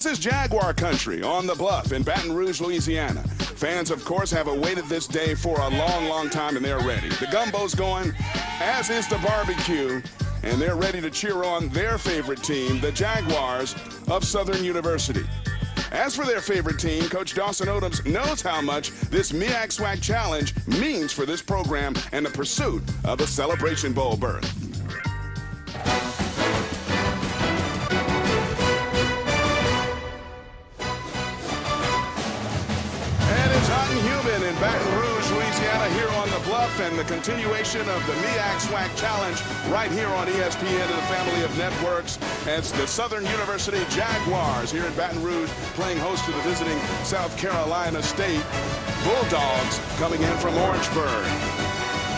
This is Jaguar country on the Bluff in Baton Rouge, Louisiana. Fans, of course, have awaited this day for a long, long time, and they're ready. The gumbo's going, as is the barbecue, and they're ready to cheer on their favorite team, the Jaguars of Southern University. As for their favorite team, Coach Dawson Odoms knows how much this MEAC SWAC Challenge means for this program and the pursuit of a Celebration Bowl berth. In Baton Rouge, Louisiana, here on the Bluff, and the continuation of the MEAC SWAC Challenge right here on ESPN and the family of networks as the Southern University Jaguars here in Baton Rouge playing host to the visiting South Carolina State Bulldogs coming in from Orangeburg.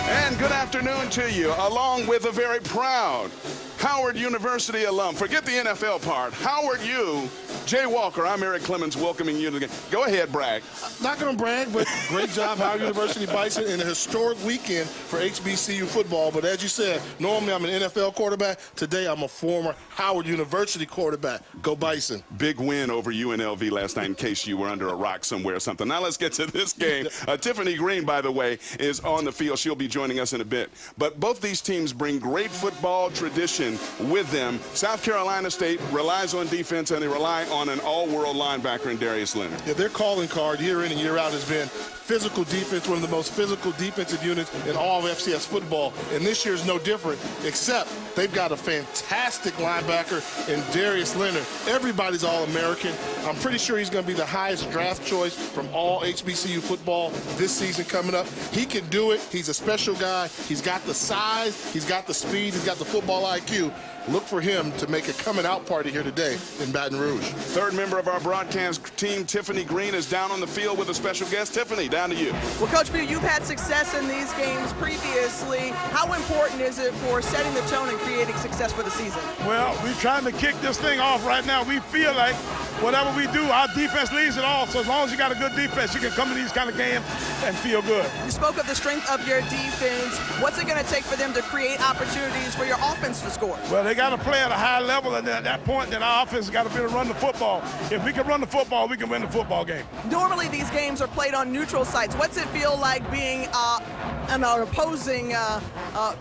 And good afternoon to you, along with a very proud Howard University alum. Forget the NFL part. Howard U. Jay Walker, I'm Eric Clemens welcoming you to the game. Go ahead, brag. Not going to brag, but great job, Howard University Bison, in a historic weekend for HBCU football. But as you said, normally I'm an NFL quarterback. Today I'm a former Howard University quarterback. Go Bison. Big win over UNLV last night, in case you were under a rock somewhere or something. Now let's get to this game. Tiffany Green, by the way, is on the field. She'll be joining us in a bit. But both these teams bring great football tradition with them. South Carolina State relies on defense, and they rely on an all-world linebacker in Darius Leonard. Yeah, their calling card year in and year out has been physical defense, one of the most physical defensive units in all of FCS football. And this year's no different, except they've got a fantastic linebacker in Darius Leonard. Everybody's All-American. I'm pretty sure he's going to be the highest draft choice from all HBCU football this season coming up. He can do it. He's a special guy. He's got the size. He's got the speed. He's got the football IQ. Look for him to make a coming-out party here today in Baton Rouge. Third member of our broadcast team, Tiffany Green, is down on the field with a special guest. Tiffany, down to you. Well, Coach B, you've had success in these games previously. How important is it for setting the tone and creating success for the season? Well, we're trying to kick this thing off right now. We feel like whatever we do, our defense leads it all. So as long as you got a good defense, you can come to these kind of games and feel good. You spoke of the strength of your defense. What's it going to take for them to create opportunities for your offense to score? Well, they got to play at a high level, and at that point, then our offense got to be able to run the football. If we can run the football, we can win the football game. Normally, these games are played on neutral sites. What's it feel like being an opposing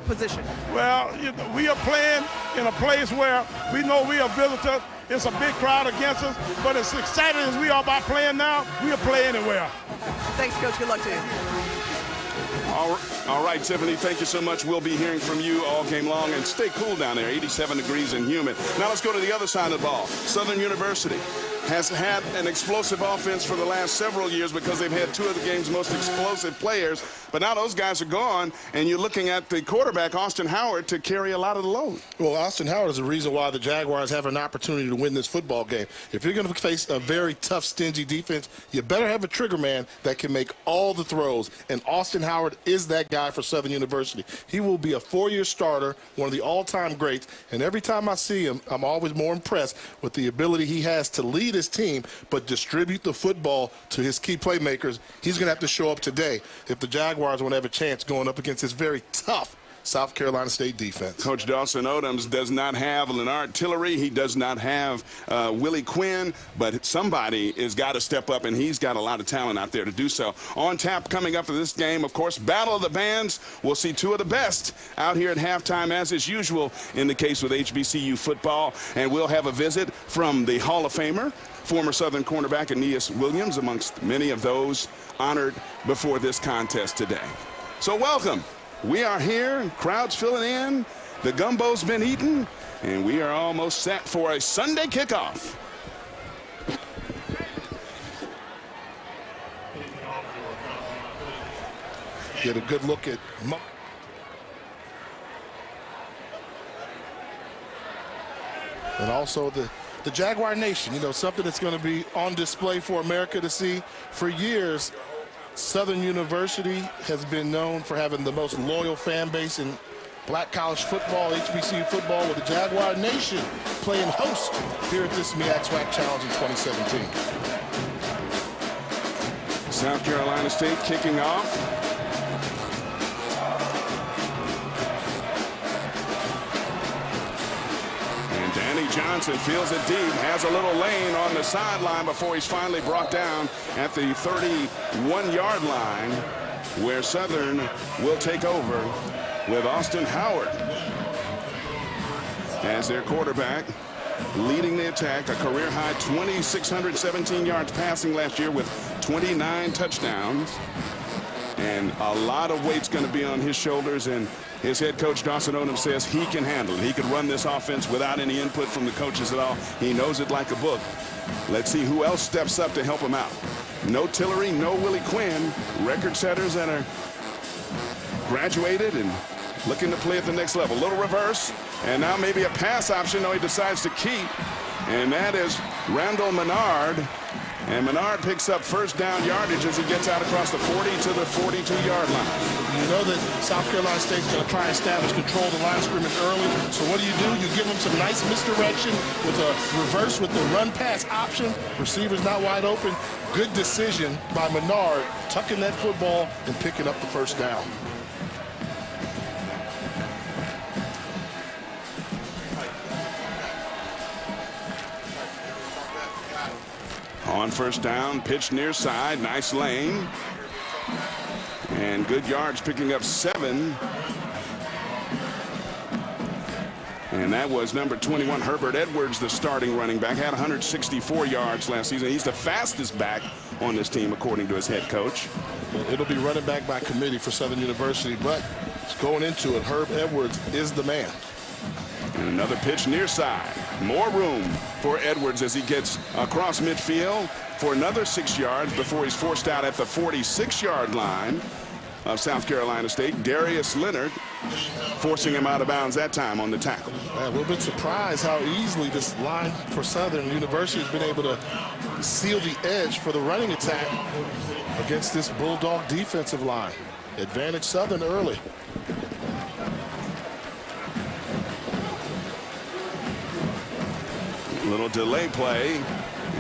position? Well, we are playing in a place where we know we are visitors. It's a big crowd against us, but as excited as we are about playing now, we'll play anywhere. Thanks, Coach. Good luck to you. All right, Tiffany, thank you so much. We'll be hearing from you all game long, and stay cool down there, 87 degrees and humid. Now let's go to the other side of the ball. Southern University has had an explosive offense for the last several years because they've had two of the game's most explosive players, but now those guys are gone, and you're looking at the quarterback, Austin Howard, to carry a lot of the load. Well, Austin Howard is the reason why the Jaguars have an opportunity to win this football game. If you're going to face a very tough, stingy defense, you better have a trigger man that can make all the throws, and Austin Howard is that guy for Southern University. He will be a four-year starter, one of the all-time greats, and every time I see him, I'm always more impressed with the ability he has to lead his team but distribute the football to his key playmakers. He's going to have to show up today if the Jaguars want to have a chance going up against this very tough South Carolina State defense. Coach Dawson Odoms does not have Leonard Tillery. He does not have Willie Quinn, but somebody has got to step up, and he's got a lot of talent out there to do so. On tap coming up for this game, of course, Battle of the Bands. We'll see two of the best out here at halftime, as is usual in the case with HBCU football, and we'll have a visit from the Hall of Famer, former Southern cornerback Aeneas Williams, amongst many of those honored before this contest today. So welcome. We are here, crowds filling in, the gumbo's been eaten, and we are almost set for a Sunday kickoff. Get a good look at and also the Jaguar Nation, something that's going to be on display for America to see. For years, Southern University has been known for having the most loyal fan base in black college football, HBCU football, with the Jaguar Nation playing host here at this MEAC SWAC Challenge in 2017. South Carolina State kicking off. And Danny Johnson feels it deep, has a little lane on the sideline before he's finally brought down at the 31-yard line, where Southern will take over with Austin Howard as their quarterback, leading the attack. A career-high 2,617 yards passing last year with 29 touchdowns. And a lot of weight's going to be on his shoulders, and his head coach, Dawson Odom, says he can handle it. He can run this offense without any input from the coaches at all. He knows it like a book. Let's see who else steps up to help him out. No Tillery, no Willie Quinn, record setters that are graduated and looking to play at the next level. Little reverse, and now maybe a pass option. No, he decides to keep, and that is Randall Menard. And Menard picks up first down yardage as he gets out across the 40 to the 42-yard line. You know that South Carolina State's going to try and establish control of the line of scrimmage early. So what do? You give them some nice misdirection with a reverse with the run-pass option. Receiver's not wide open. Good decision by Menard, tucking that football and picking up the first down. On first down, pitch near side, nice lane. And good yards, picking up 7. And that was number 21, Herbert Edwards, the starting running back. Had 164 yards last season. He's the fastest back on this team, according to his head coach. It'll be running back by committee for Southern University, but it's going into it. Herb Edwards is the man. And another pitch near side. More room for Edwards as he gets across midfield for another 6 yards before he's forced out at the 46-yard line of South Carolina State. Darius Leonard forcing him out of bounds that time on the tackle. A little bit surprised how easily this line for Southern University has been able to seal the edge for the running attack against this Bulldog defensive line. Advantage Southern early. Little delay play,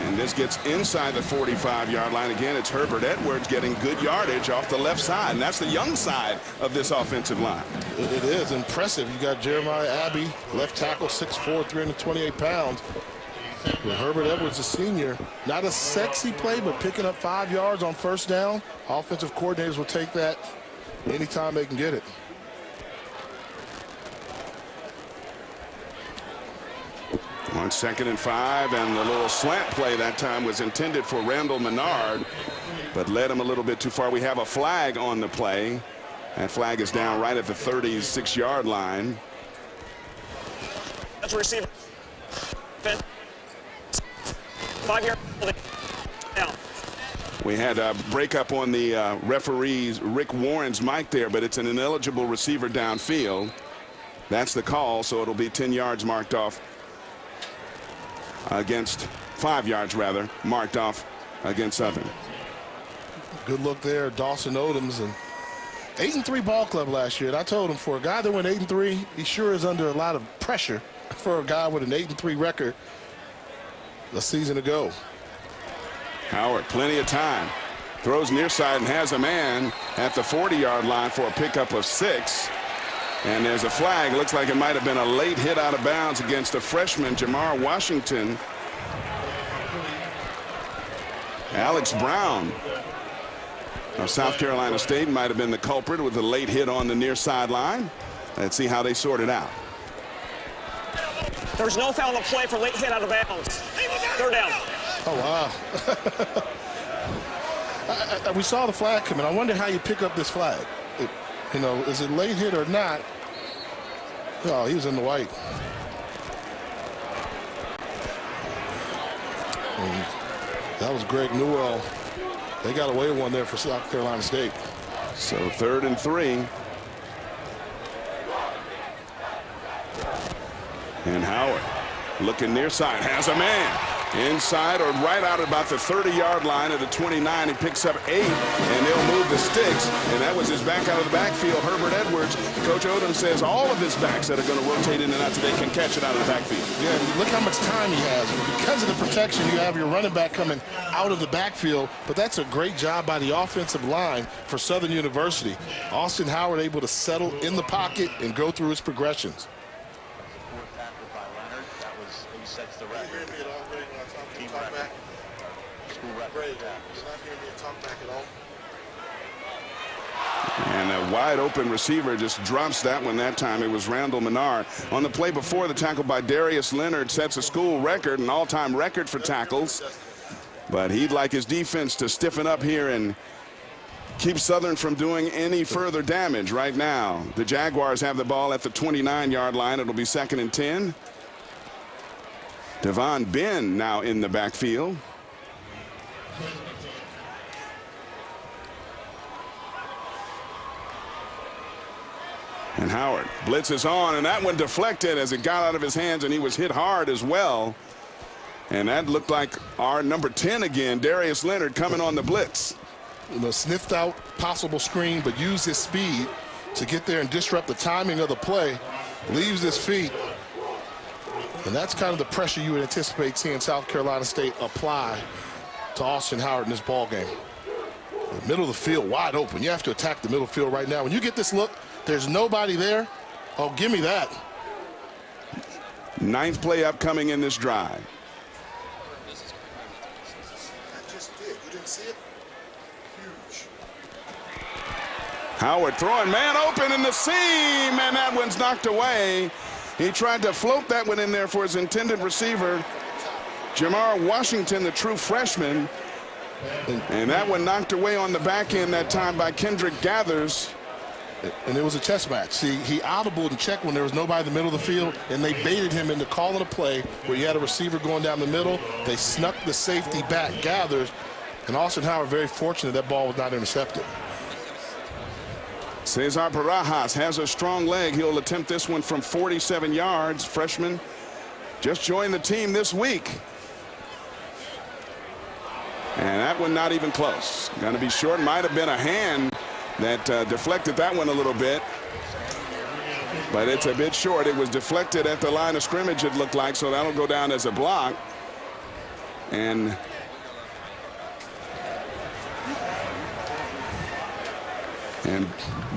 and this gets inside the 45-yard line. Again, it's Herbert Edwards getting good yardage off the left side, and that's the young side of this offensive line. It is impressive. You got Jeremiah Abbey, left tackle, 6'4", 328 pounds. With Herbert Edwards, a senior, not a sexy play, but picking up 5 yards on first down. Offensive coordinators will take that anytime they can get it. On 2nd and 5, and the little slant play that time was intended for Randall Menard, but led him a little bit too far. We have a flag on the play. That flag is down right at the 36-yard line. That's a receiver. 5-yard down. We had a breakup on the referee's Rick Warren's mic there, but it's an ineligible receiver downfield. That's the call, so it'll be 10 yards marked off against 5 yards rather marked off against Southern. Good look there, Dawson Odoms, and 8-3 ball club last year. And I told him, for a guy that went 8-3, he sure is under a lot of pressure for a guy with an 8-3 record a season ago. Howard, plenty of time, throws near side and has a man at the 40-yard line for a pickup of 6. And there's a flag. Looks like it might have been a late hit out of bounds against a freshman, Jamar Washington. Alex Brown of South Carolina State might have been the culprit with the late hit on the near sideline. Let's see how they sort it out. There's no foul on the play for late hit out of bounds. 3rd down. Oh, wow. We saw the flag coming. I wonder how you pick up this flag. You know, is it late hit or not? Oh, he was in the white. And that was Greg Newell. They got away with one there for South Carolina State. So 3rd and 3. And Howard looking near side, has a man. Inside or right out about the 30-yard line of the 29. He picks up 8, and they'll move the sticks. And that was his back out of the backfield, Herbert Edwards. Coach Odom says all of his backs that are going to rotate in and out today can catch it out of the backfield. Yeah, look how much time he has. Because of the protection, you have your running back coming out of the backfield. But that's a great job by the offensive line for Southern University. Austin Howard able to settle in the pocket and go through his progressions. And a wide open receiver just drops that one that time. It was Randall Menard. On the play before, the tackle by Darius Leonard sets a school record, an all-time record for tackles. But he'd like his defense to stiffen up here and keep Southern from doing any further damage right now. The Jaguars have the ball at the 29-yard line. It'll be 2nd and 10. Devon Ben now in the backfield. And Howard blitzes on, and that one deflected as it got out of his hands, and he was hit hard as well. And that looked like our number 10 again, Darius Leonard, coming on the blitz. Sniffed out possible screen, but used his speed to get there and disrupt the timing of the play. Leaves his feet. And that's kind of the pressure you would anticipate seeing South Carolina State apply to Austin Howard in this ball game. The middle of the field wide open. You have to attack the middle field right now. When you get this look, there's nobody there. Oh, give me that. 9th play upcoming in this drive. I just did. You didn't see it? Huge. Howard throwing, man open in the seam, and that one's knocked away. He tried to float that one in there for his intended receiver, Jamar Washington, the true freshman. And that one knocked away on the back end that time by Kendrick Gathers. And it was a chess match. See, he audibled and checked when there was nobody in the middle of the field, and they baited him into calling a play where you had a receiver going down the middle. They snuck the safety back, Gathers, and Austin Howard very fortunate that ball was not intercepted. Cesar Barajas has a strong leg. He'll attempt this one from 47 yards. Freshman just joined the team this week. And that one not even close. Going to be short. Might have been a hand that deflected that one a little bit. But it's a bit short. It was deflected at the line of scrimmage, it looked like, so that'll go down as a block. And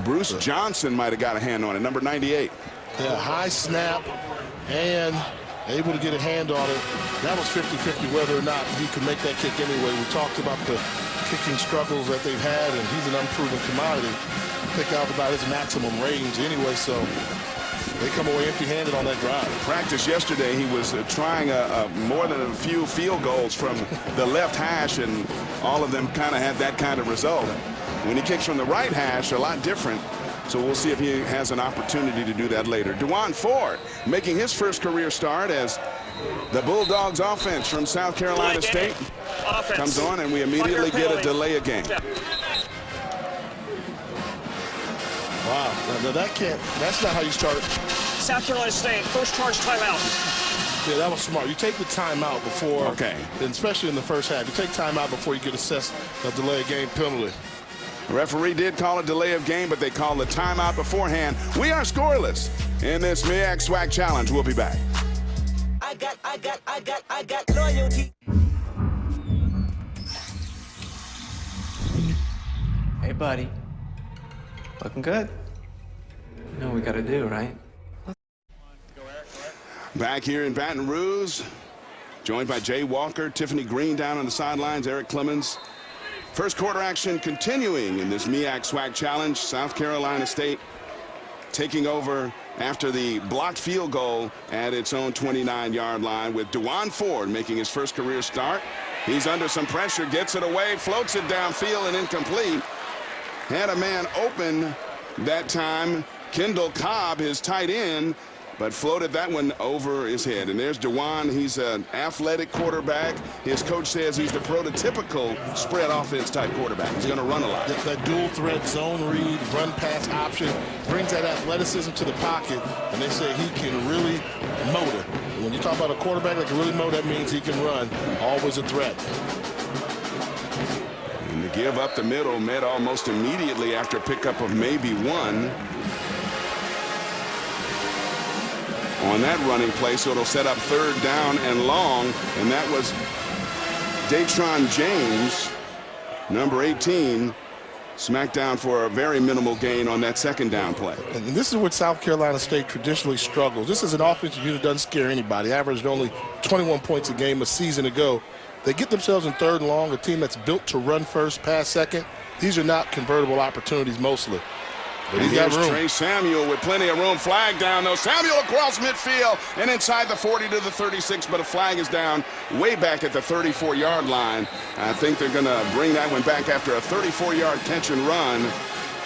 Bruce Johnson might have got a hand on it, number 98. Yeah, high snap and able to get a hand on it. That was 50-50 whether or not he could make that kick anyway. We talked about the kicking struggles that they've had, and he's an unproven commodity. Picked out about his maximum range anyway, so they come away empty-handed on that drive. Practice yesterday, he was trying more than a few field goals from the left hash, and all of them kind of had that kind of result. When he kicks from the right hash, a lot different. So we'll see if he has an opportunity to do that later. Dewan Ford making his first career start as the Bulldogs offense from South Carolina State comes on, and we immediately get a delay of game. Wow, now that's not how you start it. South Carolina State, first charge timeout. Yeah, that was smart. You take the timeout before, okay, and especially in the first half, you take timeout before you get assessed a delay of game penalty. The referee did call a delay of game, but they called the timeout beforehand. We are scoreless in this MEAC SWAC challenge. We'll be back. I got loyalty. Hey, buddy. Looking good. You know what we gotta do, right? Back here in Baton Rouge, joined by Jay Walker, Tiffany Green down on the sidelines, Eric Clemens. First quarter action continuing in this MEAC SWAC challenge. South Carolina State taking over after the blocked field goal at its own 29-yard line, with Dewan Ford making his first career start. He's under some pressure, gets it away, floats it downfield and incomplete. Had a man open that time, Kendall Cobb, his tight end, but floated that one over his head. And there's Dewan. He's an athletic quarterback. His coach says he's the prototypical spread offense type quarterback. He's going to run a lot. That dual threat zone read, run pass option brings that athleticism to the pocket, and they say he can really motor. When you talk about a quarterback that can really motor, that means he can run. Always a threat. And the give up the middle met almost immediately after pickup of maybe one on that running play, so it'll set up 3rd down and long, and that was Datron James, number 18, smacked down for a very minimal gain on that 2nd down play. And this is what South Carolina State traditionally struggles. This is an offensive unit that doesn't scare anybody. Averaged only 21 points a game a season ago. they get themselves in 3rd and long, a team that's built to run first, pass second. These are not convertible opportunities mostly. But he's got room. Trey Samuel with plenty of room. Flag down, though. Samuel across midfield and inside the 40 to the 36, but a flag is down way back at the 34-yard line. I think they're going to bring that one back after a 34-yard catch and run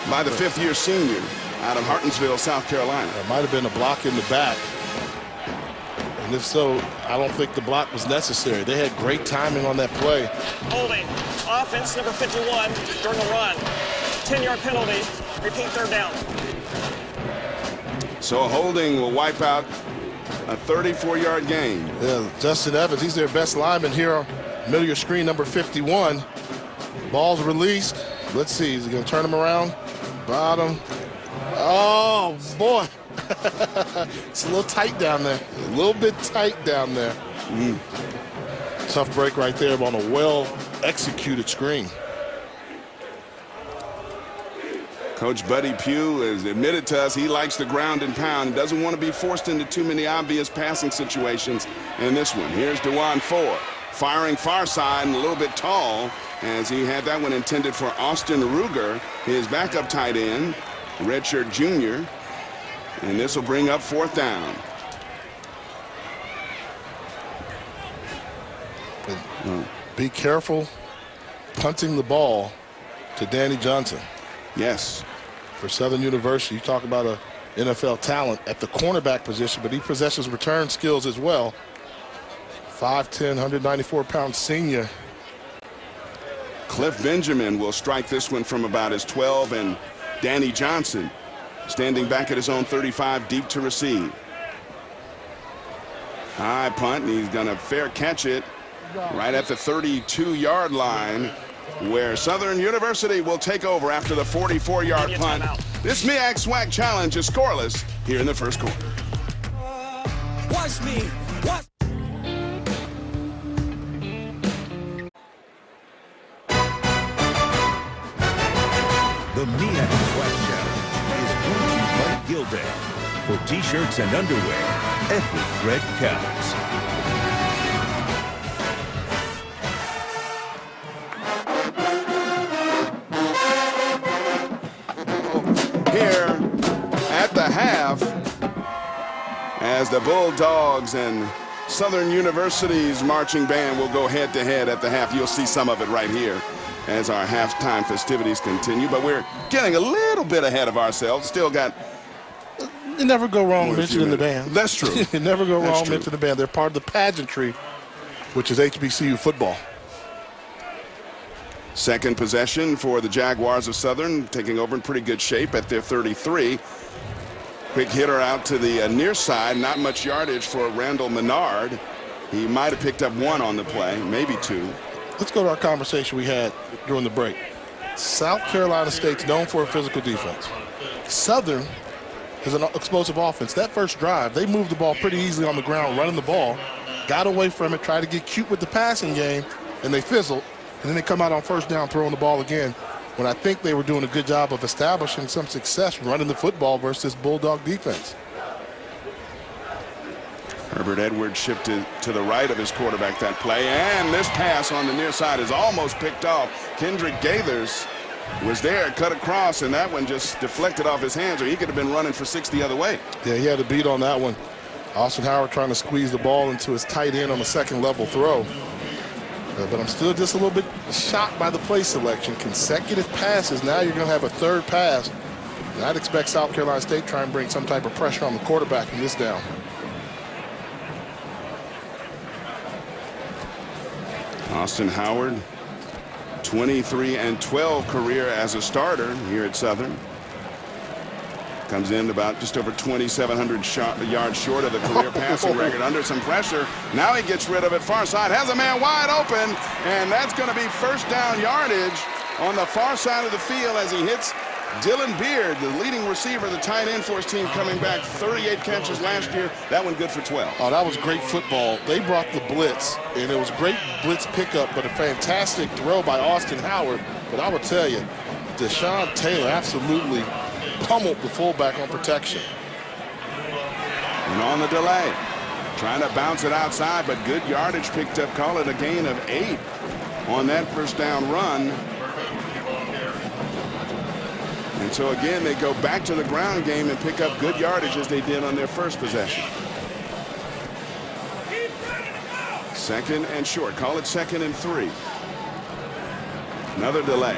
by the 5th-year senior out of Hartinsville, South Carolina. There might have been a block in the back. And if so, I don't think the block was necessary. They had great timing on that play. Holding. Offense number 51 during the run. 10-yard penalty. Repeat, 3rd down. So holding will wipe out a 34-yard gain. Yeah, Justin Evans, he's their best lineman here. Middle of your screen, number 51. Ball's released. Let's see, is he going to turn him around? Bottom. Oh, boy. It's a little tight down there. A little bit tight down there. Tough break right there on a well-executed screen. Coach Buddy Pugh has admitted to us he likes the ground and pound. Doesn't want to be forced into too many obvious passing situations in this one. Here's DeJuan Ford firing far side and a little bit tall as he had that one intended for Austin Ruger, his backup tight end, redshirt junior. And this will bring up 4th down. Be careful punting the ball to Danny Johnson. Yes. For Southern University, you talk about a NFL talent at the cornerback position, but he possesses return skills as well. 5'10", 194-pound senior. Cliff Benjamin will strike this one from about his 12, and Danny Johnson standing back at his own 35, deep to receive. High punt, and he's going to fair catch it right at the 32-yard line, where Southern University will take over after the 44-yard punt. This MEAC SWAC Challenge is scoreless here in the first quarter. Watch me. Watch. The MEAC SWAC Challenge is brought to you by Gildan. For t-shirts and underwear, every thread counts. Here at the half, as the Bulldogs and Southern University's marching band will go head-to-head at the half. You'll see some of it right here as our halftime festivities continue, but we're getting a little bit ahead of ourselves. Still got You never go wrong mentioning the band. That's true. You never go wrong mentioning the band. They're part of the pageantry, which is HBCU football. Second possession for the Jaguars of Southern, taking over in pretty good shape at their 33. Quick hitter out to the near side. Not much yardage for Randall Menard. He might have picked up 1 on the play, maybe 2. Let's go to our conversation we had during the break. South Carolina State's known for a physical defense. Southern is an explosive offense. That first drive, they moved the ball pretty easily on the ground, running the ball, got away from it, tried to get cute with the passing game, and they fizzled. And then they come out on first down throwing the ball again, when I think they were doing a good job of establishing some success running the football versus Bulldog defense. Herbert Edwards shifted to the right of his quarterback that play, and this pass on the near side is almost picked off. Kendrick Gaithers was there, cut across, and that one just deflected off his hands, or he could have been running for 6 the other way. Yeah, he had a beat on that one. Austin Howard trying to squeeze the ball into his tight end on a second level throw. But I'm still just a little bit shocked by the play selection. Consecutive passes, now you're going to have a third pass. And I'd expect South Carolina State try and bring some type of pressure on the quarterback in this down. Austin Howard, 23-12 career as a starter here at Southern. Comes in about just over 2,700 yards short of the career passing record under some pressure. Now he gets rid of it far side, has a man wide open, and that's going to be first down yardage on the far side of the field as he hits Dylan Beard, the leading receiver, the tight end for his team, coming back 38 catches last year. That one good for 12. Oh, that was great football. They brought the blitz, and it was great blitz pickup, but a fantastic throw by Austin Howard. But I will tell you, Deshaun Taylor absolutely pummeled the fullback on protection. And on the delay, Trying to bounce it outside, but good yardage picked up. Call it a gain of 8 on that first down run. And so again, they go back to the ground game and pick up good yardage as they did on their first possession. Second and short. Call it 2nd and 3. Another delay.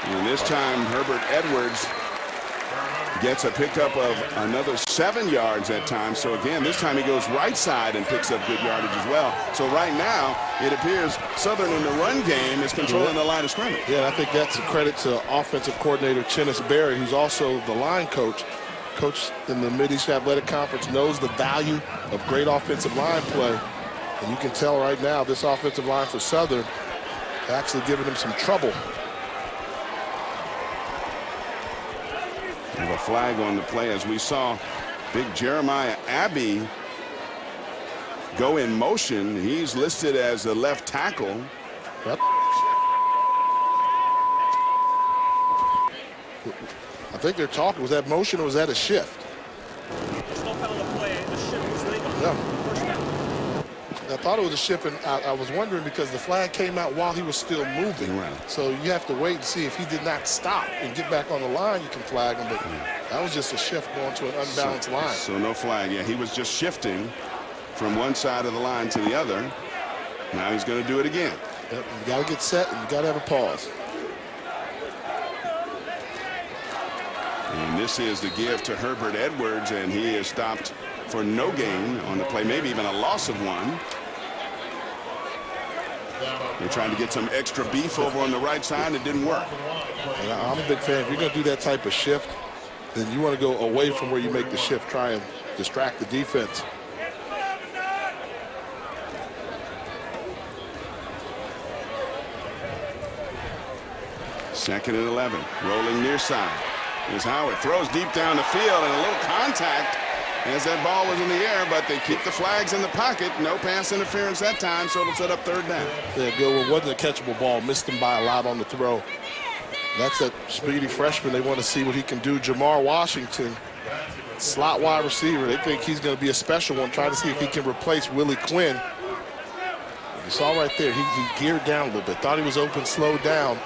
And this time Herbert Edwards gets a pickup of another 7 yards that time. So again, this time he goes right side and picks up good yardage as well. So right now it appears Southern in the run game is controlling the line of scrimmage. Yeah, I think that's a credit to offensive coordinator Chennis Berry, who's also the line coach. Coach in the Mid-East Athletic Conference knows the value of great offensive line play. And you can tell right now this offensive line for Southern actually giving them some trouble. We have a flag on the play as we saw big Jeremiah Abbey go in motion. He's listed as the left tackle. Yep. I think they're talking. Was that motion or was that a shift? There's no foul on the play. The shift was legal. Yeah. I thought it was a shift, and I was wondering because the flag came out while he was still moving. Right. So you have to wait and see if he did not stop and get back on the line, you can flag him. But that was just a shift going to an unbalanced line. So no flag. Yeah, he was just shifting from one side of the line to the other. Now he's going to do it again. Yep, you got to get set and you got to have a pause. And this is the give to Herbert Edwards, and he is stopped for no gain on the play, maybe even a loss of 1. They're trying to get some extra beef over on the right side. It didn't work. And I'm a big fan. If you're going to do that type of shift, then you want to go away from where you make the shift, try and distract the defense. Second and 11, rolling near side. Here's Howard, throws deep down the field, and a little contact as that ball was in the air, but they keep the flags in the pocket. No pass interference that time, so it'll set up 3rd down. Yeah, good one. Wasn't a catchable ball. Missed him by a lot on the throw. That's that speedy freshman. They want to see what he can do. Jamar Washington, slot wide receiver. They think he's going to be a special one. Try to see if he can replace Willie Quinn. You saw right there, he geared down a little bit. Thought he was open, slowed down.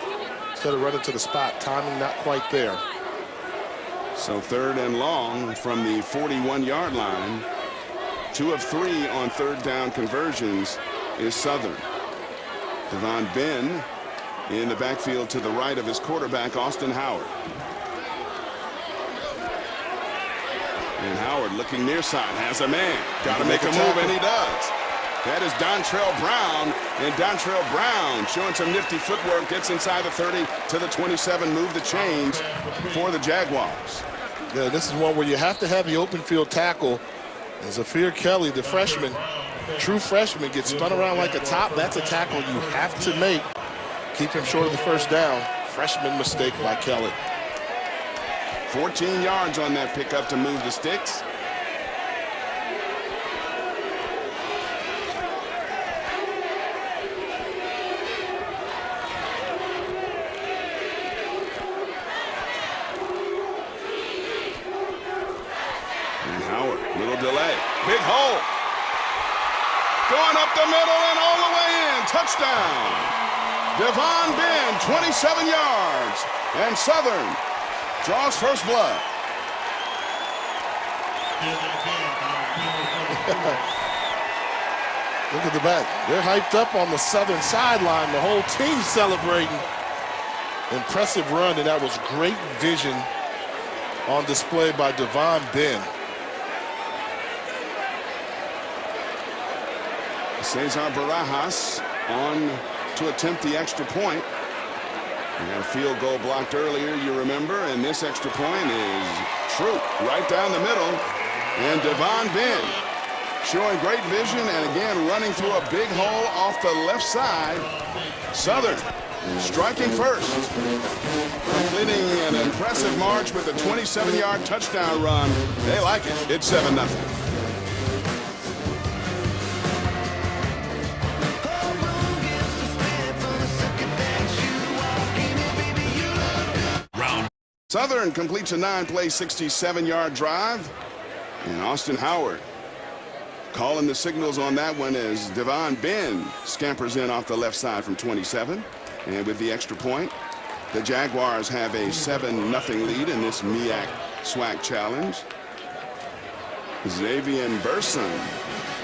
Instead of running to the spot, timing not quite there. So 3rd and long from the 41-yard line. 2 of 3 on 3rd down conversions is Southern. Devon Ben in the backfield to the right of his quarterback, Austin Howard. And Howard looking near side, has a man. Got to make a move, and he does. That is Dontrell Brown, and Dontrell Brown showing some nifty footwork, gets inside the 30 to the 27, move the chains for the Jaguars. Yeah, this is one where you have to have the open field tackle. And Zafir Kelly, the freshman, true freshman, gets spun around like a top. That's a tackle you have to make. Keep him short of the 1st down. Freshman mistake by Kelly. 14 yards on that pickup to move the sticks. Big hole. Going up the middle and all the way in. Touchdown. Devon Ben, 27 yards. And Southern draws first blood. Look at the back. They're hyped up on the Southern sideline. The whole team celebrating. Impressive run, and that was great vision on display by Devon Ben. Cesar Barajas on to attempt the extra point. We had a field goal blocked earlier, you remember, and this extra point is true, right down the middle. And Devon Ben showing great vision, and again running through a big hole off the left side. Southern striking first, completing an impressive march with a 27-yard touchdown run. They like it. It's 7-0. Southern completes a 9-play, 67-yard drive. And Austin Howard Calling the signals on that one as Devon Ben scampers in off the left side from 27. And with the extra point, the Jaguars have a 7-0 lead in this MEAC SWAC challenge. Xavier Burson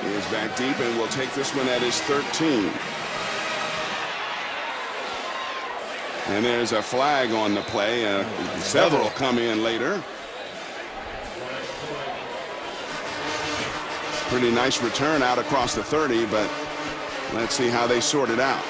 is back deep and will take this one at his 13. And there's a flag on the play. Several come in later. Pretty nice return out across the 30, but let's see how they sort it out.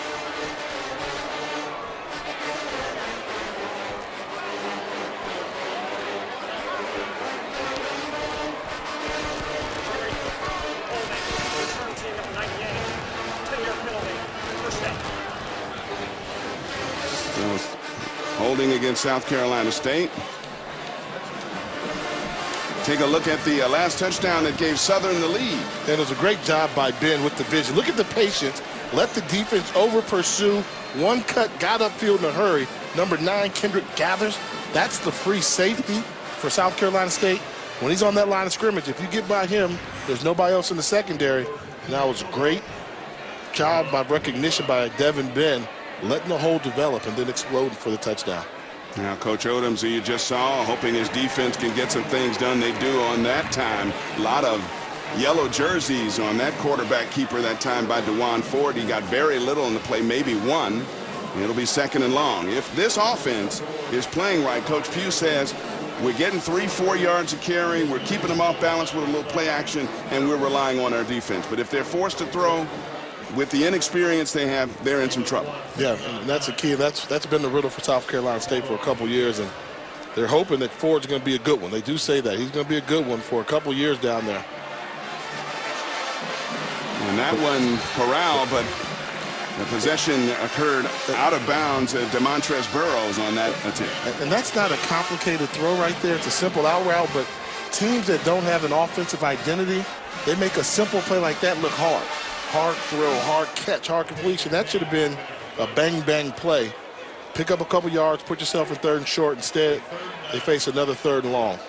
Holding against South Carolina State. Take a look at the last touchdown that gave Southern the lead. And it was a great job by Ben with the vision. Look at the patience. Let the defense over pursue. One cut, got upfield in a hurry. Number 9, Kendrick gathers. That's the free safety for South Carolina State. When he's on that line of scrimmage, if you get by him, there's nobody else in the secondary. And that was a great job by recognition by Devin Ben, letting the hole develop and then exploding for the touchdown. Now, Coach Odoms, who you just saw, hoping his defense can get some things done. They do on that time. A lot of yellow jerseys on that quarterback keeper that time by DeJuan Ford. He got very little in the play, maybe one. It'll be 2nd and long. If this offense is playing right, Coach Pugh says, we're getting 3-4 yards of carry, we're keeping them off balance with a little play action, and we're relying on our defense. But if they're forced to throw, with the inexperience they have, they're in some trouble. Yeah, and that's a key. That's been the riddle for South Carolina State for a couple years, and they're hoping that Ford's going to be a good one. They do say that. He's going to be a good one for a couple years down there. And that one corral, but the possession occurred out of bounds at Demontrez Burrows on that attempt. And that's not a complicated throw right there. It's a simple out route, but teams that don't have an offensive identity, they make a simple play like that look hard. Hard throw, hard catch, hard completion. That should have been a bang-bang play. Pick up a couple yards, put yourself in 3rd and short. Instead, they face another 3rd and long.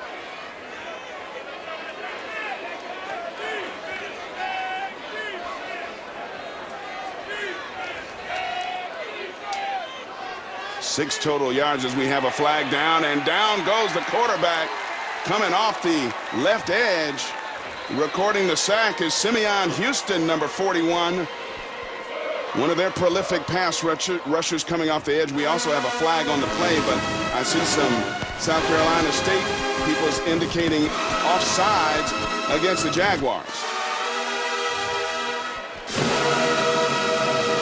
Six total yards as we have a flag down, and down goes the quarterback coming off the left edge. Recording the sack is Simeon Houston, number 41. One of their prolific pass rushers coming off the edge. We also have a flag on the play, but I see some South Carolina State people indicating offsides against the Jaguars.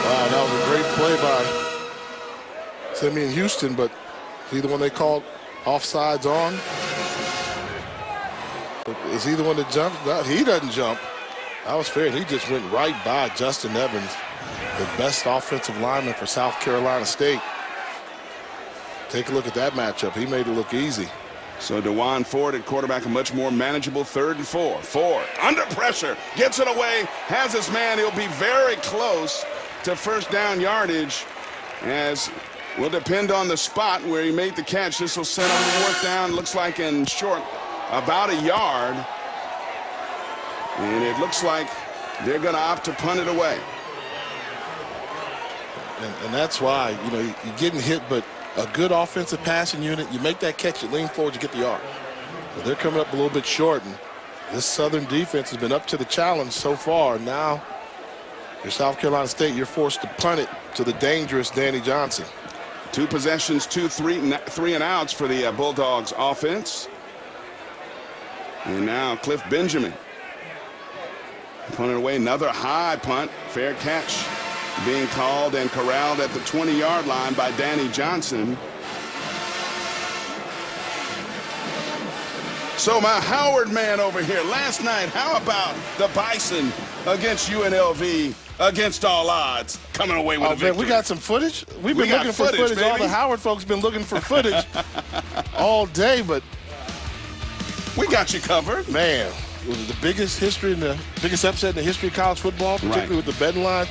Wow, that was a great play by Simeon Houston, but is he the one they called offsides on? Is he the one that jumped? No, he doesn't jump. That was fair. He just went right by Justin Evans, the best offensive lineman for South Carolina State. Take a look at that matchup. He made it look easy. So DeJuan Ford at quarterback, a much more manageable 3rd and 4. Ford under pressure, gets it away, has his man. He'll be very close to 1st down yardage, as will depend on the spot where he made the catch. This will set up 4th down, looks like in short, about a yard. And it looks like they're going to opt to punt it away. And that's why, you know, you're getting hit, but a good offensive passing unit, you make that catch, you lean forward, you get the yard. But they're coming up a little bit short, and this Southern defense has been up to the challenge so far. Now, you're South Carolina State, you're forced to punt it to the dangerous Danny Johnson. 2 possessions, 3 and outs for the Bulldogs offense. And now Cliff Benjamin punting away, another high punt, fair catch being called and corralled at the 20-yard line by Danny Johnson. So my Howard man over here last night, how about the Bison against UNLV against all odds, coming away with a victory? Man, we got some footage. We've been looking for footage. All the Howard folks been looking for footage all day, but we got you covered. Man, it was the biggest upset in the history of college football, particularly with the betting line.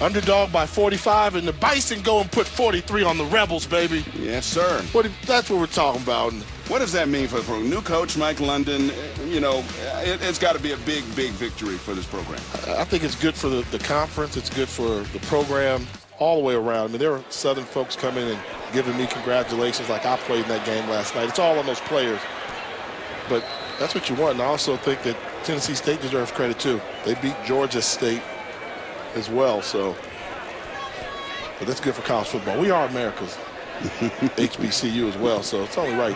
Underdog by 45, and the Bison go and put 43 on the Rebels, baby. Yes, sir. That's what we're talking about. What does that mean for the program? New coach Mike London, you know, it's got to be a big, big victory for this program. I think it's good for the conference. It's good for the program all the way around. I mean, there were Southern folks coming and giving me congratulations like I played in that game last night. It's all on those players. But that's what you want. And I also think that Tennessee State deserves credit, too. They beat Georgia State as well. But that's good for college football. We are America's HBCU as well, so it's only right.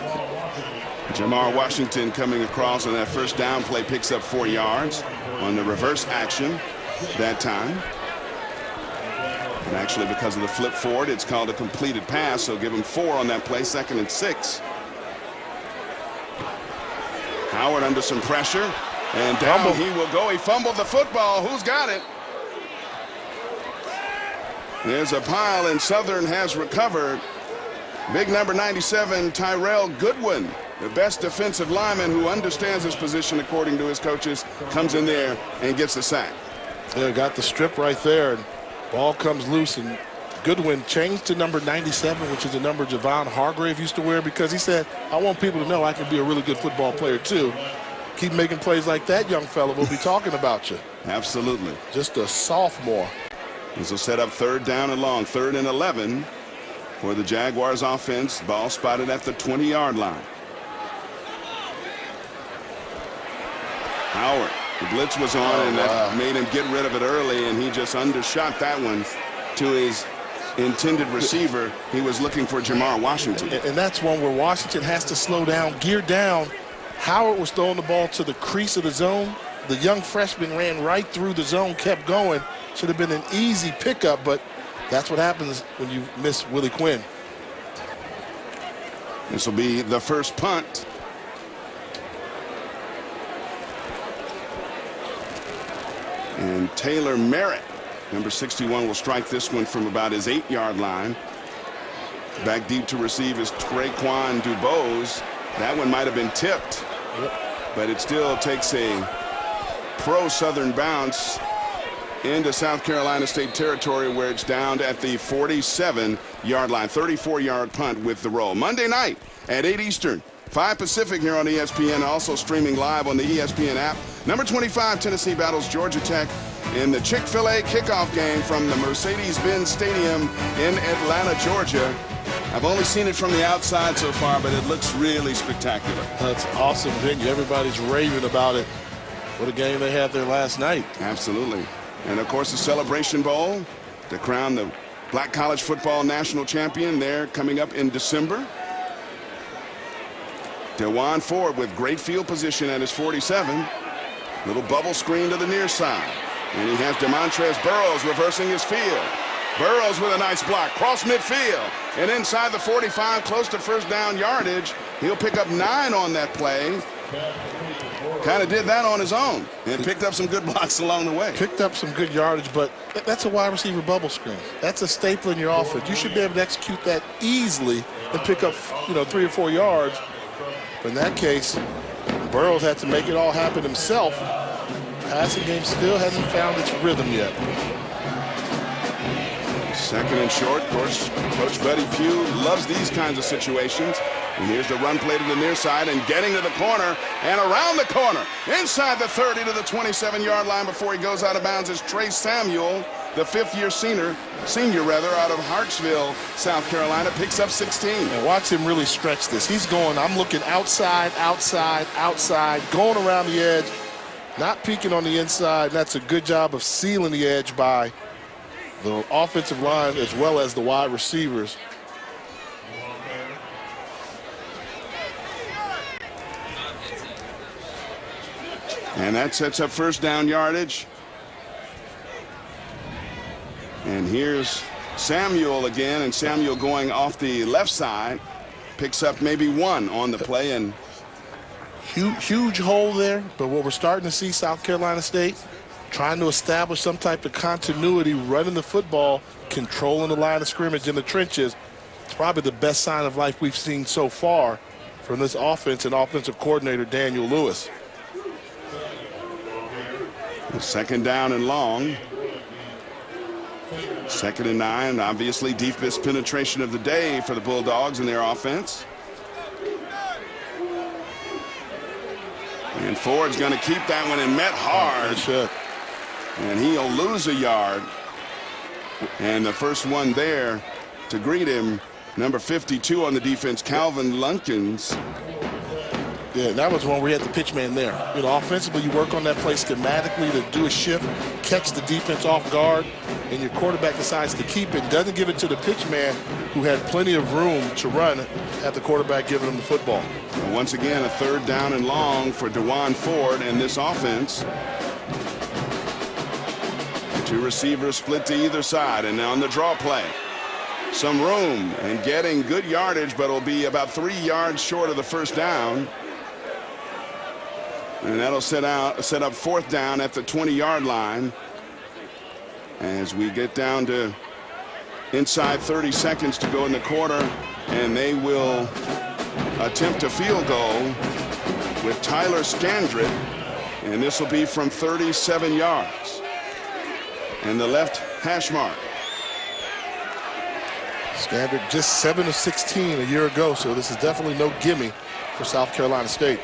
Jamar Washington coming across on that first down play, picks up 4 yards on the reverse action that time. And actually, because of the flip forward, it's called a completed pass, so give him 4 on that play, 2nd and 6. Howard under some pressure, and down he will go. He fumbled the football. Who's got it? There's a pile, and Southern has recovered. Big number 97, Tyrell Goodwin, the best defensive lineman who understands his position according to his coaches, comes in there and gets the sack. Yeah, got the strip right there, and ball comes loose, and Goodwin changed to number 97, which is the number Javon Hargrave used to wear, because he said, I want people to know I can be a really good football player too. Keep making plays like that, young fella. We'll be talking about you. Absolutely. Just a sophomore. This will set up 3rd down and long, 3rd and 11 for the Jaguars offense. Ball spotted at the 20-yard line. Howard, the blitz was on, and that made him get rid of it early, and he just undershot that one to his intended receiver. He was looking for Jamar Washington. And that's one where Washington has to slow down, gear down. Howard was throwing the ball to the crease of the zone. The young freshman ran right through the zone, kept going. Should have been an easy pickup, but that's what happens when you miss Willie Quinn. This will be the first punt. And Taylor Merritt, number 61, will strike this one from about his 8-yard line. Back deep to receive is Traquan DuBose. That one might have been tipped, but it still takes a pro-Southern bounce into South Carolina State territory, where it's down at the 47-yard line. 34-yard punt with the roll. Monday night at 8 Eastern, 5 Pacific here on ESPN, also streaming live on the ESPN app. Number 25, Tennessee battles Georgia Tech in the Chick-fil-A kickoff game from the Mercedes-Benz Stadium in Atlanta, Georgia. I've only seen it from the outside so far, but it looks really spectacular. That's awesome venue. Everybody's raving about it. What a game they had there last night. Absolutely. And, of course, the Celebration Bowl to crown the Black College Football National Champion there coming up in December. DeJuan Ford with great field position at his 47. Little bubble screen to the near side. And he has Demontrez Burrows reversing his field. Burrows with a nice block, cross midfield. And inside the 45, close to first down yardage. He'll pick up 9 on that play. Kind of did that on his own and picked up some good blocks along the way. Picked up some good yardage, but that's a wide receiver bubble screen. That's a staple in your offense. You should be able to execute that easily and pick up, 3 or 4 yards. But in that case, Burrows had to make it all happen himself. Passing game still hasn't found its rhythm yet. 2nd and short. Of course, Coach Buddy Pugh loves these kinds of situations. And here's the run play to the near side and getting to the corner and around the corner. Inside the 30 to the 27-yard line before he goes out of bounds is Trey Samuel, the 5th-year senior out of Hartsville, South Carolina, picks up 16. And watch him really stretch this. He's going, I'm looking outside, going around the edge, not peeking on the inside. And that's a good job of sealing the edge by the offensive line as well as the wide receivers. And that sets up first down yardage. And here's Samuel again, and Samuel going off the left side. Picks up maybe 1 on the play. And huge hole there, but what we're starting to see, South Carolina State trying to establish some type of continuity, running the football, controlling the line of scrimmage in the trenches. It's probably the best sign of life we've seen so far from this offense and offensive coordinator Daniel Lewis. 2nd down and long. 2nd and 9, obviously deepest penetration of the day for the Bulldogs in their offense. And Ford's going to keep that one and met hard. And he'll lose a yard. And the first one there to greet him, number 52 on the defense, Calvin Lunkins. Yeah, that was one where we had the pitch man there. You know, offensively, you work on that play schematically to do a shift, catch the defense off guard, and your quarterback decides to keep it, doesn't give it to the pitch man who had plenty of room to run at the quarterback giving him the football. And once again, a 3rd down and long for DeJuan Ford and this offense. 2 receivers split to either side, and now on the draw play. Some room and getting good yardage, but it'll be about 3 yards short of the first down. And that'll set up 4th down at the 20-yard line as we get down to inside 30 seconds to go in the quarter, and they will attempt a field goal with Tyler Scandrett, and this will be from 37 yards and the left hash mark. Scandrett just 7 of 16 a year ago, so this is definitely no gimme for South Carolina State.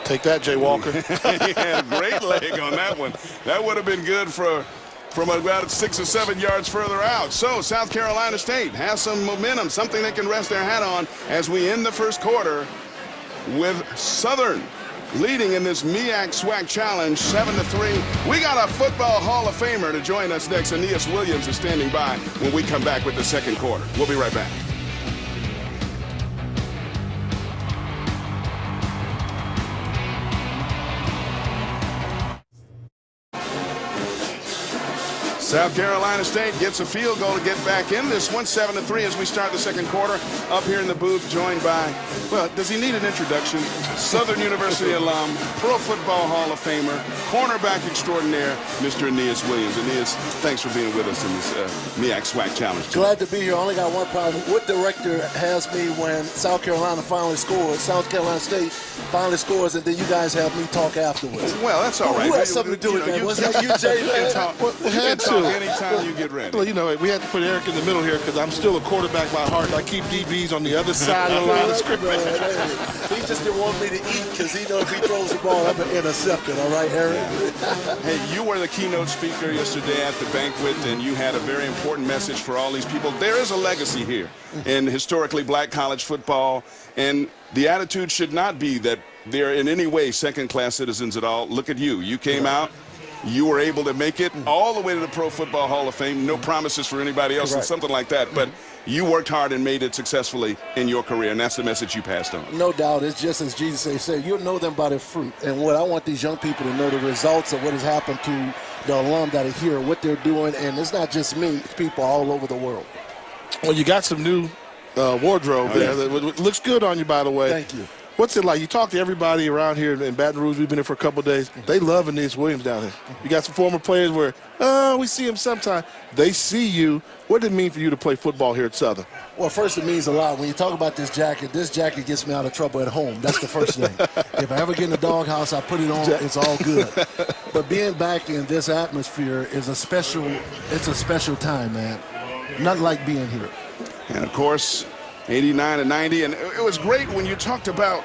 Take that, Jay Walker. He had a great leg on that one. That would have been good from about 6 or 7 yards further out. So South Carolina State has some momentum, something they can rest their hat on as we end the first quarter with Southern leading in this MEAC SWAC Challenge 7-3. We got a Football Hall of Famer to join us next. Aeneas Williams is standing by when we come back with the second quarter. We'll be right back. South Carolina State gets a field goal to get back in this one, 7-3 as we start the second quarter. Up here in the booth, joined by, well, does he need an introduction? Southern University alum, Pro Football Hall of Famer, cornerback extraordinaire, Mr. Aeneas Williams. Aeneas, thanks for being with us in this MEAC SWAC Challenge. Glad to be here. Only got one problem. What director has me when South Carolina finally scores? South Carolina State finally scores, and then you guys have me talk afterwards. Well, that's all right. Who has something to do with that? Was that you, Jay? You can talk anytime you get ready. Well, you know, we had to put Eric in the middle here because I'm still a quarterback by heart. I keep DBs on the other side of the line of scrimmage. He just didn't want me to eat because he knows if he throws the ball, I'm going to intercept it. All right, Eric? Hey, you were the keynote speaker yesterday at the banquet, and you had a very important message for all these people. There is a legacy here in historically black college football, and the attitude should not be that they're in any way second-class citizens at all. Look at you. You came out. You were able to make it all the way to the Pro Football Hall of Fame. No promises for anybody else and something like that. But you worked hard and made it successfully in your career, and that's the message you passed on. No doubt. It's just as Jesus said, you'll know them by their fruit. And what I want these young people to know the results of what has happened to the alum that are here, what they're doing. And it's not just me. It's people all over the world. Well, you got some new wardrobe there. That looks good on you, by the way. Thank you. What's it like? You talk to everybody around here in Baton Rouge. We've been here for a couple of days. They love Aeneas Williams down here. You got some former players where, we see him sometime. They see you. What did it mean for you to play football here at Southern? Well, first, it means a lot. When you talk about this jacket gets me out of trouble at home. That's the first thing. If I ever get in the doghouse, I put it on. It's all good. But being back in this atmosphere is a special time, man. Nothing like being here. And, of course, 89 and 90, and it was great when you talked about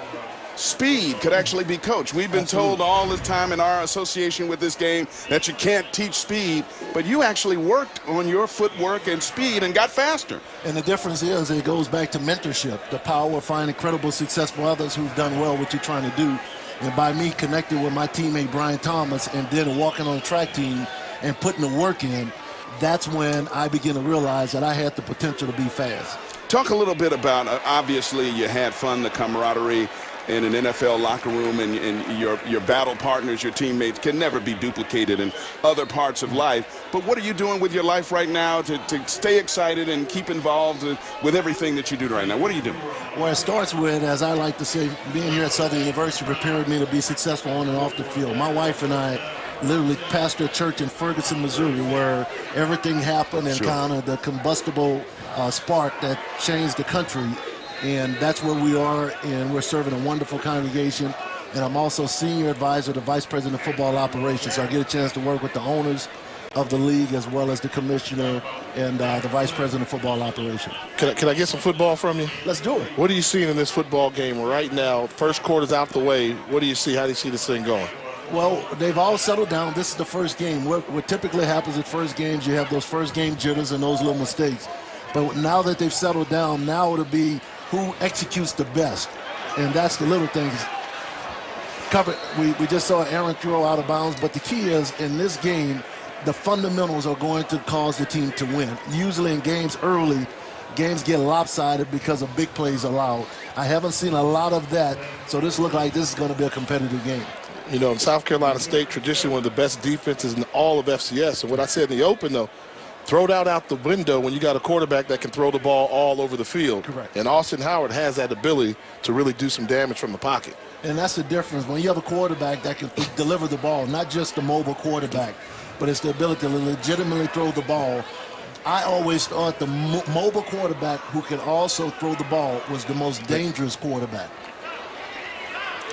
speed could actually be coached. We've been told all the time in our association with this game that you can't teach speed, but you actually worked on your footwork and speed and got faster. And the difference is it goes back to mentorship, the power of finding credible, successful others who've done well what you're trying to do. And by me connecting with my teammate Brian Thomas and then walking on the track team and putting the work in, that's when I begin to realize that I had the potential to be fast. Talk a little bit about, obviously, you had fun, the camaraderie in an NFL locker room, and your battle partners, your teammates, can never be duplicated in other parts of life. But what are you doing with your life right now to stay excited and keep involved with everything that you do right now? What are you doing? Well, it starts with, as I like to say, being here at Southern University prepared me to be successful on and off the field. My wife and I literally pastor a church in Ferguson, Missouri, where everything happened and kind of the combustible spark that changed the country. And that's where we are, and we're serving a wonderful congregation. and I'm also senior advisor to Vice President of Football Operations. So I get a chance to work with the owners of the league as well as the commissioner and the Vice President of Football Operations. Can I get some football from you? Let's do it. What are you seeing in this football game right now? First quarter's out the way. What do you see? How do you see this thing going? Well, they've all settled down. This is the first game. What typically happens at first games, you have those first game jitters and those little mistakes. But now that they've settled down, now it'll be who executes the best. And that's the little things. We just saw Aaron throw out of bounds, but the key is in this game, the fundamentals are going to cause the team to win. Usually in games early, games get lopsided because of big plays allowed. I haven't seen a lot of that, so this looks like this is going to be a competitive game. You know, in South Carolina State, traditionally one of the best defenses in all of FCS. And what I said in the open, though, throw it out the window when you got a quarterback that can throw the ball all over the field. Correct. And Austin Howard has that ability to really do some damage from the pocket. And that's the difference. When you have a quarterback that can deliver the ball, not just the mobile quarterback, but it's the ability to legitimately throw the ball. I always thought the mobile quarterback who can also throw the ball was the most dangerous quarterback.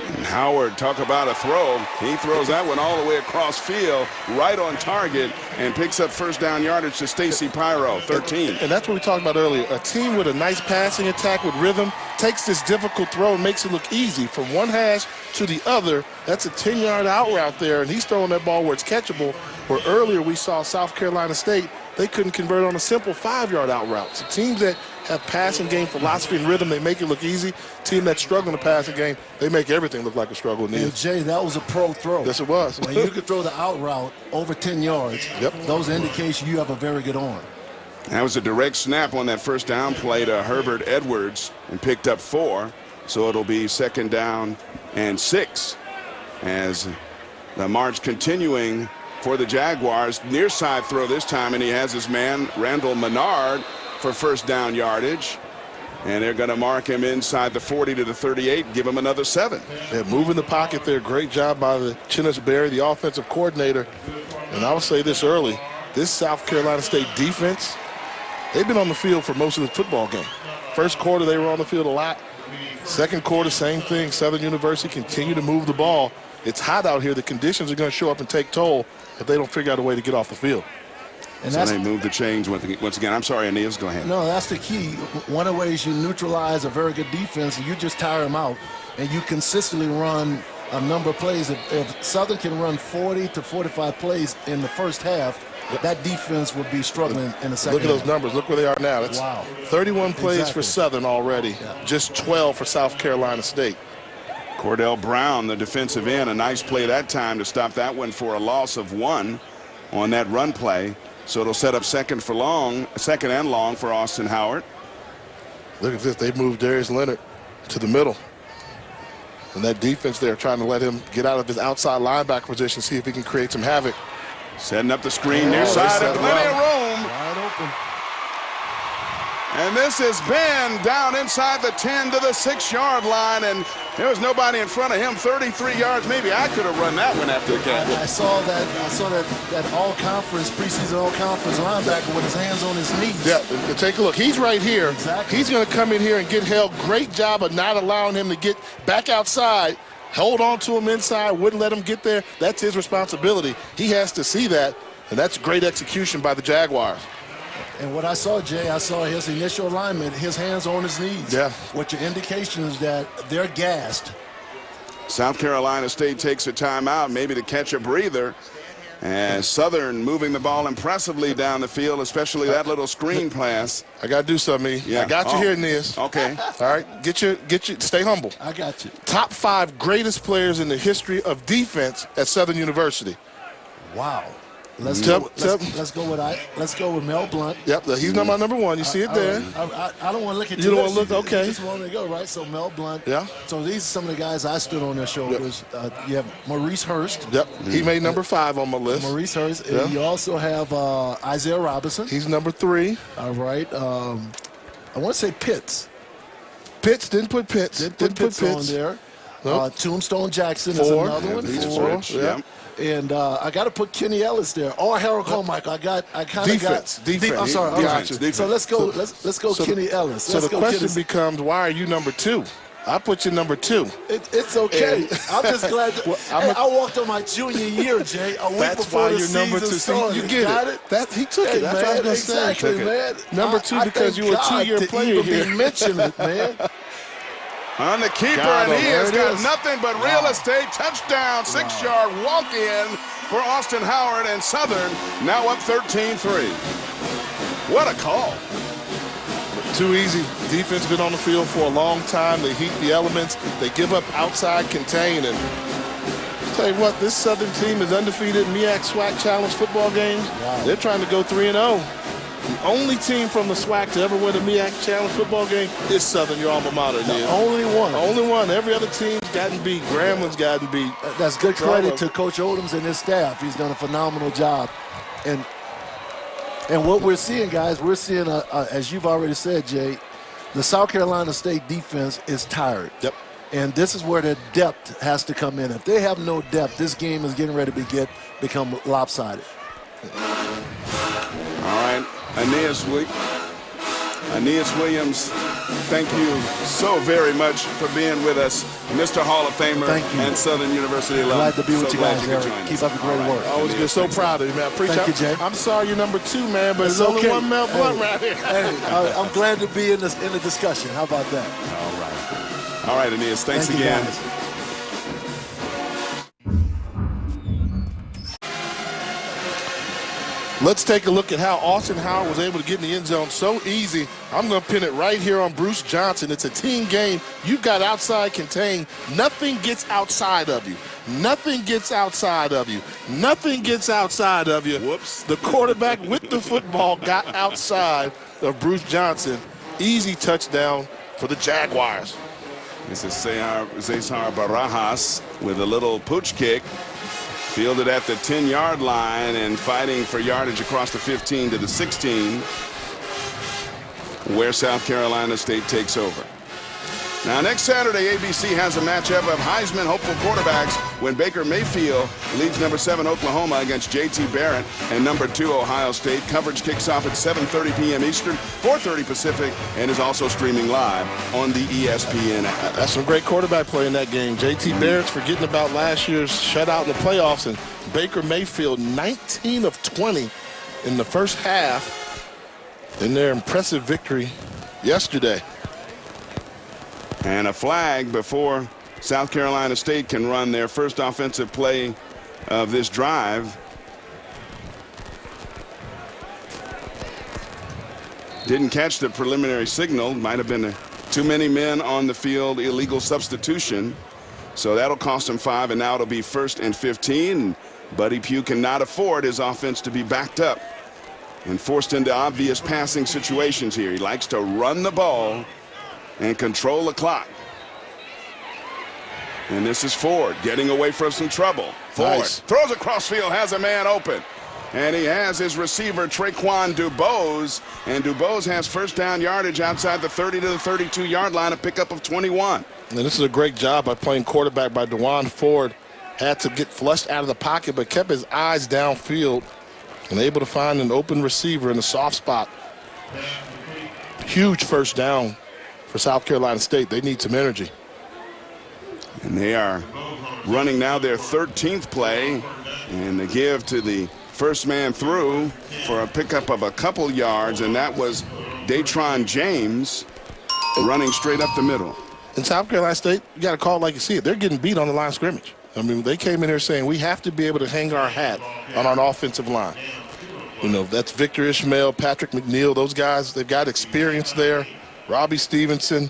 And Howard, talk about a throw. He throws that one all the way across field, right on target, and picks up first down yardage to Stacy Pyro, 13. And that's what we talked about earlier. A team with a nice passing attack with rhythm takes this difficult throw and makes it look easy. From one hash to the other, that's a 10-yard out route there, and he's throwing that ball where it's catchable. Where earlier we saw South Carolina State, they couldn't convert on a simple 5-yard out route. So teams that have passing game philosophy and rhythm, they make it look easy. Team that's struggling the passing game, they make everything look like a struggle. And Jay, that was a pro throw. Yes, it was. When you could throw the out route over 10 yards, those indication you have a very good arm. That was a direct snap on that first down play to Herbert Edwards and picked up 4. So it'll be 2nd down and 6 as the march continuing for the Jaguars. Near side throw this time, and he has his man Randall Menard for first down yardage. And they're going to mark him inside the 40 to the 38, give him another 7. Yeah, moving the pocket there. Great job by the Chinnis Berry, the offensive coordinator. And I will say this early, this South Carolina State defense, they've been on the field for most of the football game. First quarter, they were on the field a lot. Second quarter, same thing. Southern University continue to move the ball. It's hot out here. The conditions are going to show up and take toll if they don't figure out a way to get off the field. And so they move the chains once again. I'm sorry, Aeneas, go ahead. No, that's the key. One of the ways you neutralize a very good defense, you just tire them out, and you consistently run a number of plays. If Southern can run 40 to 45 plays in the first half, that defense would be struggling in the second half. Look at those numbers. Look where they are now. That's 31 plays for Southern already, just 12 for South Carolina State. Cordell Brown, the defensive end, a nice play that time to stop that one for a loss of 1 on that run play. So it'll set up second and long for Austin Howard. Look at this. They moved Darius Leonard to the middle. And that defense there trying to let him get out of his outside linebacker position, see if he can create some havoc. Setting up the screen near side and plenty of room. Wide open. And this has been down inside the 10 to the 6-yard line, and there was nobody in front of him. 33 yards. Maybe I could have run that one after the catch. I saw that all-conference, preseason all-conference linebacker with his hands on his knees. Yeah, take a look. He's right here. Exactly. He's going to come in here and get held. Great job of not allowing him to get back outside. Hold on to him inside, wouldn't let him get there. That's his responsibility. He has to see that, and that's great execution by the Jaguars. And what I saw, Jay, I saw his initial alignment, his hands on his knees. Yeah. Which your indication is that they're gassed. South Carolina State takes a timeout, maybe to catch a breather. And Southern moving the ball impressively down the field, especially that little screen pass. I got to do something, E. I got you here, Nias. Okay. All right, stay humble. I got you. Top 5 greatest players in the history of defense at Southern University. Wow. Let's go with Mel Blount. Yep, he's my number 1. You see it there. I don't want to look at you. Don't want to look. Okay. You just want to go right. So Mel Blount. Yeah. So these are some of the guys I stood on their shoulders. Yep. You have Maurice Hurst. Yep. He made number 5 on my list. Maurice Hurst. Yeah. And you also have Isaiah Robinson. He's number 3. All right. I want to say Pitts. Pitts didn't put Pitts. Didn't put Pitts on there. Nope. Tombstone Jackson 4. is another one. He's 4. Yeah. And I got to put Kenny Ellis there or Harold Carmichael. I kind of got defense. I'm sorry. Defense. So let's go Kenny Ellis. So the question becomes, why are you number 2? I put you number 2. It's okay. I'm just glad. I walked on my junior year, Jay. A week before the season started. You get it. He took it. That's what I was going to say. Exactly, man. Number 2 because you were a 2-year player here. Mention it, man. On the keeper, and he has got nothing but real estate. Touchdown, 6-yard walk-in for Austin Howard, and Southern now up 13-3. What a call. Too easy. Defense been on the field for a long time. They heat the elements. They give up outside contain. And tell you what, this Southern team is undefeated in MEAC SWAC Challenge football games. Wow. They're trying to go 3-0. The only team from the SWAC to ever win a MEAC Challenge football game is Southern, your alma mater. The only one. Only one. Every other team's gotten beat. Gramblin's gotten beat. That's good credit to Coach Odoms and his staff. He's done a phenomenal job. And what we're seeing, guys, we're seeing, as you've already said, Jay, the South Carolina State defense is tired. Yep. And this is where their depth has to come in. If they have no depth, this game is getting ready to become lopsided. All right, Aeneas Williams, thank you so very much for being with us, Mr. Hall of Famer and Southern University alum. Glad to be with you guys, Eric. Keep up the great work. Always good. So proud of you, man. Thank you, Jay. I'm sorry you're number 2, man, but there's only one Mel Blunt right here. I'm glad to be in the discussion. How about that? All right, Aeneas, thanks again. Let's take a look at how Austin Howard was able to get in the end zone so easy. I'm going to pin it right here on Bruce Johnson. It's a team game. You've got outside contain. Nothing gets outside of you. Nothing gets outside of you. Nothing gets outside of you. Whoops. The quarterback with the football got outside of Bruce Johnson. Easy touchdown for the Jaguars. This is Cesar Barajas with a little pooch kick. Fielded at the 10-yard line and fighting for yardage across the 15 to the 16, where South Carolina State takes over. Now, next Saturday, ABC has a matchup of Heisman hopeful quarterbacks when Baker Mayfield leads number 7 Oklahoma against J.T. Barrett and number 2 Ohio State. Coverage kicks off at 7:30 p.m. Eastern, 4:30 Pacific, and is also streaming live on the ESPN app. That's some great quarterback play in that game. J.T. Barrett's forgetting about last year's shutout in the playoffs, and Baker Mayfield 19 of 20 in the first half in their impressive victory yesterday. And a flag before South Carolina State can run their first offensive play of this drive. Didn't catch the preliminary signal. Might have been too many men on the field, illegal substitution. So that'll cost him 5, and now it'll be 1st and 15. Buddy Pugh cannot afford his offense to be backed up and forced into obvious passing situations here. He likes to run the ball and control the clock. And this is Ford getting away from some trouble. Ford throws across field, has a man open. And he has his receiver, Traquan Dubose. And Dubose has first down yardage outside the 30 to the 32-yard line, a pickup of 21. And this is a great job by playing quarterback by DeJuan Ford. Had to get flushed out of the pocket, but kept his eyes downfield and able to find an open receiver in the soft spot. Huge first down for South Carolina State. They need some energy. And they are running now their 13th play, and they give to the first man through for a pickup of a couple yards, and that was Datron James running straight up the middle. In South Carolina State, you got to call it like you see it. They're getting beat on the line of scrimmage. I mean, they came in here saying we have to be able to hang our hat on our offensive line. You know, that's Victor Ishmael, Patrick McNeil, those guys, they've got experience there. Robbie Stevenson,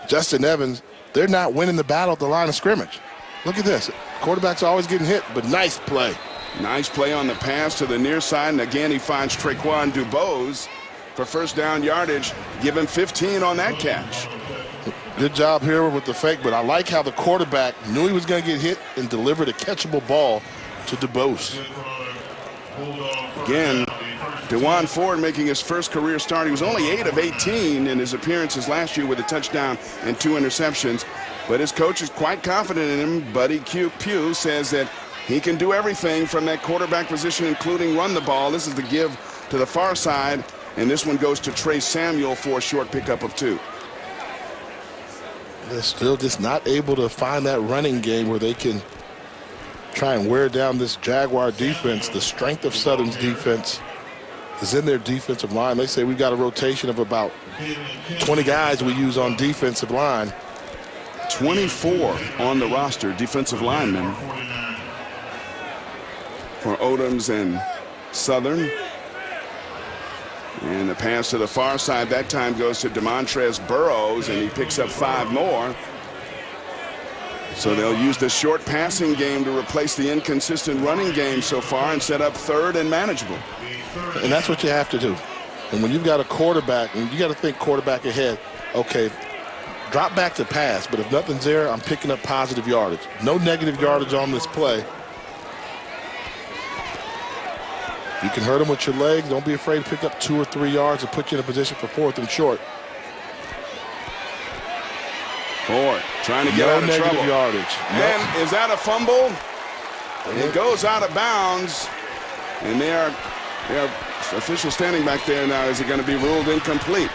Justin Evans, they're not winning the battle at the line of scrimmage. Look at this. Quarterback's always getting hit, but nice play. Nice play on the pass to the near side, and again he finds Traquan Dubose for first down yardage. Give him 15 on that catch. Good job here with the fake, but I like how the quarterback knew he was going to get hit and delivered a catchable ball to Dubose. Again, DeJuan Ford making his first career start. He was only 8 of 18 in his appearances last year with a touchdown and 2 interceptions. But his coach is quite confident in him. Buddy Pugh says that he can do everything from that quarterback position, including run the ball. This is the give to the far side, and this one goes to Trey Samuel for a short pickup of 2. They're still just not able to find that running game where they can try and wear down this Jaguar defense. The strength of Southern's defense is in their defensive line. They say we've got a rotation of about 20 guys we use on defensive line. 24 on the roster, defensive linemen for Odoms and Southern. And the pass to the far side that time goes to Demontrez Burrows, and he picks up 5 more. So they'll use the short passing game to replace the inconsistent running game so far and set up 3rd and manageable. And that's what you have to do. And when you've got a quarterback, and you got to think quarterback ahead, okay, drop back to pass, but if nothing's there, I'm picking up positive yardage. No negative yardage on this play. You can hurt them with your legs. Don't be afraid to pick up 2 or 3 yards and put you in a position for 4th and short. Ford trying to get out of trouble. No negative yardage. And is that a fumble? It goes out of bounds. And they are official standing back there now. Is it going to be ruled incomplete?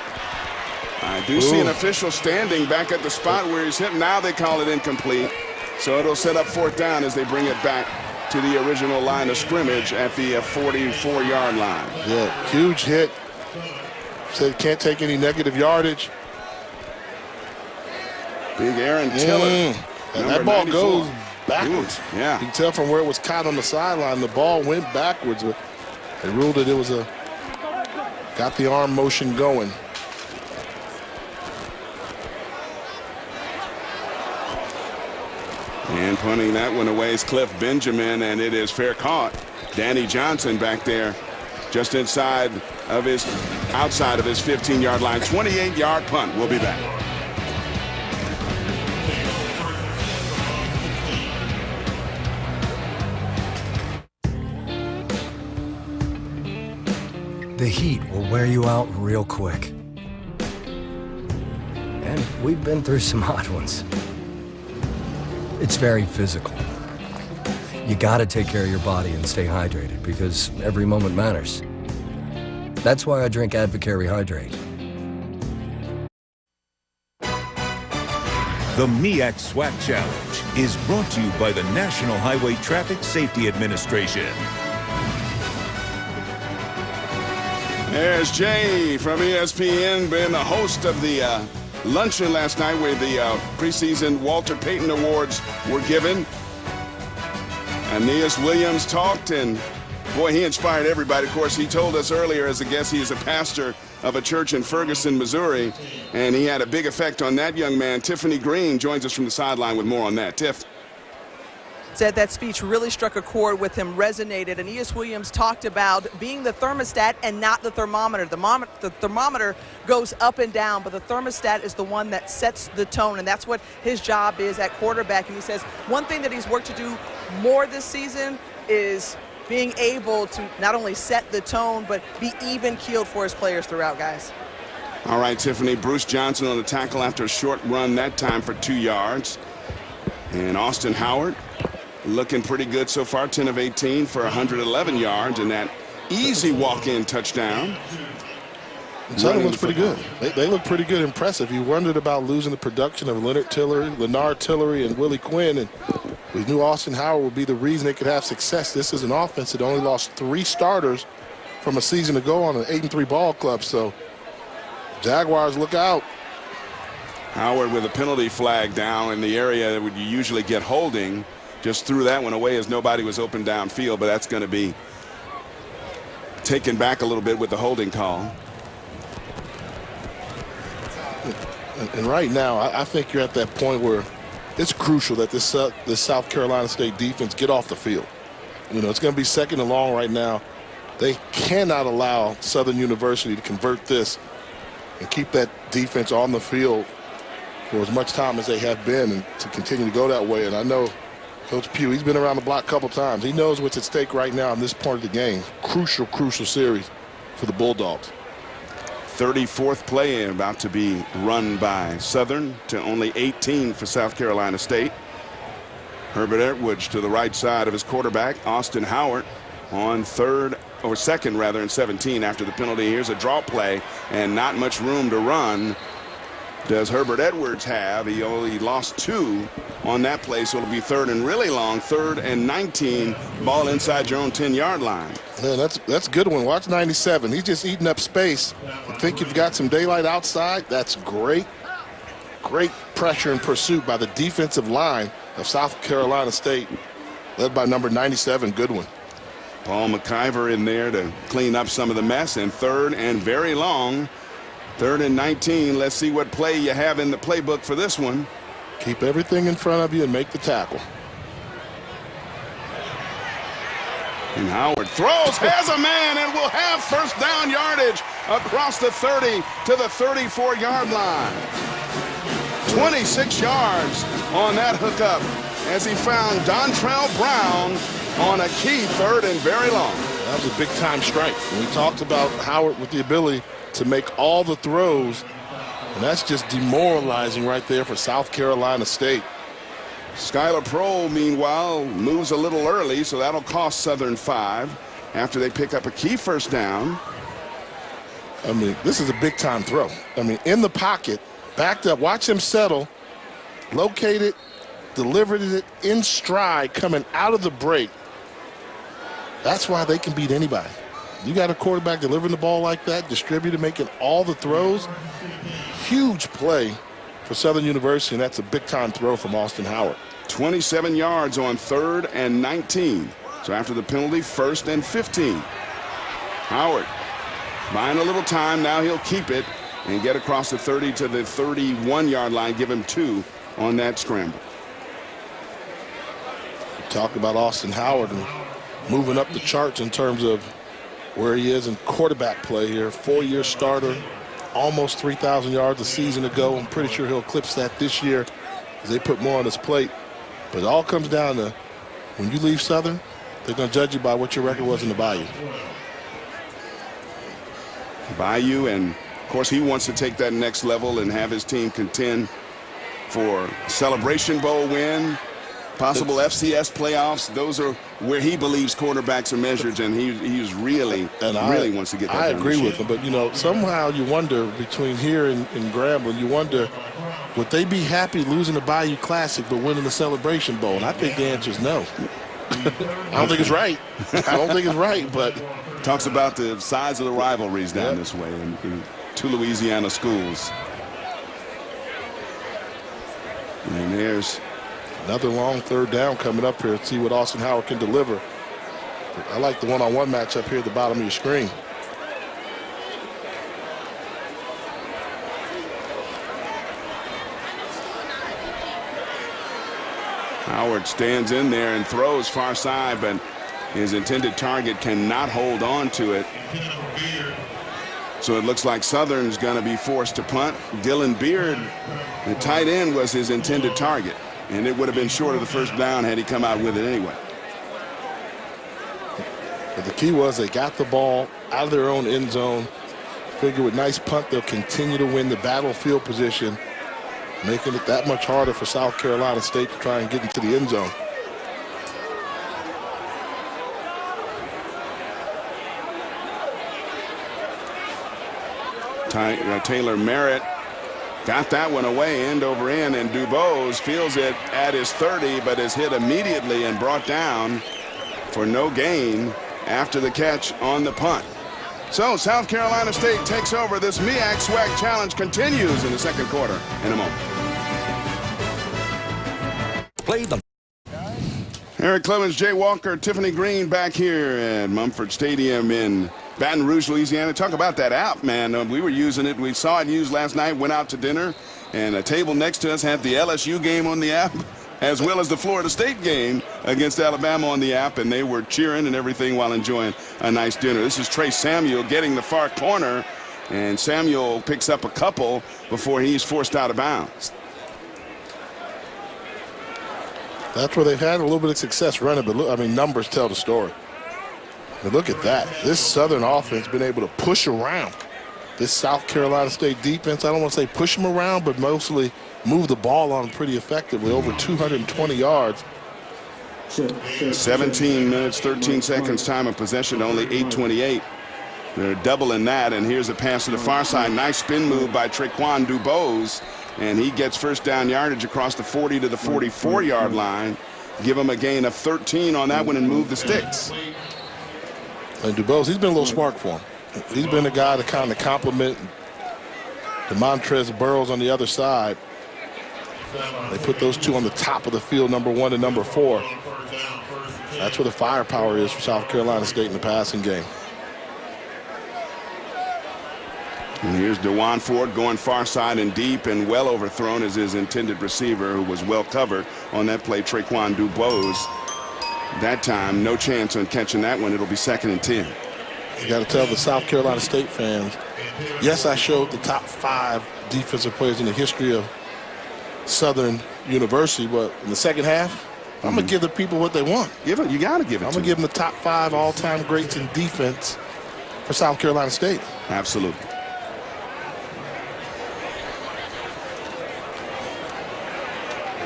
I do see an official standing back at the spot where he's hit. Now they call it incomplete. So it'll set up 4th down as they bring it back to the original line of scrimmage at the 44-yard line. Yeah, huge hit. Said can't take any negative yardage. Big Aaron Tiller. And that ball 94. goes backwards. Yeah. You can tell from where it was caught on the sideline, the ball went backwards. But they ruled it was got the arm motion going. And punting that one away is Cliff Benjamin, and it is fair caught. Danny Johnson back there just outside of his 15-yard line. 28-yard punt. We'll be back. The heat will wear you out real quick. And we've been through some hot ones. It's very physical. You gotta take care of your body and stay hydrated because every moment matters. That's why I drink Advocare Rehydrate. The MEAC SWAC Challenge is brought to you by the National Highway Traffic Safety Administration. There's Jay from ESPN, been the host of the luncheon last night where the preseason Walter Payton Awards were given. Aeneas Williams talked, and boy, he inspired everybody. Of course, he told us earlier as a guest he is a pastor of a church in Ferguson, Missouri, and he had a big effect on that young man. Tiffany Green joins us from the sideline with more on that. Tiff. Said that speech really struck a chord with him, resonated. And Aeneas Williams talked about being the thermostat and not the thermometer. The thermometer goes up and down, but the thermostat is the one that sets the tone, and that's what his job is at quarterback. And he says one thing that he's worked to do more this season is being able to not only set the tone, but be even-keeled for his players throughout, guys. All right, Tiffany. Bruce Johnson on the tackle after a short run that time for 2 yards. And Austin Howard looking pretty good so far, 10 of 18 for 111 yards, and that easy walk-in touchdown. Southern looks pretty good. They look pretty good, impressive. You wondered about losing the production of Leonard Tillery, and Willie Quinn, and we knew Austin Howard would be the reason they could have success. This is an offense that only lost 3 starters from a season ago on an 8-3 ball club, so Jaguars, look out. Howard with a penalty flag down in the area that you usually get holding. Just threw that one away as nobody was open downfield, but that's going to be taken back a little bit with the holding call. And right now, I think you're at that point where it's crucial that this South Carolina State defense get off the field. You know, it's going to be 2nd and long right now. They cannot allow Southern University to convert this and keep that defense on the field for as much time as they have been, and to continue to go that way. And I know Coach Pugh, he's been around the block a couple times. He knows what's at stake right now in this part of the game. Crucial, crucial series for the Bulldogs. 34th play about to be run by Southern to only 18 for South Carolina State. Herbert Edwards to the right side of his quarterback, Austin Howard, on 2nd rather, and 17 after the penalty. Here's a draw play and not much room to run. does Herbert Edwards have. He only lost 2 on that play, so it'll be 3rd and really long, 3rd and 19, ball inside your own 10-yard line. Man, that's a good one. Watch 97. He's just eating up space. I think you've got some daylight outside. That's great. Great pressure and pursuit by the defensive line of South Carolina State, led by number 97, Goodwin. Paul McIver in there to clean up some of the mess, and 3rd and very long, 3rd and 19. Let's see what play you have in the playbook for this one. Keep everything in front of you and make the tackle. And Howard throws, has a man, and will have first down yardage across the 30 to the 34-yard line. 26 yards on that hookup as he found Dontrell Brown on a key 3rd and very long. That was a big-time strike. We talked about Howard with the ability to make all the throws, and that's just demoralizing right there for South Carolina State. Skylar Prohl, meanwhile, moves a little early, so that'll cost Southern 5 after they pick up a key first down. I mean, this is a big-time throw. I mean, in the pocket, backed up, watch him settle, located, delivered it in stride, coming out of the break. That's why they can beat anybody. You got a quarterback delivering the ball like that, distributed, making all the throws. Huge play for Southern University, and that's a big-time throw from Austin Howard. 27 yards on 3rd and 19. So after the penalty, 1st and 15. Howard buying a little time. Now he'll keep it and get across the 30 to the 31-yard line. Give him 2 on that scramble. Talk about Austin Howard and moving up the charts in terms of where he is in quarterback play here. 4-year starter, almost 3,000 yards a season ago. I'm pretty sure he'll eclipse that this year as they put more on his plate. But it all comes down to when you leave Southern, they're going to judge you by what your record was in the Bayou. Bayou, and of course he wants to take that next level and have his team contend for Celebration Bowl win, possible FCS playoffs. Those are where he believes quarterbacks are measured, and he's really wants to get that. I agree with him, but you know, somehow you wonder between here and Grambling, you wonder, would they be happy losing the Bayou Classic but winning the Celebration Bowl? And I think the answer is no. I don't think it's right. I don't think it's right, but talks about the size of the rivalries down this way in 2 Louisiana schools. And there's another long 3rd down coming up here. Let's see what Austin Howard can deliver. I like the one-on-one matchup here at the bottom of your screen. Howard stands in there and throws far side, but his intended target cannot hold on to it. So it looks like Southern's going to be forced to punt. Dylan Beard, the tight end, was his intended target, and it would have been short of the first down had he come out with it anyway. But the key was they got the ball out of their own end zone. Figure with nice punt, they'll continue to win the battlefield position, making it that much harder for South Carolina State to try and get into the end zone. Taylor Merritt got that one away end over end, and Dubose feels it at his 30, but is hit immediately and brought down for no gain after the catch on the punt. So South Carolina State takes over. This MEAC SWAC challenge continues in the second quarter in a moment. Play the Eric Clemens, Jay Walker, Tiffany Green back here at Mumford Stadium in Baton Rouge, Louisiana. Talk about that app, man. We were using it. We saw it used last night, went out to dinner, and a table next to us had the LSU game on the app, as well as the Florida State game against Alabama on the app, and they were cheering and everything while enjoying a nice dinner. This is Trey Samuel getting the far corner, and Samuel picks up a couple before he's forced out of bounds. That's where they've had a little bit of success running, but look, I mean, numbers tell the story. But look at that. This Southern offense been able to push around this South Carolina State defense. I don't want to say push them around, but mostly move the ball on them pretty effectively, over 220 yards. 17 minutes, 13 seconds time of possession, only 8:28. They're doubling that, and here's a pass to the far side. Nice spin move by Traquan Dubose, and he gets first down yardage across the 40 to the 44-yard line. Give him a gain of 13 on that one and move the sticks. And Dubose, he's been a little smart for him. He's been the guy to kind of complement DeMontrez Burrows on the other side. They put those two on the top of the field, number 1 and number 4. That's where the firepower is for South Carolina State in the passing game. And here's DeJuan Ford going far side and deep, and well overthrown as his intended receiver, who was well covered on that play, Traquan Dubose. That time, no chance on catching that one. It'll be 2nd and 10. You got to tell the South Carolina State fans, yes, I showed the top 5 defensive players in the history of Southern University, but in the second half, I'm going to give the people what they want. You got to give it to them. I'm going to give them the top 5 all-time greats in defense for South Carolina State. Absolutely.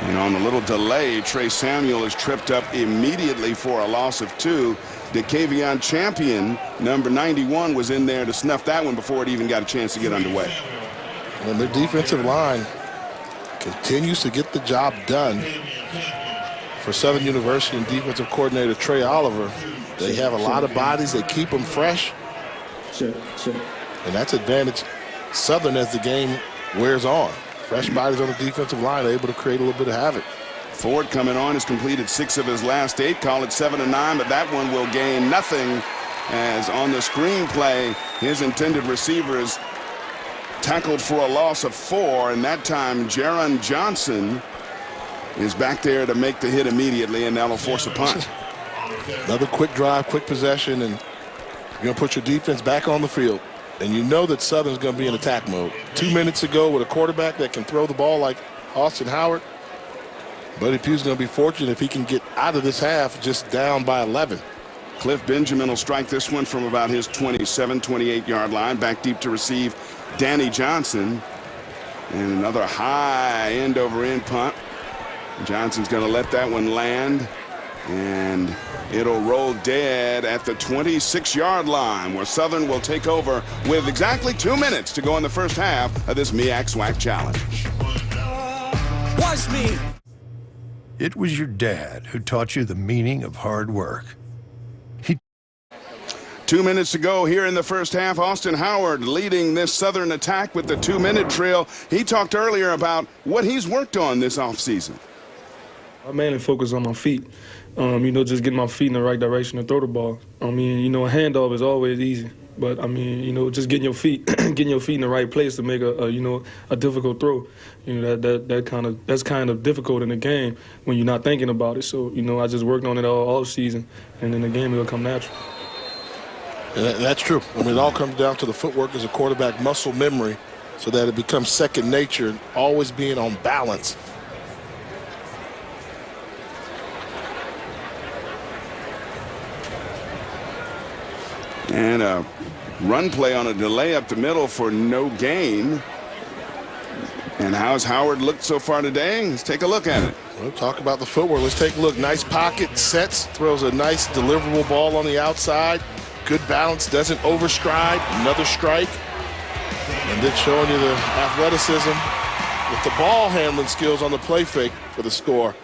And on the little delay, Trey Samuel is tripped up immediately for a loss of 2. DeCavion Champion, number 91, was in there to snuff that one before it even got a chance to get underway. And their defensive line continues to get the job done for Southern University and defensive coordinator Trey Oliver. They have a lot of bodies. They keep them fresh. Sure. And that's advantage Southern as the game wears on. Fresh bodies on the defensive line, able to create a little bit of havoc. Ford coming on has completed 6 of his last 8. Call it 7 and 9, but that one will gain nothing, as on the screenplay, his intended receiver is tackled for a loss of 4, and that time Jaron Johnson is back there to make the hit immediately, and that'll force a punt. Another quick drive, quick possession, and you're going to put your defense back on the field. And you know that Southern's going to be in attack mode. 2 minutes ago with a quarterback that can throw the ball like Austin Howard. Buddy Pugh's going to be fortunate if he can get out of this half just down by 11. Cliff Benjamin will strike this one from about his 27, 28-yard line. Back deep to receive Danny Johnson. And another high end-over-end punt. Johnson's going to let that one land. And it'll roll dead at the 26-yard line, where Southern will take over with exactly 2 minutes to go in the first half of this MEAC SWAC Challenge. Watch me. It was your dad who taught you the meaning of hard work. 2 minutes to go here in the first half. Austin Howard leading this Southern attack with the 2-minute drill. He talked earlier about what he's worked on this offseason. I mainly focus on my feet. Just getting my feet in the right direction to throw the ball. A handoff is always easy, but just getting your feet in the right place to make a difficult throw. That's kind of difficult in the game when you're not thinking about it. So I just worked on it all season, and in the game it'll come natural. That's true. It all comes down to the footwork as a quarterback muscle memory, so that it becomes second nature, always being on balance. And a run play on a delay up the middle for no gain. And how's Howard looked so far today? Let's take a look at it. We'll talk about the footwork. Let's take a look. Nice pocket, sets, throws a nice deliverable ball on the outside. Good balance, doesn't overstride. Another strike. And then showing you the athleticism with the ball handling skills on the play fake for the score.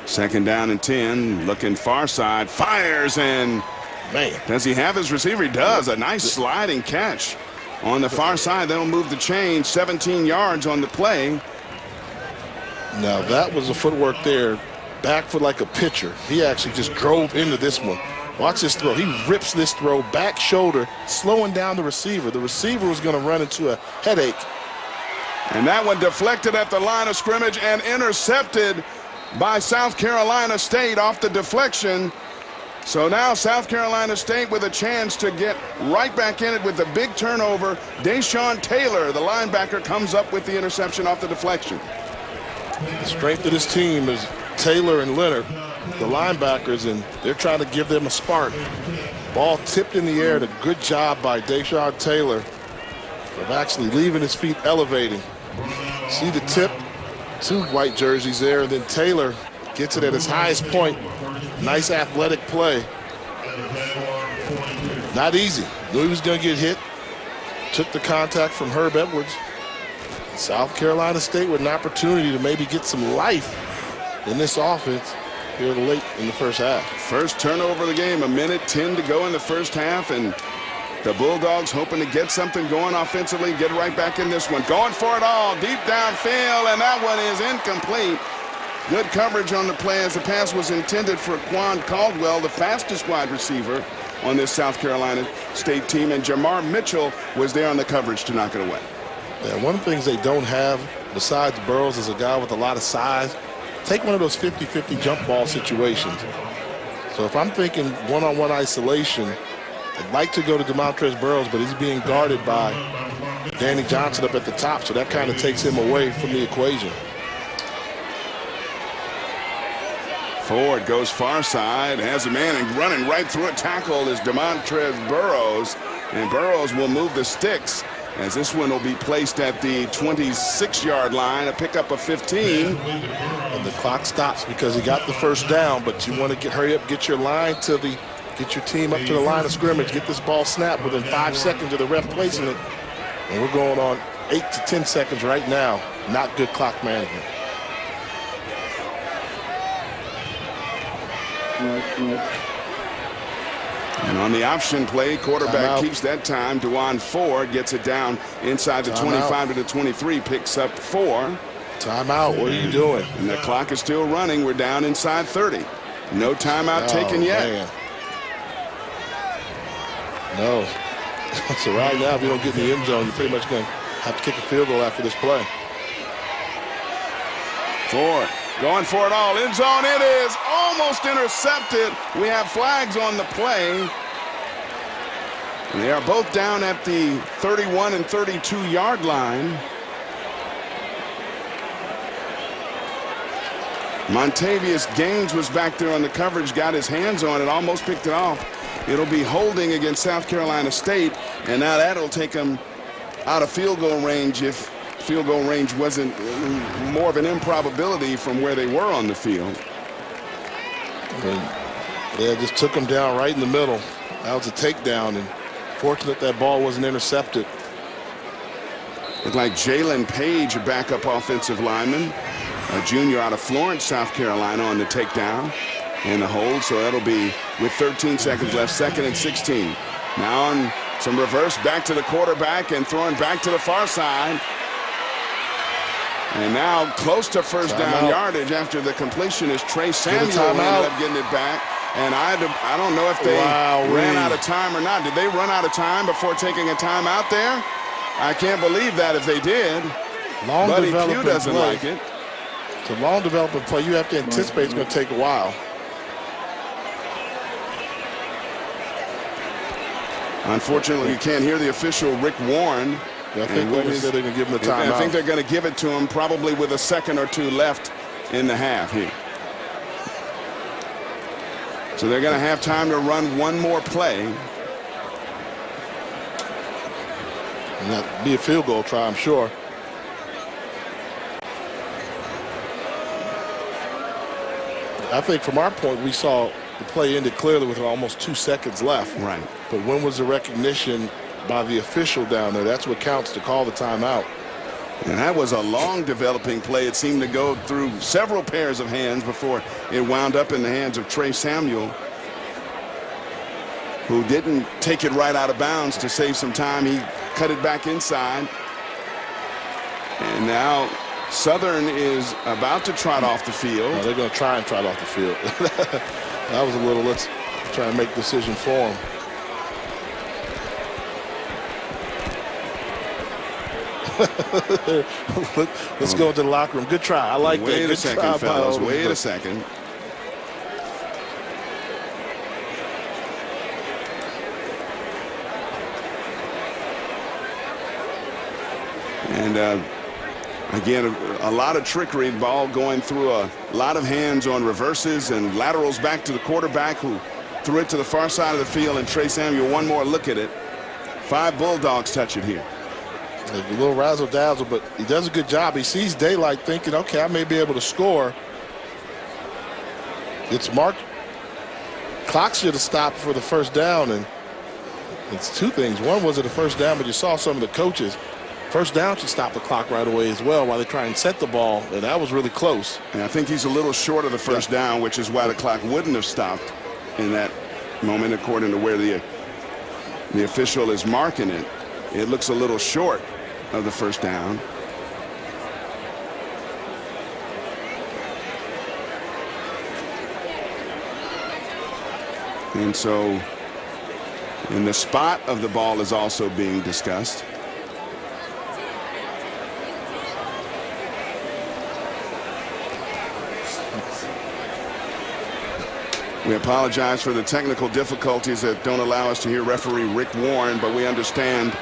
2nd down and 10, looking far side, fires, and man, does he have his receiver? He does. A nice sliding catch on the far side. That'll move the chain. 17 yards on the play. Now that was the footwork there. Back foot like a pitcher. He actually just drove into this one. Watch this throw. He rips this throw back shoulder, slowing down the receiver. The receiver was going to run into a headache. And that one deflected at the line of scrimmage and intercepted by South Carolina State off the deflection. So now South Carolina State with a chance to get right back in it with the big turnover. Deshaun Taylor, the linebacker, comes up with the interception off the deflection. The strength of this team is Taylor and Leonard, the linebackers, and they're trying to give them a spark. Ball tipped in the air, and a good job by Deshaun Taylor of actually leaving his feet elevating. See the tip, 2 white jerseys there, and then Taylor gets it at his highest point. Nice athletic play. Not easy. Knew he was going to get hit. Took the contact from Herb Edwards. South Carolina State with an opportunity to maybe get some life in this offense here late in the first half. First turnover of the game, 1:10 to go in the first half, and the Bulldogs hoping to get something going offensively, get right back in this one. Going for it all, deep downfield, and that one is incomplete. Good coverage on the play as the pass was intended for Quan Caldwell, the fastest wide receiver on this South Carolina State team, and Jamar Mitchell was there on the coverage to knock it away. Yeah, one of the things they don't have, besides Burrows, is a guy with a lot of size. Take one of those 50-50 jump ball situations. So if I'm thinking one-on-one isolation, I'd like to go to Demontrez Burrows, but he's being guarded by Danny Johnson up at the top, so that kind of takes him away from the equation. Ford goes far side, has a man and running right through a tackle is Demontrez Burrows, and Burrows will move the sticks as this one will be placed at the 26-yard line, a pickup of 15. And the clock stops because he got the first down, but you want to hurry up, get your team up to the line of scrimmage, get this ball snapped within 5 seconds of the ref placing it. And we're going on 8 to 10 seconds right now. Not good clock management. And on the option play, quarterback keeps that time. DeJuan Ford gets it down inside the 25 to the 23, picks up 4. Timeout, what are you doing? And the clock is still running. We're down inside 30. No timeout taken yet. Man. No. So right now, if you don't get in the end zone, you're pretty much going to have to kick a field goal after this play. Ford going for it all. End zone, it is almost intercepted. We have flags on the play. And they are both down at the 31 and 32-yard line. Montavious Gaines was back there on the coverage, got his hands on it, almost picked it off. It'll be holding against South Carolina State, and now that'll take them out of field goal range if field goal range wasn't more of an improbability from where they were on the field. Yeah, just took them down right in the middle. That was a takedown, and fortunate that ball wasn't intercepted. Looked like Jalen Page, a backup offensive lineman, a junior out of Florence, South Carolina, on the takedown and the hold. So that'll be with 13 seconds left, 2nd and 16. Now on some reverse back to the quarterback and throwing back to the far side. And now close to first down yardage after the completion is Trey Samuel who ended up getting it back. And I don't know if they ran out of time or not. Did they run out of time before taking a timeout there? I can't believe that if they did. Buddy Pugh doesn't like it. It's a long development play. You have to anticipate it's going to take a while. Unfortunately, you can't hear the official, Rick Warren. I think they're going to give him the timeout. I think they're going to give it to him probably with a second or two left in the half here. So they're going to have time to run one more play. And that'll be a field goal try, I'm sure. I think from our point, we saw the play ended clearly with almost 2 seconds left. Right. But when was the recognition by the official down there? That's what counts to call the timeout. And that was a long developing play. It seemed to go through several pairs of hands before it wound up in the hands of Trey Samuel, who didn't take it right out of bounds to save some time. He cut it back inside. And now Southern is about to trot off the field. No, they're going to try and trot off the field. That was a little, let's try and make a decision for them. Let's go to the locker room. Good try. I like that. Wait a second, fellas. Wait a second. And again, a lot of trickery. Ball going through a lot of hands on reverses and laterals back to the quarterback, who threw it to the far side of the field. And Trey Samuel, one more look at it. 5 Bulldogs touch it here. A little razzle-dazzle, but he does a good job. He sees daylight thinking, okay, I may be able to score. It's marked. Clock should have stopped for the first down, and It's two things. One was it a first down, but you saw some of the coaches. First down should stop the clock right away as well while they try and set the ball, and that was really close. And I think he's a little short of the first down, which is why the clock wouldn't have stopped in that moment, according to where the official is marking it. It looks a little short of the first down. And so, and the spot of the ball is also being discussed. We apologize for the technical difficulties that don't allow us to hear referee Rick Warren, but we understand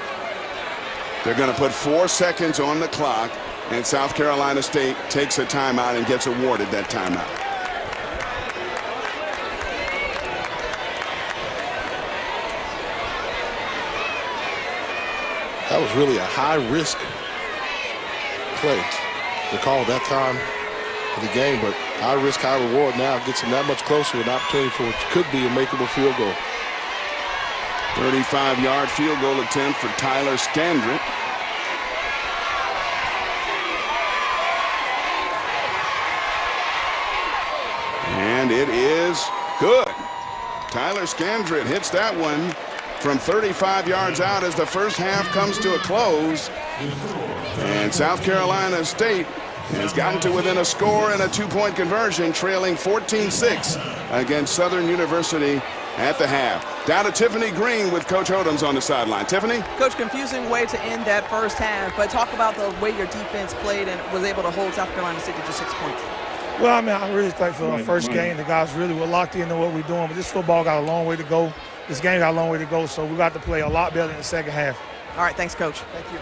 they're going to put 4 seconds on the clock, and South Carolina State takes a timeout and gets awarded that timeout. That was really a high-risk play to call that time of the game, but high risk, high reward now gets him that much closer, an opportunity for what could be a makeable field goal. 35-yard field goal attempt for Tyler Scandrett. And it is good. Tyler Scandrett hits that one from 35 yards out as the first half comes to a close. And South Carolina State has gotten to within a score and a two-point conversion, trailing 14-6 against Southern University at the half. Down to Tiffany Green with Coach Odoms on the sideline. Tiffany? Coach, confusing way to end that first half, but talk about the way your defense played and was able to hold South Carolina State to just 6 points. Well, I mean, I'm really thankful for the first game. The guys really were locked into what we're doing, but this football got a long way to go. This game got a long way to go, so we got to play a lot better in the second half. All right, thanks, Coach. Thank you.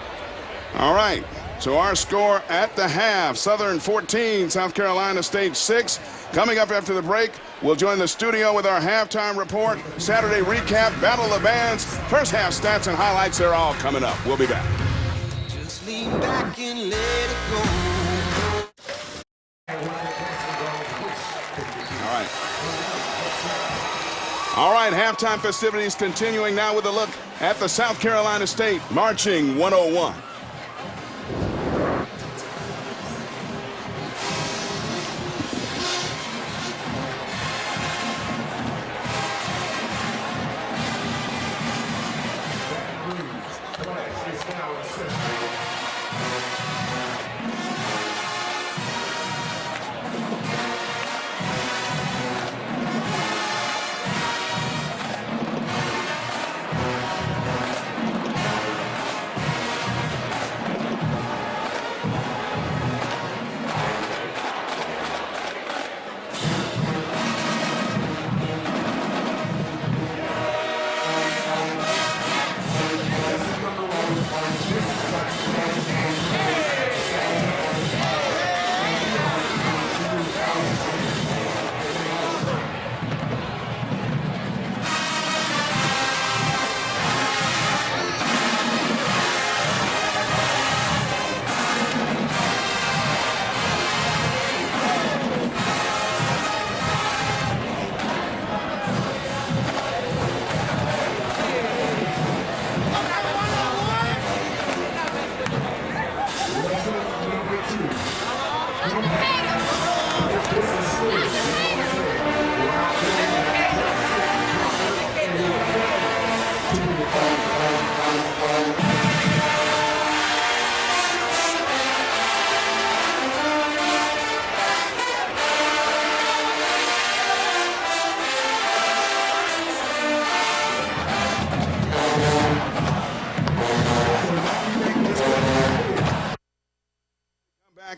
All right, so our score at the half, Southern 14, South Carolina State 6. Coming up after the break, we'll join the studio with our halftime report, Saturday recap, Battle of the Bands, first half stats and highlights. They're all coming up. We'll be back. Just lean back and let it go. All right, halftime festivities continuing now with a look at the South Carolina State Marching 101.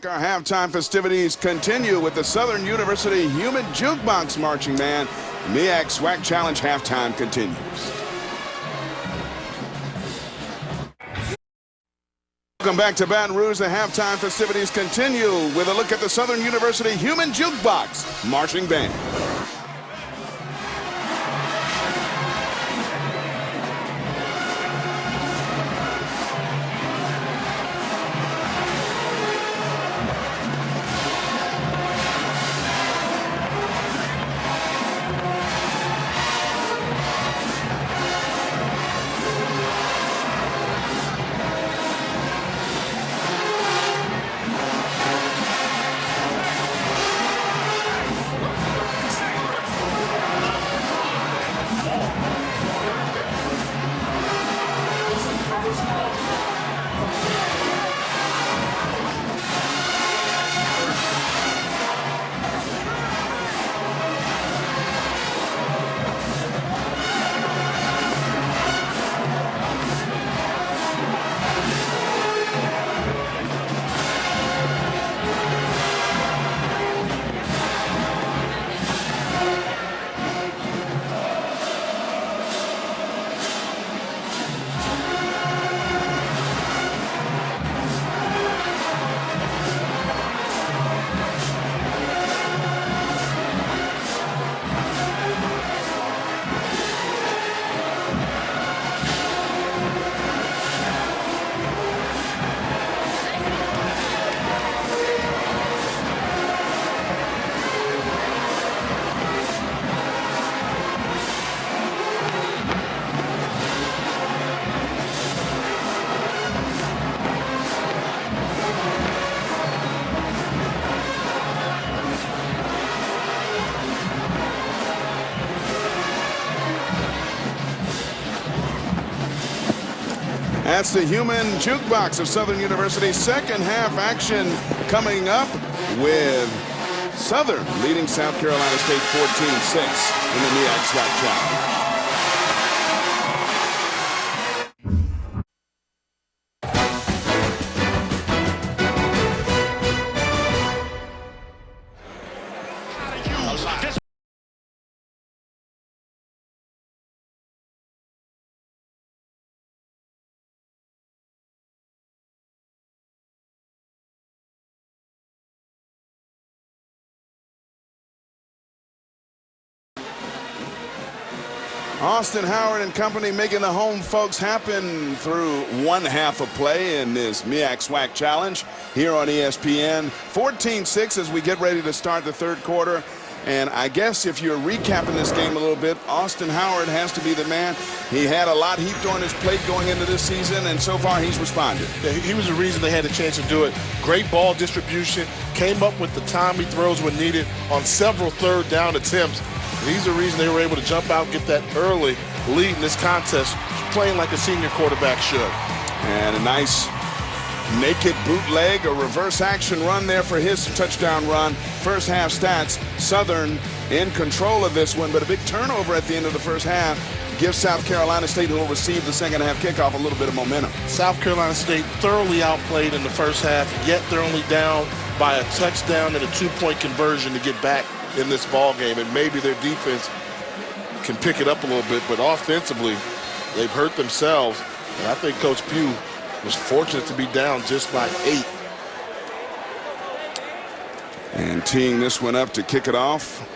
Our halftime festivities continue with the Southern University Human Jukebox Marching Band. MEAC SWAC Challenge halftime continues. Welcome back to Baton Rouge. The halftime festivities continue with a look at the Southern University Human Jukebox Marching Band. That's the human jukebox of Southern University. Second half action coming up with Southern leading South Carolina State 14-6 in the MEAC SWAC Challenge. Austin Howard and company making the home folks happen through one half of play in this MEAC SWAC Challenge here on ESPN. 14-6 as we get ready to start the third quarter. And I guess if you're recapping this game a little bit, Austin Howard has to be the man. He had a lot heaped on his plate going into this season, and so far he's responded. Yeah, he was the reason they had a chance to do it. Great ball distribution, came up with the timely throws when needed on several third down attempts. He's the reason they were able to jump out and get that early lead in this contest, playing like a senior quarterback should. And a nice naked bootleg, a reverse action run there for his touchdown run. First half stats, Southern in control of this one, but a big turnover at the end of the first half gives South Carolina State, who will receive the second half kickoff, a little bit of momentum. South Carolina State thoroughly outplayed in the first half, yet they're only down by a touchdown and a two-point conversion to get back in this ball game, and maybe their defense can pick it up a little bit, but offensively they've hurt themselves, and I think Coach Pugh was fortunate to be down just by 8. And teeing this one up to kick it off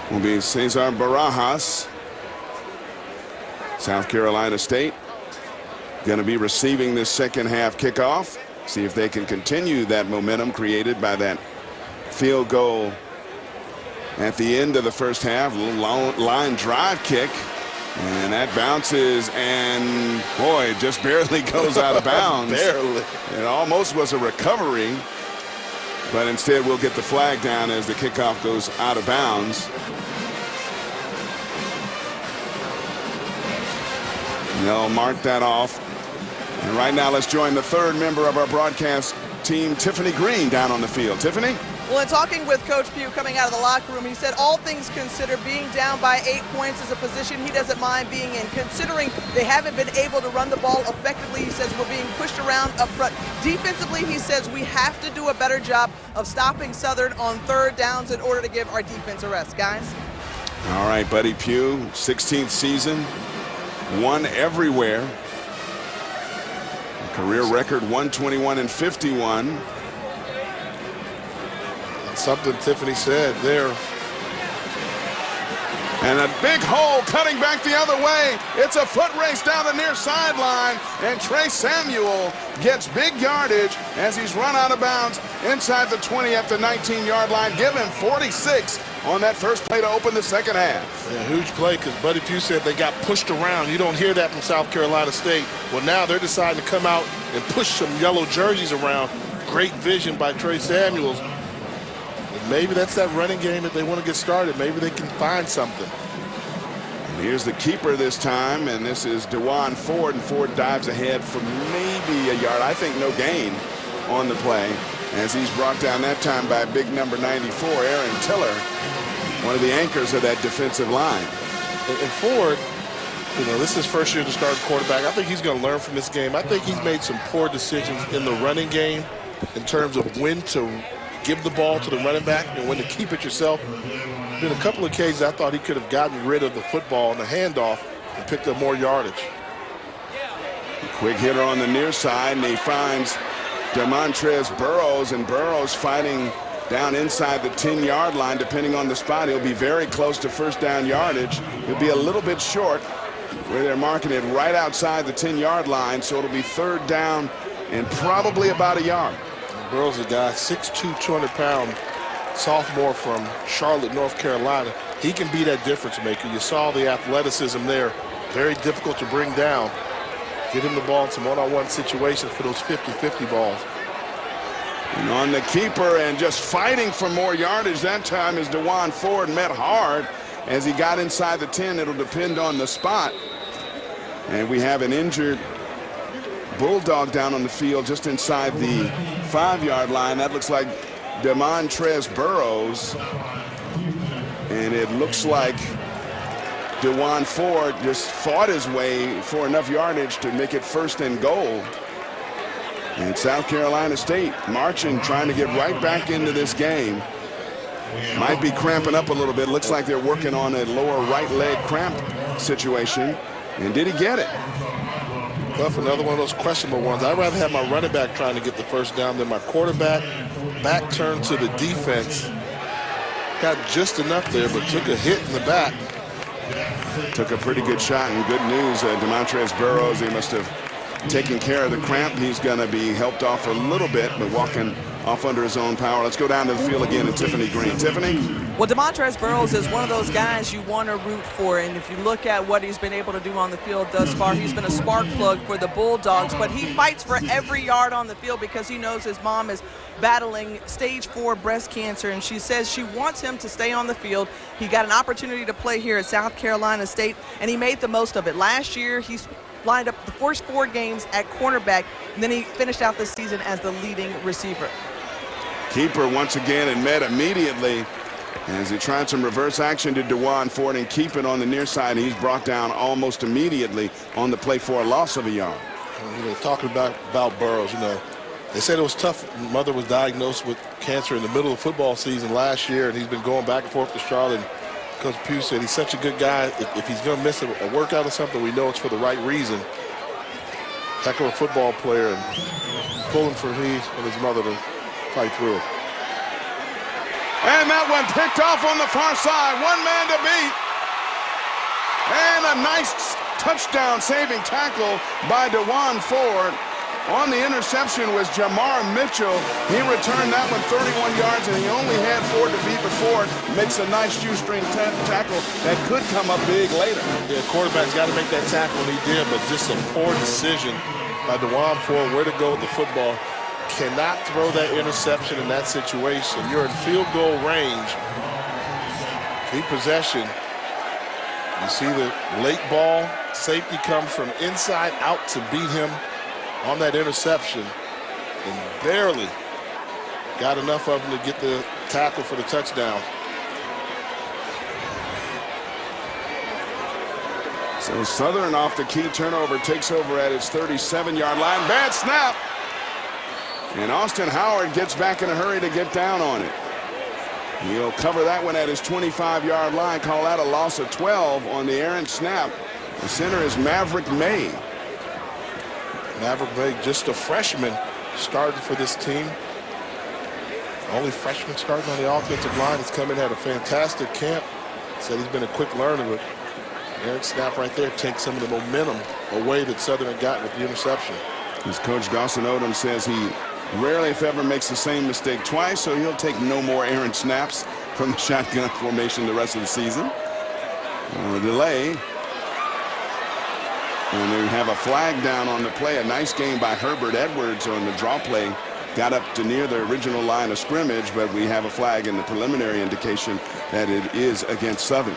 will be Cesar Barajas. South Carolina State going to be receiving this second half kickoff. See if they can continue that momentum created by that field goal at the end of the first half. A little line drive kick, and that bounces, and boy, it just barely goes out of bounds. Barely. It almost was a recovery, but instead we'll get the flag down as the kickoff goes out of bounds. And they'll mark that off. And right now let's join the third member of our broadcast team, Tiffany Green, down on the field. Tiffany? Well, in talking with Coach Pugh coming out of the locker room, he said all things considered, being down by 8 points is a position he doesn't mind being in. Considering they haven't been able to run the ball effectively, he says we're being pushed around up front. Defensively, he says we have to do a better job of stopping Southern on third downs in order to give our defense a rest. Guys? All right, Buddy Pugh, 16th season, won everywhere. Career record 121-51. Something Tiffany said there. And a big hole cutting back the other way. It's a foot race down the near sideline, and Trey Samuel gets big yardage as he's run out of bounds inside the 20 at the 19-yard line. Give him 46 on that first play to open the second half. Yeah, huge play, because Buddy Pugh said they got pushed around. You don't hear that from South Carolina State. Well, now they're deciding to come out and push some yellow jerseys around. Great vision by Trey Samuels. Maybe that's that running game that they want to get started. Maybe they can find something. And here's the keeper this time, and this is DeJuan Ford, and Ford dives ahead for maybe a yard. I think no gain on the play, as he's brought down that time by big number 94, Aaron Tiller, one of the anchors of that defensive line. And Ford, you know, this is his first year to start quarterback. I think he's going to learn from this game. I think he's made some poor decisions in the running game in terms of when to give the ball to the running back and when to keep it yourself. Been a couple of occasions I thought he could have gotten rid of the football on the handoff and picked up more yardage. Quick hitter on the near side, and he finds Demontrez Burrows, and Burrows fighting down inside the 10-yard line. Depending on the spot, he'll be very close to first down yardage. He'll be a little bit short where they're marking it right outside the 10-yard line, so it'll be third down and probably about a yard. Burrows, a guy, 6'2", 200-pound sophomore from Charlotte, North Carolina. He can be that difference maker. You saw the athleticism there. Very difficult to bring down. Get him the ball in some one-on-one situations for those 50-50 balls. And on the keeper, and just fighting for more yardage that time, is DeJuan Ford. Met hard as he got inside the 10. It'll depend on the spot. And we have an injured Bulldog down on the field just inside the 5-yard line. That looks like Demontrez Burrows. And it looks like DeJuan Ford just fought his way for enough yardage to make it 1st and goal. And South Carolina State marching, trying to get right back into this game. Might be cramping up a little bit. Looks like they're working on a lower right leg cramp situation. And did he get it? Well, for another one of those questionable ones, I'd rather have my running back trying to get the first down than my quarterback. Back turn to the defense. Got just enough there, but took a hit in the back. Took a pretty good shot, and good news, Demontrez Burrows, he must have taken care of the cramp. He's going to be helped off a little bit, but walking off under his own power. Let's go down to the field again and Tiffany Green. Tiffany? Well, Demontrez Burrows is one of those guys you want to root for, and if you look at what he's been able to do on the field thus far, he's been a spark plug for the Bulldogs, but he fights for every yard on the field because he knows his mom is battling stage 4 breast cancer, and she says she wants him to stay on the field. He got an opportunity to play here at South Carolina State, and he made the most of it. Last year, he's lined up the first 4 games at cornerback, and then he finished out the season as the leading receiver. Keeper once again and met immediately as he tried some reverse action to DeJuan Ford and keep it on the near side. He's brought down almost immediately on the play for a loss of a yard. Talking about Burrows, they said it was tough. Mother was diagnosed with cancer in the middle of football season last year, and he's been going back and forth to Charlotte. And Coach Pugh said he's such a good guy. If he's going to miss a workout or something, we know it's for the right reason. Heck of a football player, and pulling for he and his mother to fight through it. And that one picked off on the far side. One man to beat. And a nice touchdown saving tackle by DeJuan Ford. On the interception was Jamar Mitchell. He returned that one 31 yards, and he only had Ford to beat before. Makes a nice shoestring tackle that could come up big later. Yeah, quarterback's got to make that tackle, and he did, but just a poor decision by DeJuan Ford where to go with the football. Cannot throw that interception in that situation. You're in field goal range. Keep possession. You see the late ball. Safety comes from inside out to beat him on that interception, and barely got enough of him to get the tackle for the touchdown. So Southern off the key turnover takes over at its 37-yard line. Bad snap. And Austin Howard gets back in a hurry to get down on it. He'll cover that one at his 25-yard line. Call that a loss of 12 on the errant snap. The center is Maverick May. Maverick May, just a freshman, started for this team. Only freshman starting on the offensive line. He's come in, had a fantastic camp. Said he's been a quick learner, but errant snap right there takes some of the momentum away that Southern had gotten with the interception. As Coach Dawson Odom says, he rarely, if ever, makes the same mistake twice, so he'll take no more errant snaps from the shotgun formation the rest of the season. A delay. And they have a flag down on the play. A nice game by Herbert Edwards on the draw play. Got up to near the original line of scrimmage, but we have a flag in the preliminary indication that it is against Southern.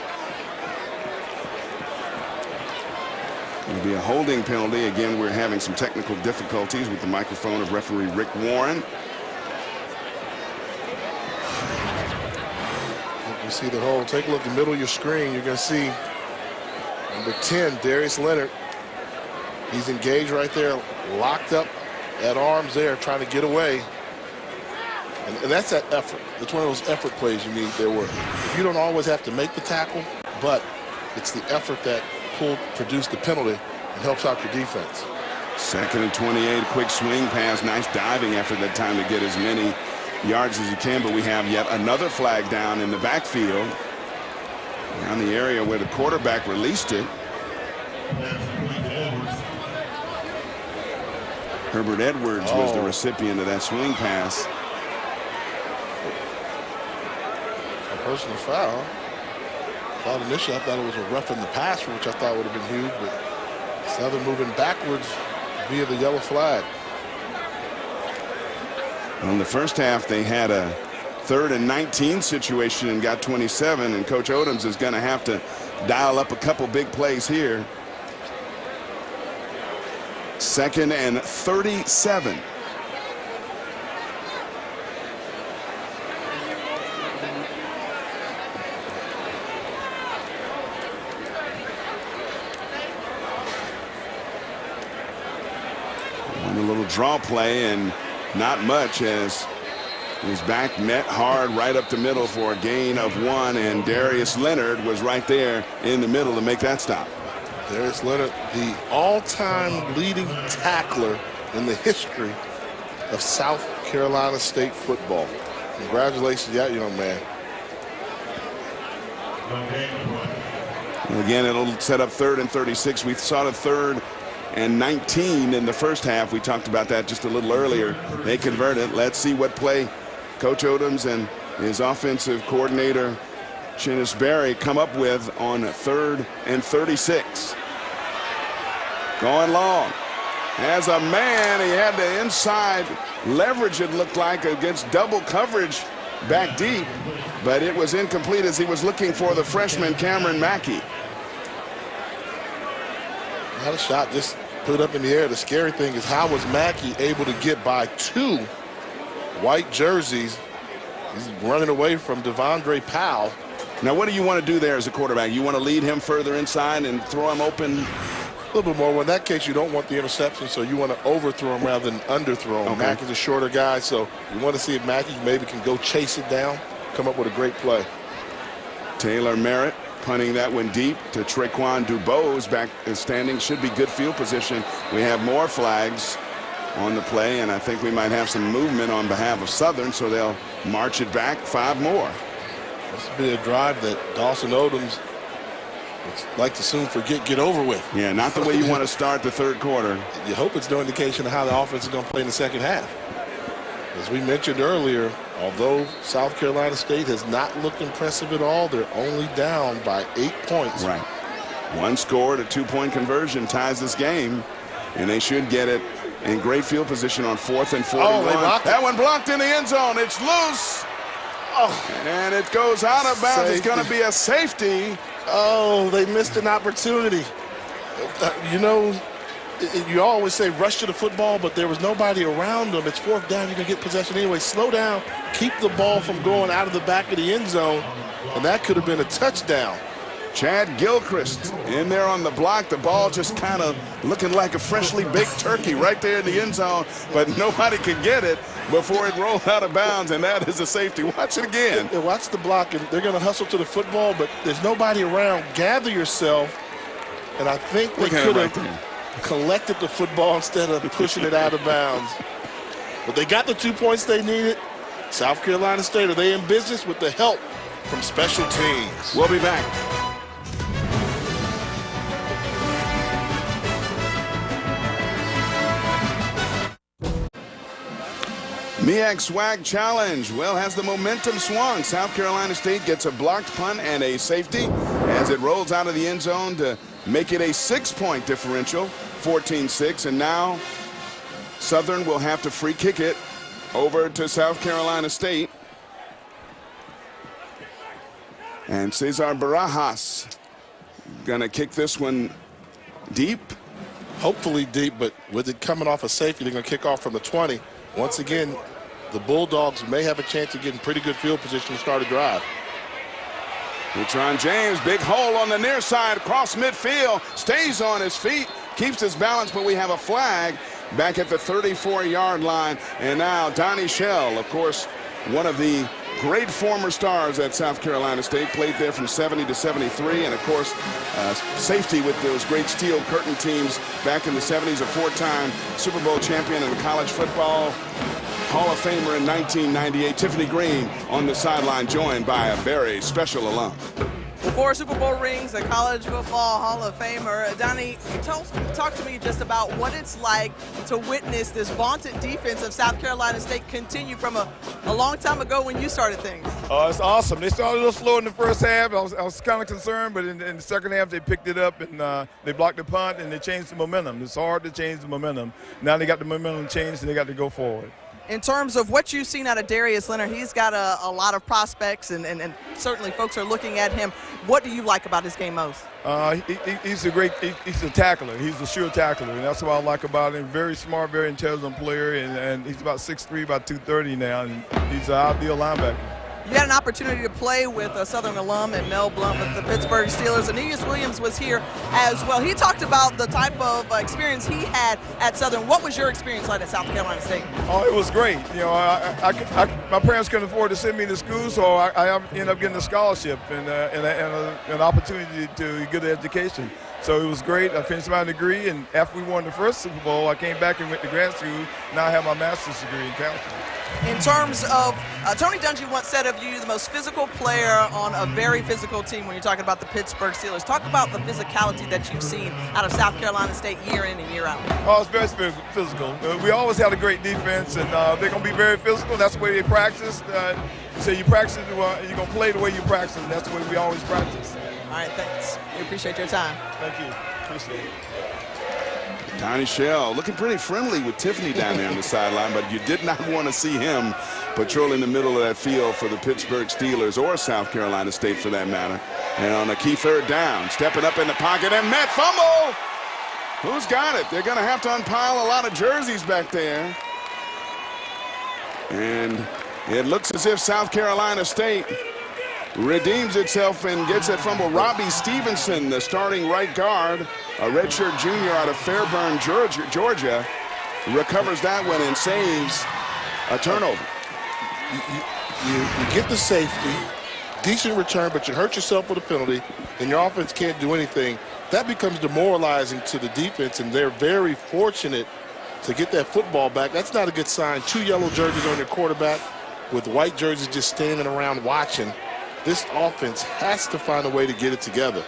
It'll be a holding penalty. Again, we're having some technical difficulties with the microphone of referee Rick Warren. You see the hold. Take a look in the middle of your screen. You're going to see number 10, Darius Leonard. He's engaged right there, locked up at arms there, trying to get away. And that's that effort. It's one of those effort plays you need there where you don't always have to make the tackle, but it's the effort that produced the penalty and helps out your defense. 2nd and 28, quick swing pass, nice diving effort that time to get as many yards as you can, but we have yet another flag down in the backfield. Down the area where the quarterback released it. Herbert Edwards was the recipient of that swing pass. A personal foul. Initially, I thought it was a rough in the passer, which I thought would have been huge, but Southern moving backwards via the yellow flag. Well, in the first half, they had a 3rd and 19 situation and got 27, and Coach Odoms is going to have to dial up a couple big plays here. 2nd and 37. A little draw play and not much as his back net hard right up the middle for a gain of 1, and Darius Leonard was right there in the middle to make that stop. Darius Leonard, the all-time leading tackler in the history of South Carolina State football. Congratulations, yeah, young man. Again, it'll set up 3rd and 36. We saw the 3rd and 19 in the first half. We talked about that just a little earlier. They converted. Let's see what play Coach Odoms and his offensive coordinator Chinnis Berry come up with on 3rd and 36. Going long. As a man, he had the inside leverage, it looked like, against double coverage back deep, but it was incomplete as he was looking for the freshman Cameron Mackey. Not a shot, just put up in the air. The scary thing is, how was Mackey able to get by 2 white jerseys? He's running away from Devondre Powell. Now, what do you want to do there as a quarterback? You want to lead him further inside and throw him open? A little bit more. Well, in that case, you don't want the interception, so you want to overthrow him rather than underthrow him. Okay. Mackey's a shorter guy, so you want to see if Mackey maybe can go chase it down, come up with a great play. Taylor Merritt punting that one deep to Traquan Dubose back standing. Should be good field position. We have more flags on the play, and I think we might have some movement on behalf of Southern, so they'll march it back 5 more. This will be a drive that Dawson Odoms would like to soon forget, get over with. Yeah, not the way you want to start the 3rd quarter. You hope it's no indication of how the offense is going to play in the 2nd half. As we mentioned earlier, although South Carolina State has not looked impressive at all, they're only down by 8 points. Right. 1 score, a 2-point conversion ties this game, and they should get it in great field position on 4th and 41. Oh, they blocked it. That one blocked in the end zone. It's loose. Oh, and it goes out of bounds. Safety. It's going to be a safety. Oh, they missed an opportunity. You know, you always say rush to the football, but there was nobody around them. It's 4th down. You're going to get possession anyway. Slow down. Keep the ball from going out of the back of the end zone, and that could have been a touchdown. Chad Gilchrist in there on the block. The ball just kind of looking like a freshly baked turkey right there in the end zone, but nobody could get it before it rolled out of bounds, and that is a safety. Watch it again. Watch the block, and they're going to hustle to the football, but there's nobody around. Gather yourself, and I think they could have collected the football instead of pushing it out of bounds. But they got the 2 points they needed. South Carolina State, are they in business with the help from special teams? We'll be back. MEAC SWAC Challenge. Well, has the momentum swung? South Carolina State gets a blocked punt and a safety as it rolls out of the end zone to make it a 6-point differential, 14-6. And now Southern will have to free kick it over to South Carolina State. And Cesar Barajas going to kick this one deep. Hopefully deep, but with it coming off a safety, they're going to kick off from the 20. Once again, the Bulldogs may have a chance of getting pretty good field position to start a drive. Retron James, big hole on the near side, across midfield, stays on his feet, keeps his balance, but we have a flag back at the 34-yard line. And now Donnie Shell, of course, one of the great former stars at South Carolina State, played there from 70 to 73, and of course safety with those great steel curtain teams back in the 70s, a 4-time Super Bowl champion in college football, Hall of Famer in 1998. Tiffany Green on the sideline, joined by a very special alum. 4 Super Bowl rings, a college football Hall of Famer. Donnie, talk to me just about what it's like to witness this vaunted defense of South Carolina State continue from a long time ago when you started things. Oh, it's awesome. They started a little slow in the first half. I was kind of concerned, but in the second half they picked it up and they blocked the punt and they changed the momentum. It's hard to change the momentum. Now they got the momentum changed and they got to go forward. In terms of what you've seen out of Darius Leonard, he's got a lot of prospects, and certainly folks are looking at him. What do you like about his game most? He's a tackler. He's a sure tackler, and that's what I like about him. Very smart, very intelligent player, and he's about 6'3", about 230 now, and he's an ideal linebacker. You had an opportunity to play with a Southern alum and Mel Blount with the Pittsburgh Steelers. Aeneas Williams was here as well. He talked about the type of experience he had at Southern. What was your experience like at South Carolina State? Oh, it was great. You know, my parents couldn't afford to send me to school, so I ended up getting a scholarship and an opportunity to get an education. So it was great. I finished my degree, and after we won the first Super Bowl, I came back and went to grad school. Now I have my master's degree in counseling. In terms of, Tony Dungy once said of you, the most physical player on a very physical team when you're talking about the Pittsburgh Steelers. Talk about the physicality that you've seen out of South Carolina State year in and year out. Oh, it's very physical. We always had a great defense, and they're going to be very physical. That's the way they practice. So you practice, you're going to play the way you practice, and that's the way we always practice. All right, thanks. We appreciate your time. Thank you. Appreciate it. Tiny Shell looking pretty friendly with Tiffany down there on the sideline, but you did not want to see him patrolling the middle of that field for the Pittsburgh Steelers or South Carolina State for that matter. And on a key third down, stepping up in the pocket and met fumble. Who's got it? They're going to have to unpile a lot of jerseys back there. And it looks as if South Carolina State redeems itself and gets that fumble. Robbie Stevenson, the starting right guard, a redshirt junior out of Fairburn, Georgia, recovers that one and saves a turnover. You get the safety, decent return, but you hurt yourself with a penalty, and your offense can't do anything. That becomes demoralizing to the defense, and they're very fortunate to get that football back. That's not a good sign. 2 yellow jerseys on your quarterback with white jerseys just standing around watching. This offense has to find a way to get it together.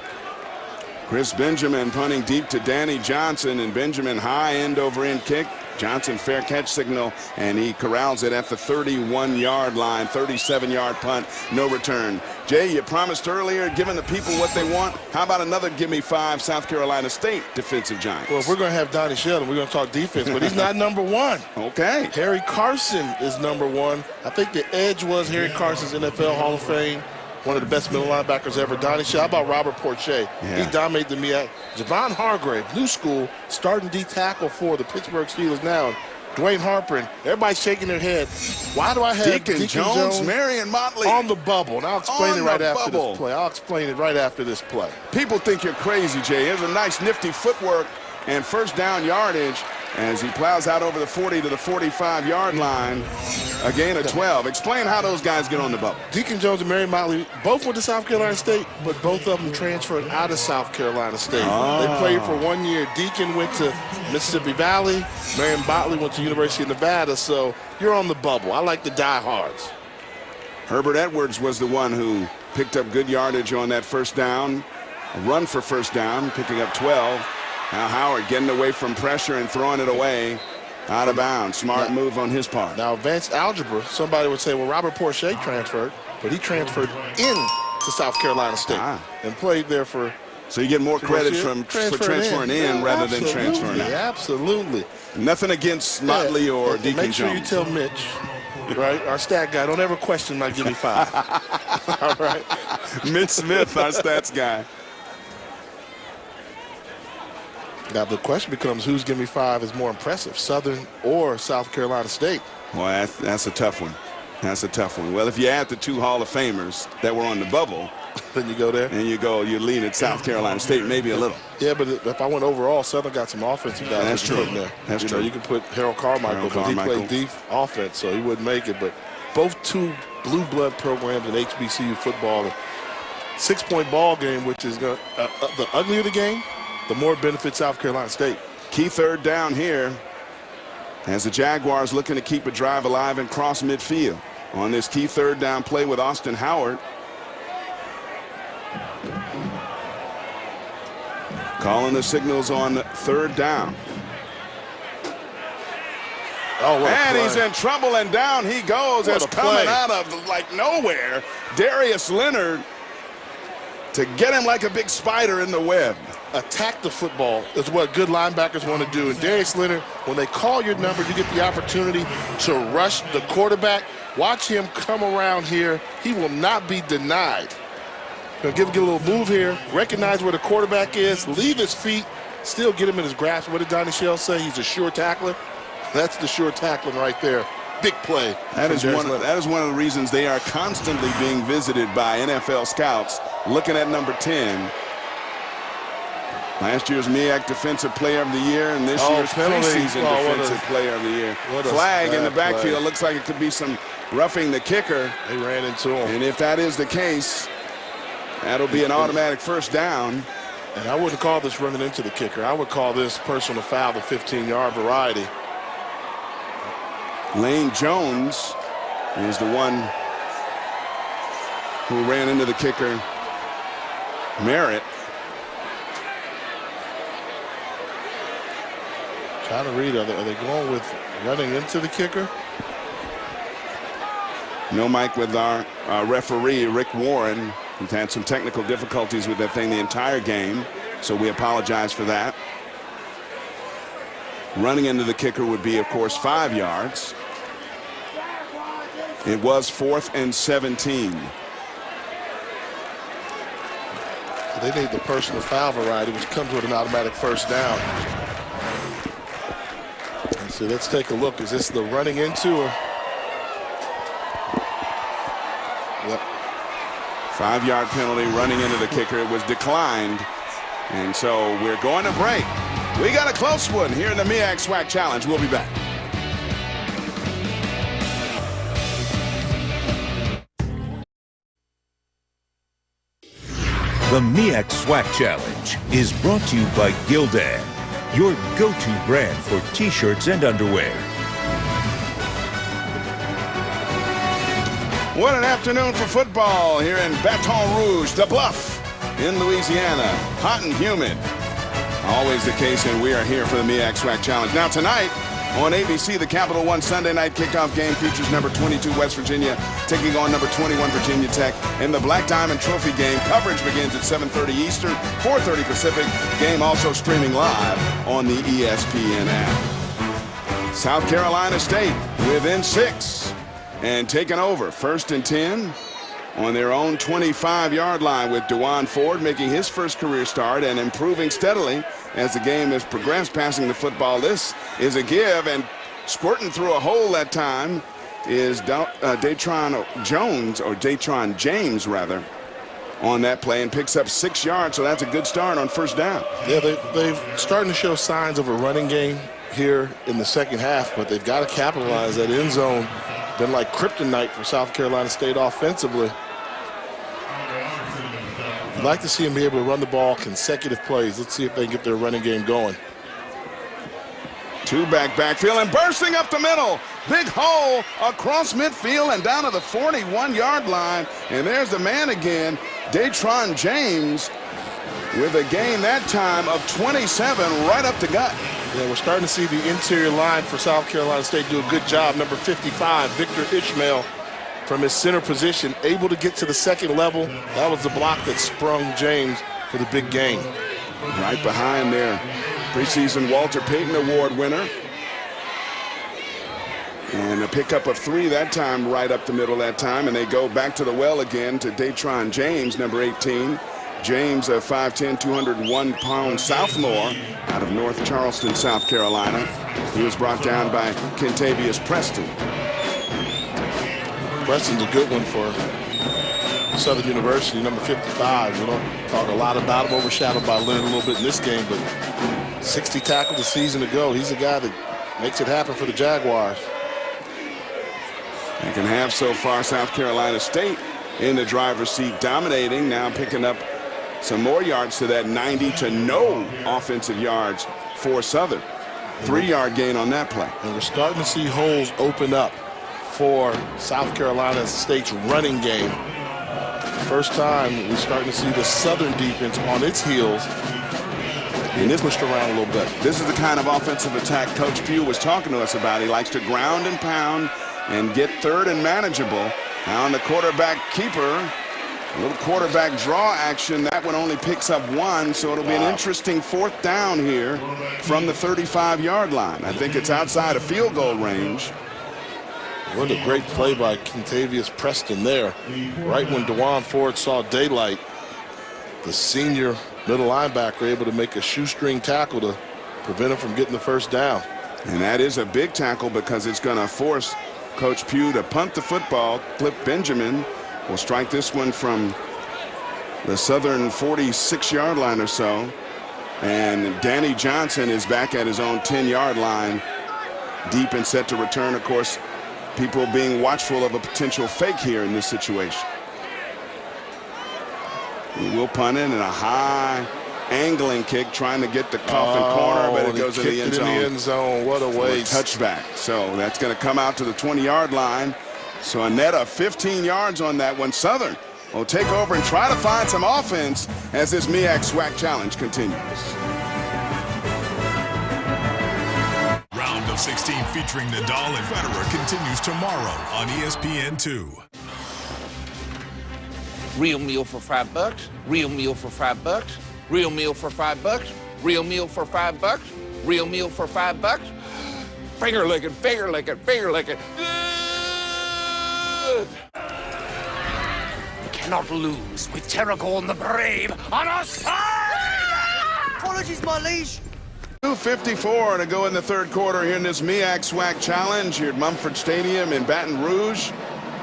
Chris Benjamin punting deep to Danny Johnson, and Benjamin high end over end kick. Johnson fair catch signal, and he corrals it at the 31-yard line. 37-yard punt, no return. Jay, you promised earlier giving the people what they want. How about another give me 5 South Carolina State defensive giants? Well, if we're going to have Donnie Sheldon, we're going to talk defense, but he's not number 1. Okay. Harry Carson is number 1. I think the edge was Harry Carson's NFL Hall of Fame. One of the best middle linebackers ever. Donnie Shell. How about Robert Porche? Yeah. He dominated the MEAC. Javon Hargrave, new school, starting D tackle for the Pittsburgh Steelers now. Dwayne Harper, everybody's shaking their head. Why do I have Deacon Jones, Marion Motley on the bubble? And I'll explain it right after this play. I'll explain it right after this play. People think you're crazy, Jay. Here's a nice nifty footwork and first down yardage as he plows out over the 40 to the 45-yard line. A gain of 12. Explain how those guys get on the bubble. Deacon Jones and Marion Motley both went to South Carolina State, but both of them transferred out of South Carolina State. They played for 1 year. Deacon went to Mississippi Valley. Marion Motley went to University of Nevada, so you're on the bubble. I like the diehards. Herbert Edwards was the one who picked up good yardage on that first down. A run for first down, picking up 12. Now Howard getting away from pressure and throwing it away out of bounds. Smart move on his part. Now, advanced algebra, somebody would say, well, Robert Porche transferred, but he transferred into South Carolina State and played there for. So you get more credit for transferring in rather than transferring out. Absolutely. Nothing against Motley or Deacon Make sure Jones. you tell Mitch, right, our stat guy, don't ever question my give me 5. All right. Mitch Smith, our stats guy. Now the question becomes whose give me 5 is more impressive, Southern or South Carolina State? Well, that's a tough one. That's a tough one. Well, if you add the 2 Hall of Famers that were on the bubble, then you go there. And you lean at South Carolina State maybe a little. Yeah, but if I went overall, Southern got some offensive guys. That's true. There. That's true. You can put Harold Carmichael, but he played deep offense, so he wouldn't make it. But both 2 blue blood programs in HBCU football, a 6-point ball game, which is the uglier the game, the more it benefits South Carolina State. Key third down here as the Jaguars looking to keep a drive alive and cross midfield on this key third down play with Austin Howard. Calling the signals on third down. Oh, and he's in trouble, and down he goes. It's coming out of like nowhere. Darius Leonard to get him like a big spider in the web. Attack the football is what good linebackers want to do. And Darius Leonard, when they call your number, you get the opportunity to rush the quarterback. Watch him come around here. He will not be denied. He'll get a little move here, recognize where the quarterback is, leave his feet, still get him in his grasp. What did Donnie Shell say? He's a sure tackler. That's the sure tackling right there. Big play. That is one of the reasons they are constantly being visited by NFL scouts looking at number 10. Last year's MEAC Defensive Player of the Year and this year's preseason Defensive Player of the Year. Flag in the backfield. Play. Looks like it could be some roughing the kicker. They ran into him. And if that is the case, that'll be an automatic first down. And I wouldn't call this running into the kicker. I would call this personal foul, the 15-yard variety. Lane Jones is the one who ran into the kicker, Merritt. Trying to read, are they going with running into the kicker? No mic with our referee, Rick Warren. We've had some technical difficulties with that thing the entire game, so we apologize for that. Running into the kicker would be, of course, 5 yards. It was 4th and 17. They need the personal foul variety, which comes with an automatic first down. So let's take a look. Is this the running into or? Yep. 5-yard penalty, running into the kicker. It was declined. And so we're going to break. We got a close one here in the MEAC SWAC Challenge. We'll be back. The MEAC SWAC Challenge is brought to you by Gildan, your go-to brand for T-shirts and underwear. What an afternoon for football here in Baton Rouge, the Bluff in Louisiana. Hot and humid. Always the case, and we are here for the MEAC SWAC Challenge. Now tonight on ABC, the Capital One Sunday night kickoff game features number 22 West Virginia taking on number 21 Virginia Tech in the Black Diamond Trophy game. Coverage begins at 7:30 Eastern, 4:30 Pacific. Game also streaming live on the ESPN app. South Carolina State within 6 and taking over 1st and 10 on their own 25-yard line, with DeJuan Ford making his first career start and improving steadily as the game has progressed, passing the football. This is a give, and squirting through a hole that time is Datron James rather, on that play, and picks up 6 yards, so that's a good start on first down. Yeah, they've starting to show signs of a running game here in the second half, but they've got to capitalize. That end zone been like kryptonite for South Carolina State offensively. You'd like to see them be able to run the ball consecutive plays. Let's see if they can get their running game going. Two-back backfield and bursting up the middle. Big hole across midfield and down to the 41-yard line. And there's the man again, Datron James, with a gain that time of 27 right up the gut. Yeah, we're starting to see the interior line for South Carolina State do a good job. Number 55, Victor Ishmael, from his center position, able to get to the second level. That was the block that sprung James for the big gain. Right behind there, preseason Walter Payton Award winner. And a pickup of 3 that time, right up the middle that time. And they go back to the well again to Datron James, number 18. James, a 5'10", 201-pound sophomore out of North Charleston, South Carolina. He was brought down by Kentavious Preston. Preston's a good one for Southern University, number 55. We don't talk a lot about him, overshadowed by Leonard a little bit in this game, but 60 tackles a season ago. He's a guy that makes it happen for the Jaguars. Second half so far, South Carolina State in the driver's seat, dominating, now picking up some more yards to that 90 to no offensive yards for Southern. 3-yard gain on that play. And we're starting to see holes open up for South Carolina State's running game. First time we're starting to see the Southern defense on its heels and this pushed around a little bit. This is the kind of offensive attack Coach Pugh was talking to us about. He likes to ground and pound and get third and manageable. Now on the quarterback keeper, A little quarterback draw action. That one only picks up 1, so it'll be an interesting 4th down here from the 35-yard line. I think it's outside of field goal range. What a great play by Kentavious Preston there. Right when DeJuan Ford saw daylight, the senior middle linebacker able to make a shoestring tackle to prevent him from getting the first down. And that is a big tackle because it's going to force Coach Pugh to punt the football. Cliff Benjamin will strike this one from the Southern 46-yard line or so. And Danny Johnson is back at his own 10-yard line, deep and set to return. Of course, people being watchful of a potential fake here in this situation. He will punt it, and a high angling kick trying to get the coffin corner, but it goes in the end zone. What a waste. Touchback. So that's going to come out to the 20-yard line. So a net of 15 yards on that one. Southern will take over and try to find some offense as this MEAC SWAC challenge continues. Round of 16 featuring Nadal and Federer continues tomorrow on ESPN2. Real meal for $5. Real meal for $5. Real meal for $5. Real meal for $5. Real meal for $5. Finger licking, finger licking, finger licking. We cannot lose with Terragorn the Brave on our side! Apologies, my liege. 2:54 to go in the 3rd quarter here in this MEAC SWAC challenge here at Mumford Stadium in Baton Rouge.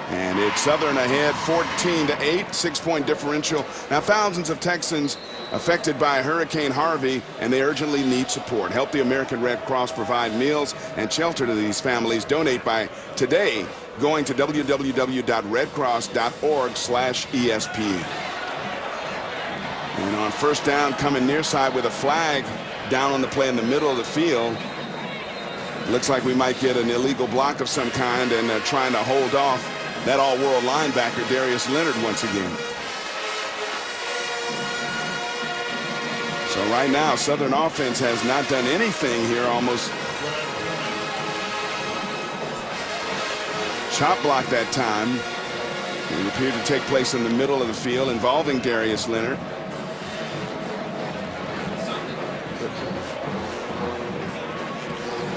And it's Southern ahead 14-8, 6-point differential. Now thousands of Texans affected by Hurricane Harvey, and they urgently need support. Help the American Red Cross provide meals and shelter to these families. Donate by today going to www.redcross.org/ESPN. And on 1st down, coming near side with a flag down on the play in the middle of the field. Looks like we might get an illegal block of some kind, and trying to hold off that all-world linebacker Darius Leonard once again. So right now, Southern offense has not done anything here. Almost chop block that time. It appeared to take place in the middle of the field involving Darius Leonard.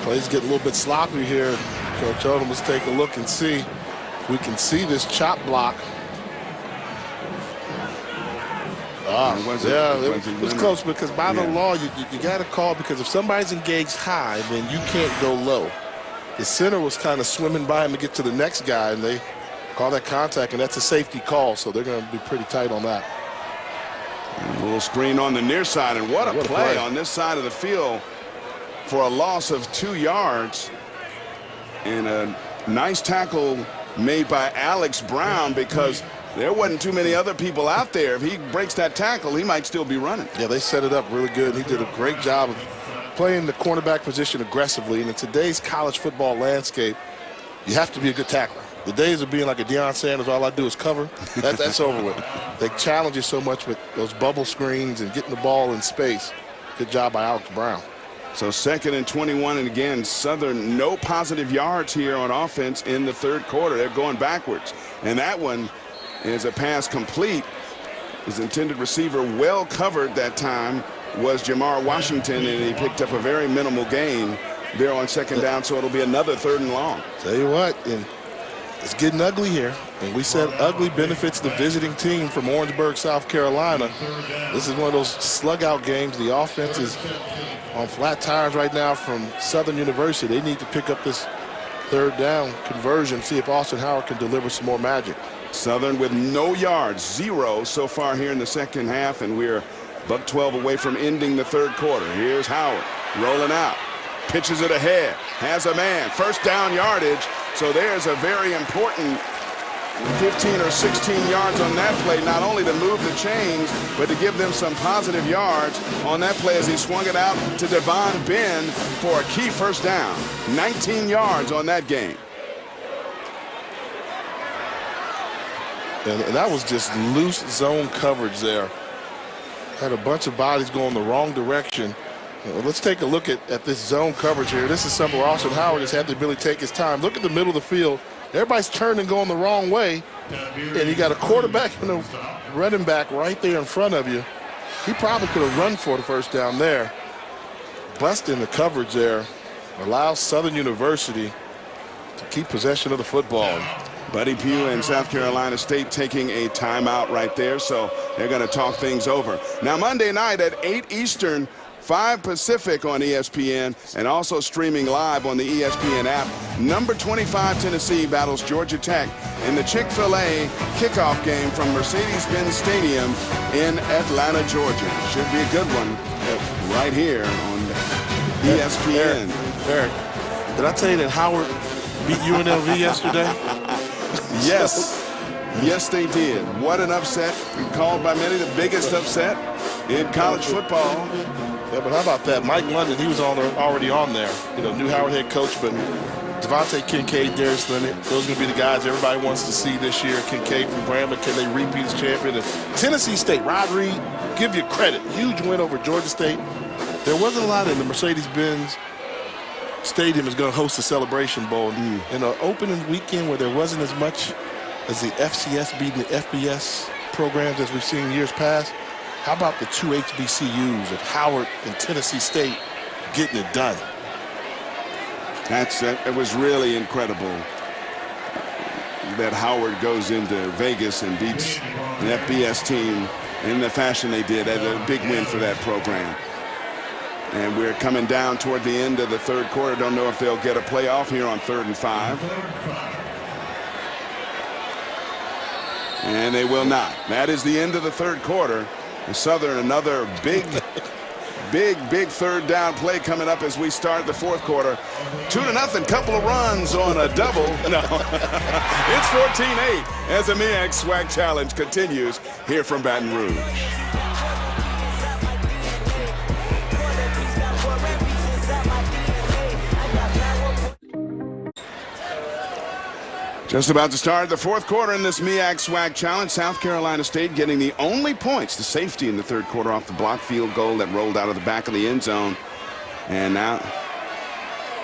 Plays get a little bit sloppy here. Coach Odom, let's take a look and see. We can see this chop block. It was close because by the law, you got to call, because if somebody's engaged high, then you can't go low. The center was kind of swimming by him to get to the next guy, and they call that contact, and that's a safety call, so they're going to be pretty tight on that. A little screen on the near side, and what a play on this side of the field for a loss of 2 yards, and a nice tackle made by Alex Brown, because there wasn't too many other people out there. If he breaks that tackle, he might still be running. Yeah, they set it up really good. He did a great job of playing the cornerback position aggressively. And in today's college football landscape, you have to be a good tackler. The days of being like a Deion Sanders, all I do is cover, that's over with. They challenge you so much with those bubble screens and getting the ball in space. Good job by Alex Brown. So 2nd and 21, and again, Southern no positive yards here on offense in the 3rd quarter. They're going backwards. And that one is a pass complete. His intended receiver, well covered that time, was Jamar Washington, and he picked up a very minimal gain there on 2nd down, so it'll be another 3rd and long. Tell you what, and it's getting ugly here. And we said ugly benefits the visiting team from Orangeburg, South Carolina. This is one of those slug-out games. The offense is on flat tires right now from Southern University. They need to pick up this 3rd down conversion, see if Austin Howard can deliver some more magic. Southern with no yards, 0 so far here in the 2nd half, and we're $112 away from ending the 3rd quarter. Here's Howard rolling out, pitches it ahead, has a man, 1st down yardage. So there's a very important 15 or 16 yards on that play, not only to move the chains, but to give them some positive yards on that play as he swung it out to Devon Ben for a key 1st down. 19 yards on that game. And that was just loose zone coverage there. Had a bunch of bodies going the wrong direction. Let's take a look at this zone coverage here. This is something where Austin Howard has had the ability to take his time. Look at the middle of the field Everybody's turning and going the wrong way, and you got a quarterback and a running back right there in front of you. He probably could have run for the first down there. Busting the coverage there allows Southern University to keep possession of the football. Buddy Pugh and South Carolina State taking a timeout right there, so they're going to talk things over. Now Monday night at 8 Eastern, 5 Pacific on ESPN, and also streaming live on the ESPN app, number 25 Tennessee battles Georgia Tech in the Chick-fil-A kickoff game from Mercedes-Benz Stadium in Atlanta, Georgia. Should be a good one right here on ESPN. Eric, did I tell you that Howard beat UNLV yesterday? Yes. Yes, they did. What an upset. Called by many the biggest upset in college football. Yeah, but how about that? Mike London, he was already on there. You know, new Howard head coach, but Devontae Kincaid, Darius Leonard, those are going to be the guys everybody wants to see this year. Kincaid from Grambling, can they repeat as champion? And Tennessee State, Rod Reed, give you credit. Huge win over Georgia State. There wasn't a lot in the Mercedes-Benz Stadium is going to host a Celebration Bowl. In an opening weekend where there wasn't as much as the FCS beating the FBS programs as we've seen in years past, how about the 2 HBCUs of Howard and Tennessee State getting it done? It was really incredible that Howard goes into Vegas and beats an FBS team in the fashion they did. That's a big win for that program. And we're coming down toward the end of the third quarter. Don't know if they'll get a playoff here on 3rd and 5. And they will not. That is the end of the third quarter. Southern, another big third down play coming up as we start the fourth quarter. 2-0, couple of runs on a double. No, it's 14-8 as the MEAC SWAC Challenge continues here from Baton Rouge. Just about to start the fourth quarter in this MEAC SWAC Challenge. South Carolina State getting the only points, the safety in the third quarter off the block field goal that rolled out of the back of the end zone. And now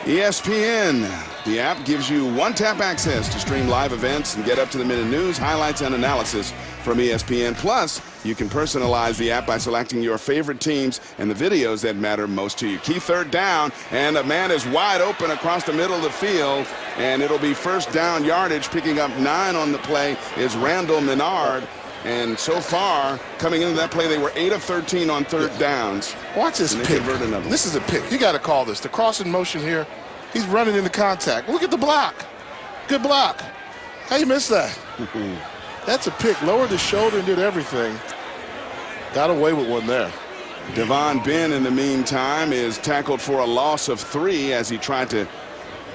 ESPN, the app gives you one-tap access to stream live events and get up-to-the-minute news, highlights, and analysis from ESPN. Plus, you can personalize the app by selecting your favorite teams and the videos that matter most to you. Key third down, and a man is wide open across the middle of the field, and it'll be first down yardage. Picking up 9 on the play is Randall Menard. And so far, coming into that play, they were 8 of 13 on third downs. Watch this pick. This is a pick. You got to call this. The crossing motion here. He's running into contact. Look at the block. Good block. How you miss that? That's a pick. Lowered his shoulder and did everything. Got away with one there. Devon Ben, in the meantime, is tackled for a loss of 3 as he tried to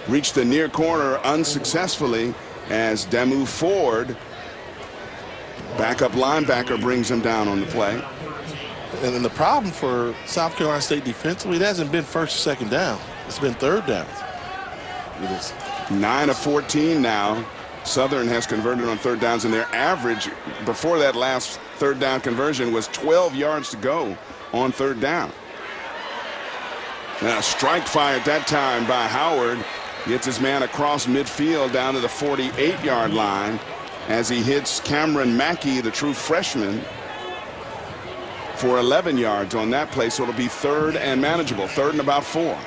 reach the near corner unsuccessfully as Damu Ford, backup linebacker, brings him down on the play. And then the problem for South Carolina State defensively, it hasn't been first or second down. It's been third down. 9 of 14 now. Southern has converted on third downs, and their average before that last third down conversion was 12 yards to go on third down. Now, a strike fired that time by Howard. Gets his man across midfield down to the 48-yard line as he hits Cameron Mackey, the true freshman, for 11 yards on that play. So it'll be third and manageable. Third and about 4.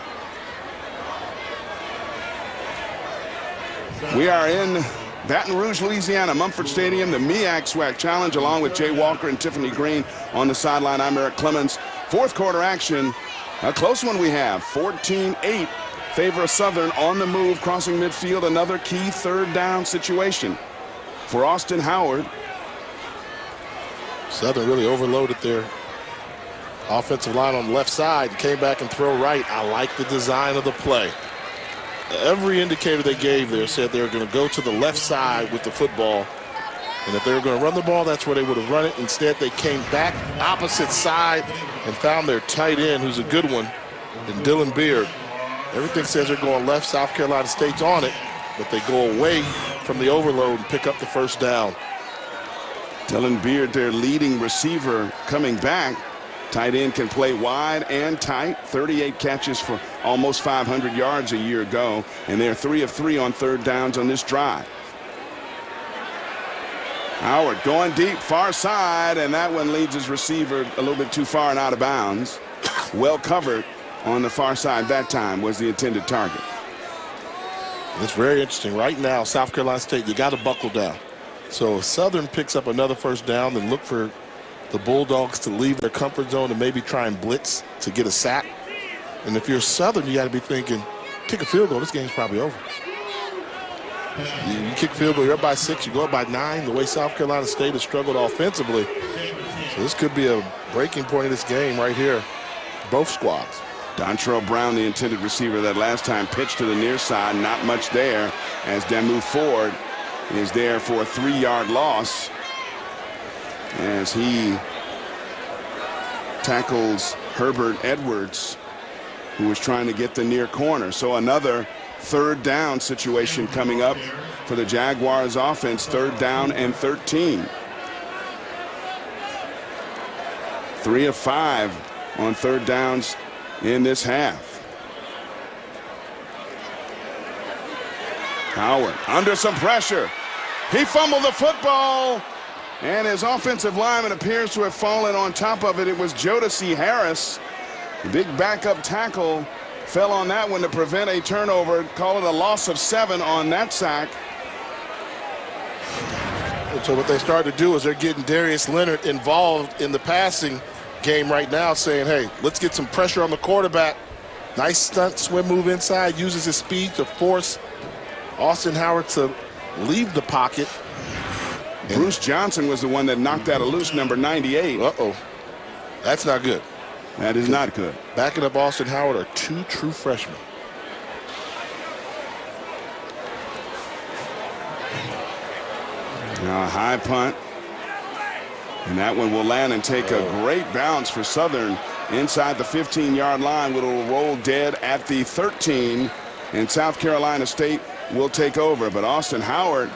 We are in Baton Rouge, Louisiana, Mumford Stadium, the MEAC SWAC Challenge, along with Jay Walker and Tiffany Green on the sideline. I'm Eric Clemens. Fourth quarter action, a close one we have. 14-8, favor of Southern on the move, crossing midfield. Another key third down situation for Austin Howard. Southern really overloaded their offensive line on the left side. Came back and throw right. I like the design of the play. Every indicator they gave there said they were going to go to the left side with the football. And if they were going to run the ball, that's where they would have run it. Instead, they came back opposite side and found their tight end, who's a good one, and Dylan Beard. Everything says they're going left. South Carolina State's on it, but they go away from the overload and pick up the first down. Dylan Beard, their leading receiver, coming back. Tight end can play wide and tight. 38 catches for almost 500 yards a year ago, and they're 3 of 3 on third downs on this drive. Howard going deep, far side, and that one leads his receiver a little bit too far and out of bounds. Well covered on the far side that time was the intended target. It's very interesting. Right now, South Carolina State, you got to buckle down. So if Southern picks up another first down, then look for the Bulldogs to leave their comfort zone and maybe try and blitz to get a sack. And if you're Southern, you got to be thinking, kick a field goal, this game's probably over. You kick a field goal, you're up by 6, you go up by 9, the way South Carolina State has struggled offensively. So this could be a breaking point of this game right here, both squads. Dontrell Brown, the intended receiver that last time, pitched to the near side, not much there, as Damu Ford is there for a 3-yard loss as he tackles Herbert Edwards, who was trying to get the near corner. So another third down situation coming up for the Jaguars offense, 3rd down and 13. 3 of 5 on third downs in this half. Howard under some pressure. He fumbled the football, and his offensive lineman appears to have fallen on top of it. It was Jodeci Harris. Big backup tackle fell on that one to prevent a turnover. Call it a loss of 7 on that sack. So what they started to do is they're getting Darius Leonard involved in the passing game right now, saying, hey, let's get some pressure on the quarterback. Nice stunt, swim move inside, uses his speed to force Austin Howard to leave the pocket. Bruce Johnson was the one that knocked out a loose number 98. Uh-oh. That's not good. That is not good. Backing up Austin Howard are 2 true freshmen. Now a high punt. And that one will land and take a great bounce for Southern inside the 15-yard line. It'll roll dead at the 13, and South Carolina State will take over. But Austin Howard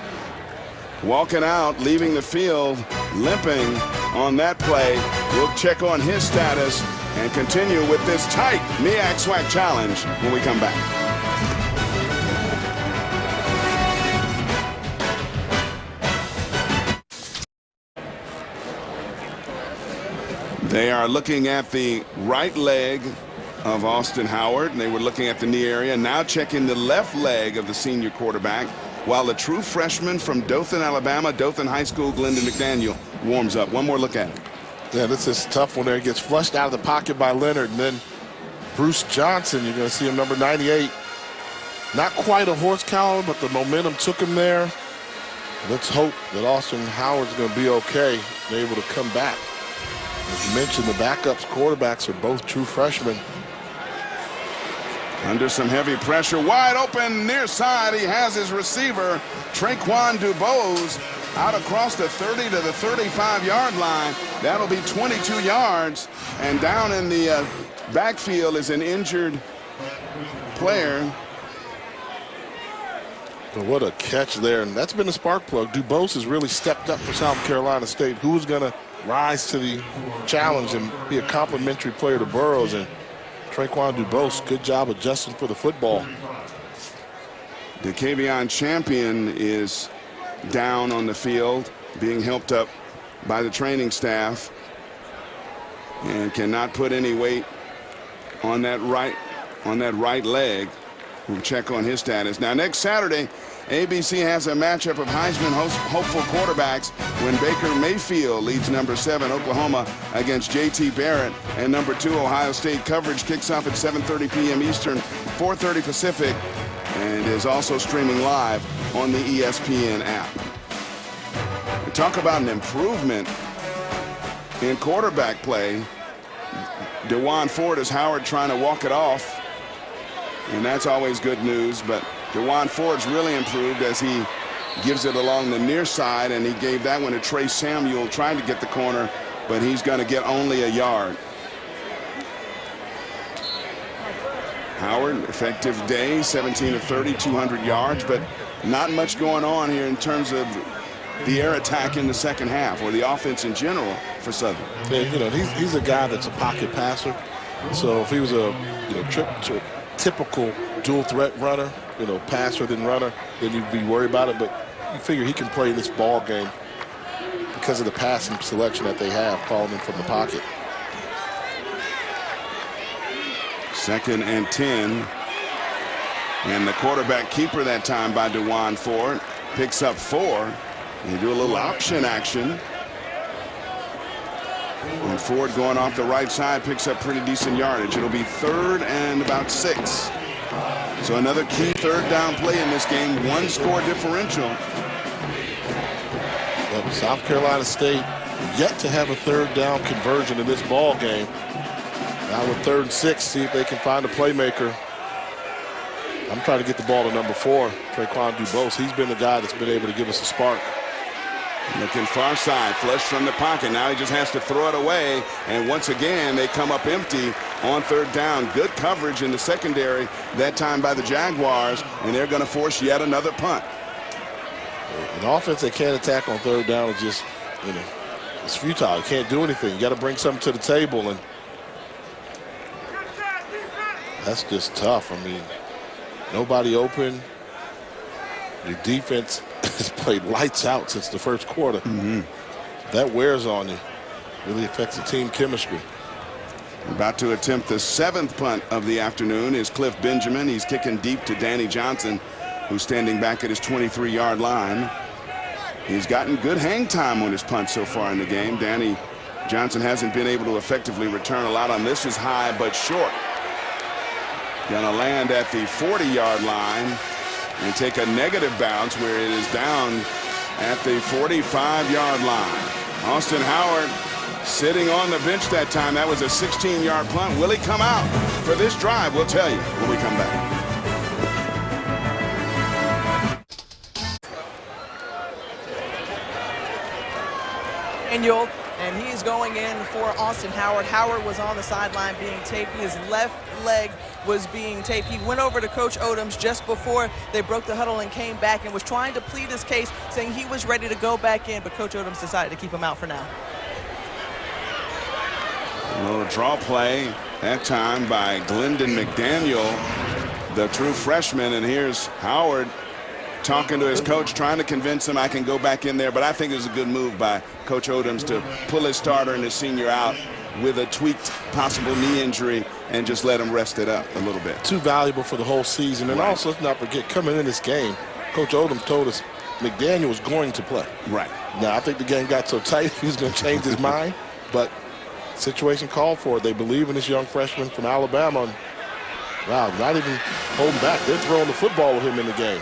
walking out, leaving the field, limping on that play. We'll check on his status and continue with this tight MEAC SWAC challenge when we come back. They are looking at the right leg of Austin Howard, and they were looking at the knee area. Now checking the left leg of the senior quarterback, while the true freshman from Dothan, Alabama, Dothan High School, Glendon McDaniel, warms up. One more look at it. Yeah, this is tough one there. He gets flushed out of the pocket by Leonard, and then Bruce Johnson, you're going to see him, number 98. Not quite a horse collar, but the momentum took him there. Let's hope that Austin Howard's going to be okay and able to come back. As you mentioned, the backups quarterbacks are both true freshmen. Under some heavy pressure, wide open near side. He has his receiver, Traquan Dubose, out across the 30 to the 35-yard line. That'll be 22 yards. And down in the backfield is an injured player. But what a catch there. And that's been a spark plug. Dubose has really stepped up for South Carolina State. Who was going to rise to the challenge and be a complimentary player to Burroughs? And Traquan Dubose, good job adjusting for the football. DeKavion Champion is down on the field, being helped up by the training staff, and cannot put any weight on that right leg. We'll check on his status. Now, next Saturday, ABC has a matchup of Heisman hopeful quarterbacks when Baker Mayfield leads number 7 Oklahoma against J.T. Barrett, and number 2 Ohio State. Coverage kicks off at 7:30 p.m. Eastern, 4:30 Pacific, and is also streaming live on the ESPN app. We talk about an improvement in quarterback play. DeJuan Ford is Howard trying to walk it off, and that's always good news. But DeJuan Ford's really improved as he gives it along the near side, and he gave that one to Trey Samuel trying to get the corner, but he's going to get only a yard. Howard, effective day, 17 of 30, 200 yards, but not much going on here in terms of the air attack in the second half, or the offense in general for Southern. Yeah, you know, he's a guy that's a pocket passer. So if he was a typical dual threat runner, passer than runner, then you'd be worried about it. But you figure he can play this ball game because of the passing selection that they have, calling him from the pocket. 2nd and 10. And the quarterback keeper that time by DeJuan Ford picks up 4. They do a little option action. And Ford going off the right side picks up pretty decent yardage. It'll be 3rd and about 6. So another key 3rd down play in this game. 1 score differential. But South Carolina State yet to have a 3rd down conversion in this ball game. Now with 3rd and 6, see if they can find a playmaker. I'm trying to get the ball to number 4, Traquan Dubose. He's been the guy that's been able to give us a spark. Looking far side, flush from the pocket. Now he just has to throw it away. And once again, they come up empty on 3rd down. Good coverage in the secondary that time by the Jaguars. And they're going to force yet another punt. An offense that can't attack on 3rd down is just, it's futile. You can't do anything. You got to bring something to the table. And that's just tough. I mean, nobody open. Your defense has played lights out since the first quarter. That wears on you. Really affects the team chemistry. About to attempt the 7th punt of the afternoon is Cliff Benjamin. He's kicking deep to Danny Johnson, who's standing back at his 23-yard line. He's gotten good hang time on his punt so far in the game. Danny Johnson hasn't been able to effectively return a lot on this. Is high but short. Gonna land at the 40-yard line and take a negative bounce where it is down at the 45-yard line. Austin Howard sitting on the bench that time. That was a 16-yard punt. Will he come out for this drive? We'll tell you when we come back. And he's going in for Austin Howard. Howard was on the sideline being taped. His left leg was being taped. He went over to Coach Odoms just before they broke the huddle and came back and was trying to plead his case, saying he was ready to go back in, but Coach Odoms decided to keep him out for now. A little draw play that time by Glendon McDaniel, the true freshman, and here's Howard talking to his coach, trying to convince him I can go back in there. But I think it was a good move by Coach Odoms to pull his starter and his senior out with a tweaked possible knee injury and just let him rest it up a little bit. Too valuable for the whole season. And also, let's not forget, coming in this game, Coach Odoms told us McDaniel was going to play. Right. Now, I think the game got so tight he was going to change his mind. But situation called for it. They believe in this young freshman from Alabama. And, wow, not even holding back. They're throwing the football with him in the game.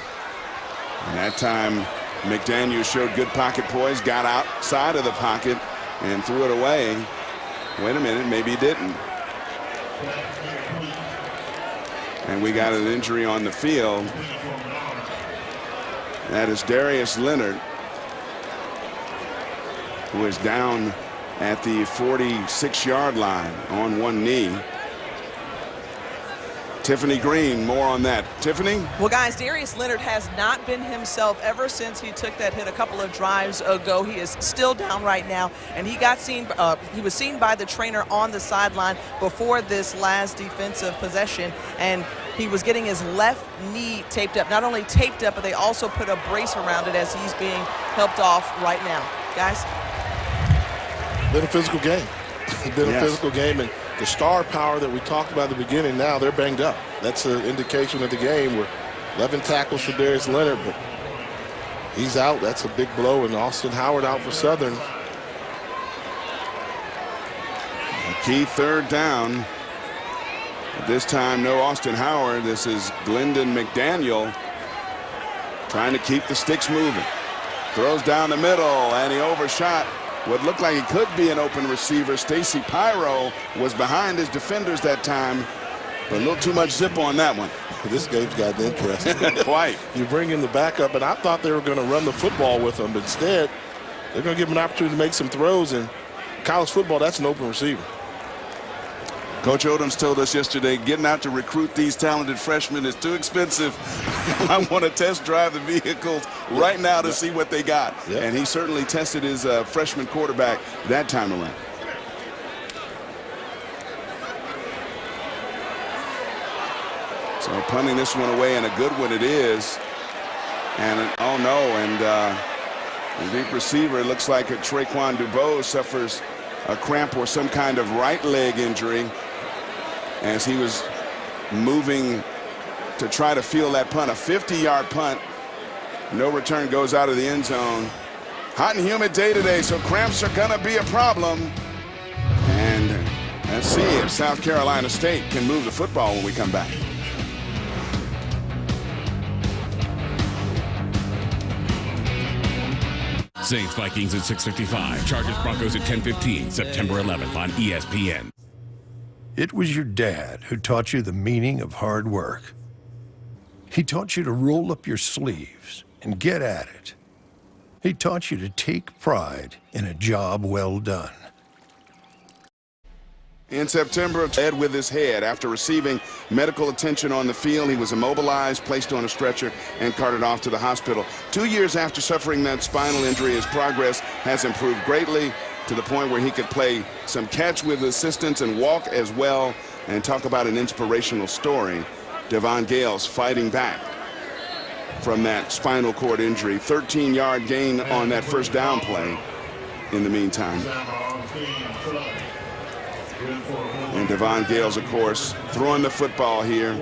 And that time, McDaniel showed good pocket poise, got outside of the pocket and threw it away. Wait a minute, maybe he didn't. And we got an injury on the field. That is Darius Leonard, who is down at the 46-yard line on one knee. Tiffany Green, more on that. Tiffany? Well, guys, Darius Leonard has not been himself ever since he took that hit a couple of drives ago. He is still down right now, and he got seen. He was seen by the trainer on the sideline before this last defensive possession, and he was getting his left knee taped up. Not only taped up, but they also put a brace around it as he's being helped off right now. Guys? Been a physical game. A physical game, and the star power that we talked about at the beginning, now they're banged up. That's an indication of the game. We're 11 tackles for Darius Leonard, but he's out. That's a big blow, and Austin Howard out for Southern. A key 3rd down. This time, no Austin Howard. This is Glendon McDaniel trying to keep the sticks moving. Throws down the middle, and he overshot what looked like it could be an open receiver. Stacy Pyro was behind his defenders that time, but a little too much zip on that one. This game's gotten interesting. Quite. You bring in the backup, and I thought they were going to run the football with him, but instead, they're going to give him an opportunity to make some throws. And college football, that's an open receiver. Coach Odoms told us yesterday, getting out to recruit these talented freshmen is too expensive. I want to test drive the vehicles right now to see what they got. And he certainly tested his freshman quarterback that time around. So punting this one away, and a good one it is. And oh no, and the deep receiver, it looks like Traquan Dubois suffers a cramp or some kind of right leg injury as he was moving to try to field that punt. A 50-yard punt. No return, goes out of the end zone. Hot and humid day today, so cramps are going to be a problem. And let's see if South Carolina State can move the football when we come back. Saints Vikings at 6:55. Chargers Broncos at 10:15. September 11th on ESPN. It was your dad who taught you the meaning of hard work. He taught you to roll up your sleeves and get at it. He taught you to take pride in a job well done. In September, Ed with his head. After receiving medical attention on the field, he was immobilized, placed on a stretcher, and carted off to the hospital. 2 years after suffering that spinal injury, his progress has improved greatly to the point where he could play some catch with assistance and walk as well. And talk about an inspirational story. Devon Gales fighting back from that spinal cord injury. 13-yard gain on that first down play in the meantime. And Devon Gales, of course, throwing the football here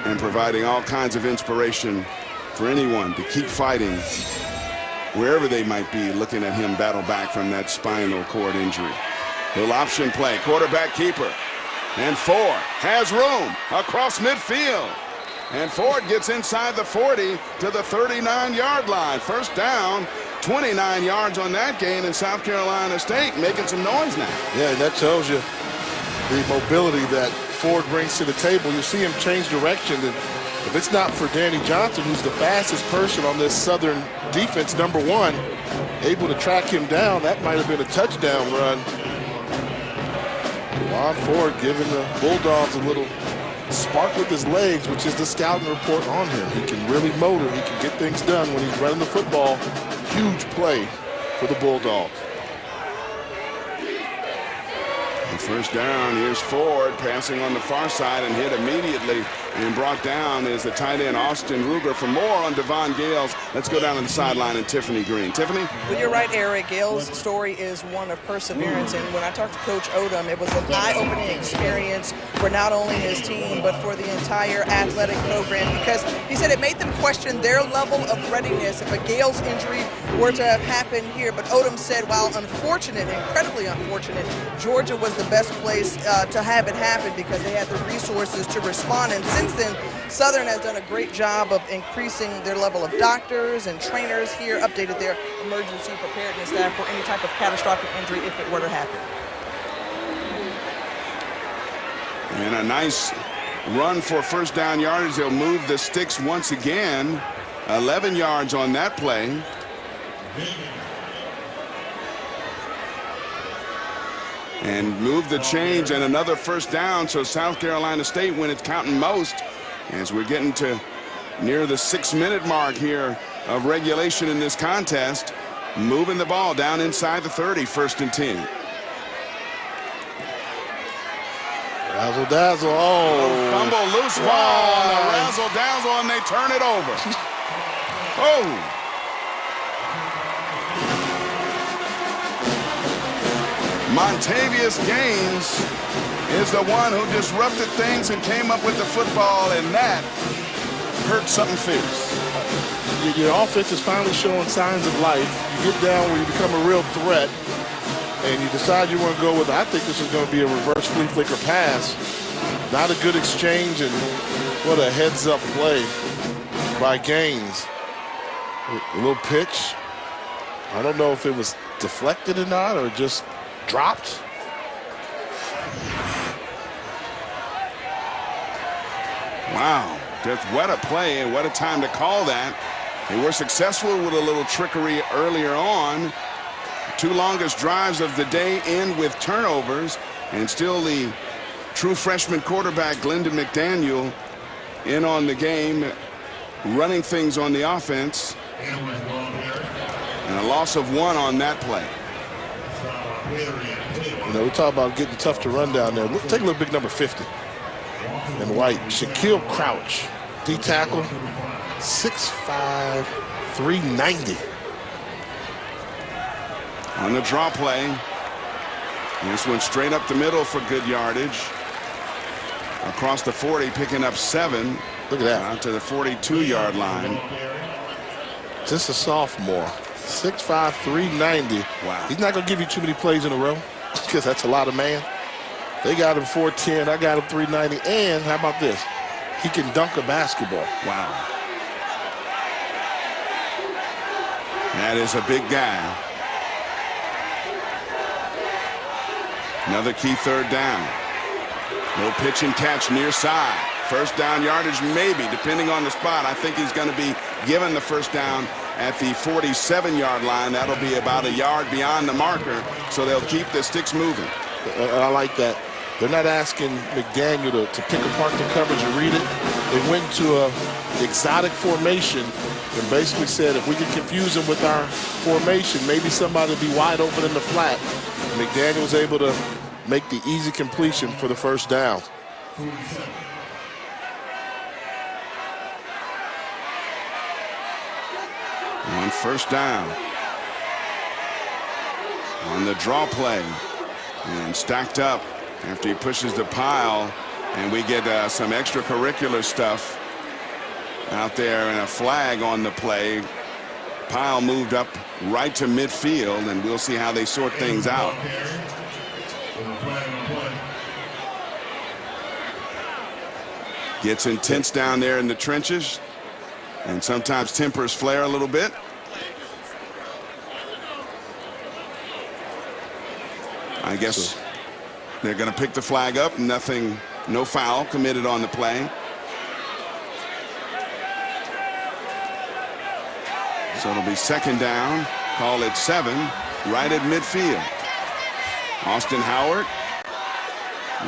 and providing all kinds of inspiration for anyone to keep fighting wherever they might be, looking at him battle back from that spinal cord injury. Little option play, quarterback keeper. And Ford has room across midfield. And Ford gets inside the 40 to the 39-yard line. First down, 29 yards on that gain, in South Carolina State making some noise now. Yeah, that tells you the mobility that Ford brings to the table. You see him change direction. And if it's not for Danny Johnson, who's the fastest person on this Southern defense, number one, able to track him down, that might have been a touchdown run. Ron Ford giving the Bulldogs a little spark with his legs, which is the scouting report on him. He can really motor. He can get things done when he's running the football. Huge play for the Bulldogs. And first down, here's Ford passing on the far side and hit immediately, and brought down is the tight end Austin Ruger. For more on Devon Gales, let's go down to the sideline and Tiffany Green. Tiffany? Well, you're right, Eric. Gales' story is one of perseverance, and when I talked to Coach Odom, it was an eye-opening experience for not only his team, but for the entire athletic program, because he said it made them question their level of readiness if a Gales injury were to have happened here. But Odom said, while unfortunate, incredibly unfortunate, Georgia was the best place to have it happen because they had the resources to respond. And since then, Southern has done a great job of increasing their level of doctors and trainers here, updated their emergency preparedness staff for any type of catastrophic injury if it were to happen. And a nice run for first down yardage. They'll move the sticks once again. 11 yards on that play. And move the change, and another first down. So South Carolina State, when it's counting most, as we're getting to near the 6-minute mark here of regulation in this contest, moving the ball down inside the 30, 1st and 10. Razzle dazzle. Oh, fumble, loose ball, and a razzle dazzle, and they turn it over. Oh. Montavious Gaines is the one who disrupted things and came up with the football, and that hurt something fierce. Your offense is finally showing signs of life. You get down where you become a real threat, and you decide you want to go with, I think this is going to be a reverse flea flicker pass. Not a good exchange, and what a heads-up play by Gaines. A little pitch. I don't know if it was deflected or not, or just dropped. Wow, just what a play and what a time to call that. They were successful with a little trickery earlier on. 2 longest drives of the day end with turnovers, and still the true freshman quarterback, Glendon McDaniel, in on the game, running things on the offense. And a loss of 1 on that play. You know, we talk about getting tough to run down there. Take a look, big number 50 in white. Shaquille Crouch, D tackle, 6'5", 390. On the draw play. This one straight up the middle for good yardage. Across the 40, picking up 7. Look at that. Out to the 42-yard line. Just a sophomore. 6'5", 390. Wow. He's not going to give you too many plays in a row because that's a lot of man. They got him 4'10". I got him 390. And how about this? He can dunk a basketball. Wow. That is a big guy. Another key 3rd down. No pitch and catch near side. First down yardage maybe, depending on the spot. I think he's going to be given the first down at the 47-yard line. That'll be about a yard beyond the marker, so they'll keep the sticks moving. I like that. They're not asking McDaniel to pick apart the coverage and read it. They went to an exotic formation and basically said if we can confuse them with our formation, maybe somebody will be wide open in the flat. McDaniel was able to make the easy completion for the first down. On first down. On the draw play. And stacked up after he pushes the pile. And we get some extracurricular stuff out there and a flag on the play. Pile moved up right to midfield, and we'll see how they sort things out. Gets intense down there in the trenches, and sometimes tempers flare a little bit. I guess they're going to pick the flag up. Nothing, no foul committed on the play. So it'll be second down. Call it 7, right at midfield. Austin Howard,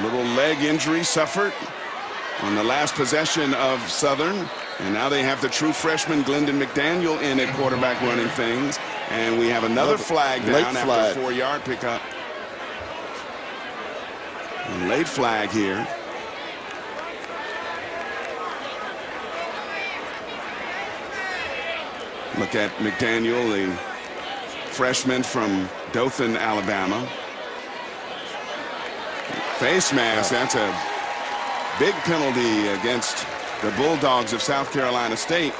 little leg injury suffered on the last possession of Southern. And now they have the true freshman Glendon McDaniel in at quarterback running things. And we have another flag down after a 4-yard pickup. A late flag here. Look at McDaniel, the freshman from Dothan, Alabama. Face mask, that's a big penalty against the Bulldogs of South Carolina State.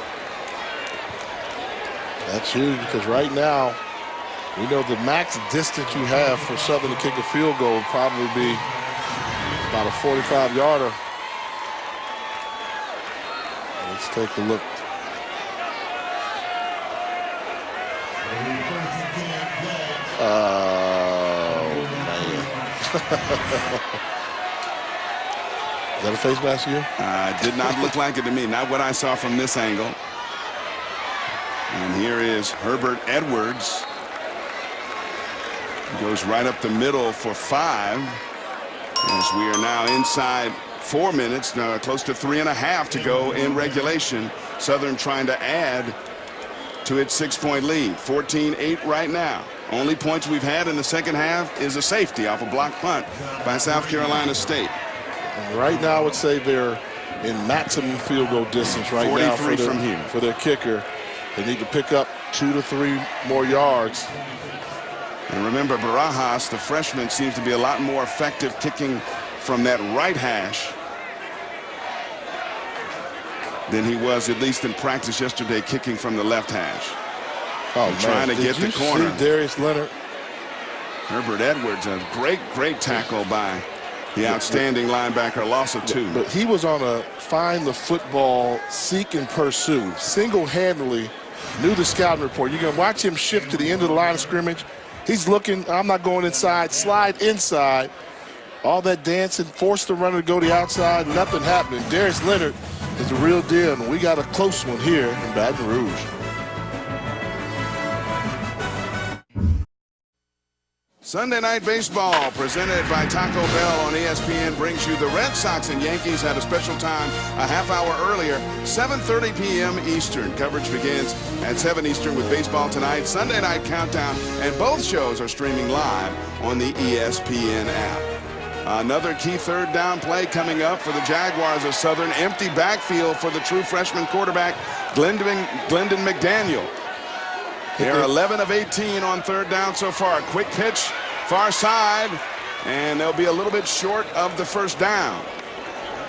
That's huge because right now, we know the max distance you have for Southern to kick a field goal would probably be about a 45-yarder. Let's take a look. Oh, man. Is that a face mask here? Did not look like it to me. Not what I saw from this angle. And here is Herbert Edwards. Goes right up the middle for 5. As we are now inside 4 minutes, close to 3.5 to go in regulation. Southern trying to add to its 6-point lead. 14-8 right now. Only points we've had in the second half is a safety off a block punt by South Carolina State. And right now, I would say they're in maximum field goal distance right now for their kicker. They need to pick up 2 to 3 more yards. And remember, Barajas, the freshman, seems to be a lot more effective kicking from that right hash than he was, at least in practice yesterday, kicking from the left hash. Oh, trying to get the corner. See Darius Leonard? Herbert Edwards, a great tackle by the outstanding linebacker, loss of 2. But he was on a find the football, seek and pursue. Single-handedly knew the scouting report. You're going to watch him shift to the end of the line of scrimmage. He's looking, I'm not going inside, slide inside. All that dancing, forced the runner to go to the outside, nothing happening. Darius Leonard is the real deal, and we got a close one here in Baton Rouge. Sunday Night Baseball, presented by Taco Bell on ESPN, brings you the Red Sox and Yankees at a special time a half hour earlier, 7:30 p.m. Eastern. Coverage begins at 7 Eastern with Baseball Tonight, Sunday Night Countdown, and both shows are streaming live on the ESPN app. Another key third down play coming up for the Jaguars of Southern. Empty backfield for the true freshman quarterback, Glendon McDaniel. They're 11 of 18 on third down so far. Quick pitch, far side, and they'll be a little bit short of the first down.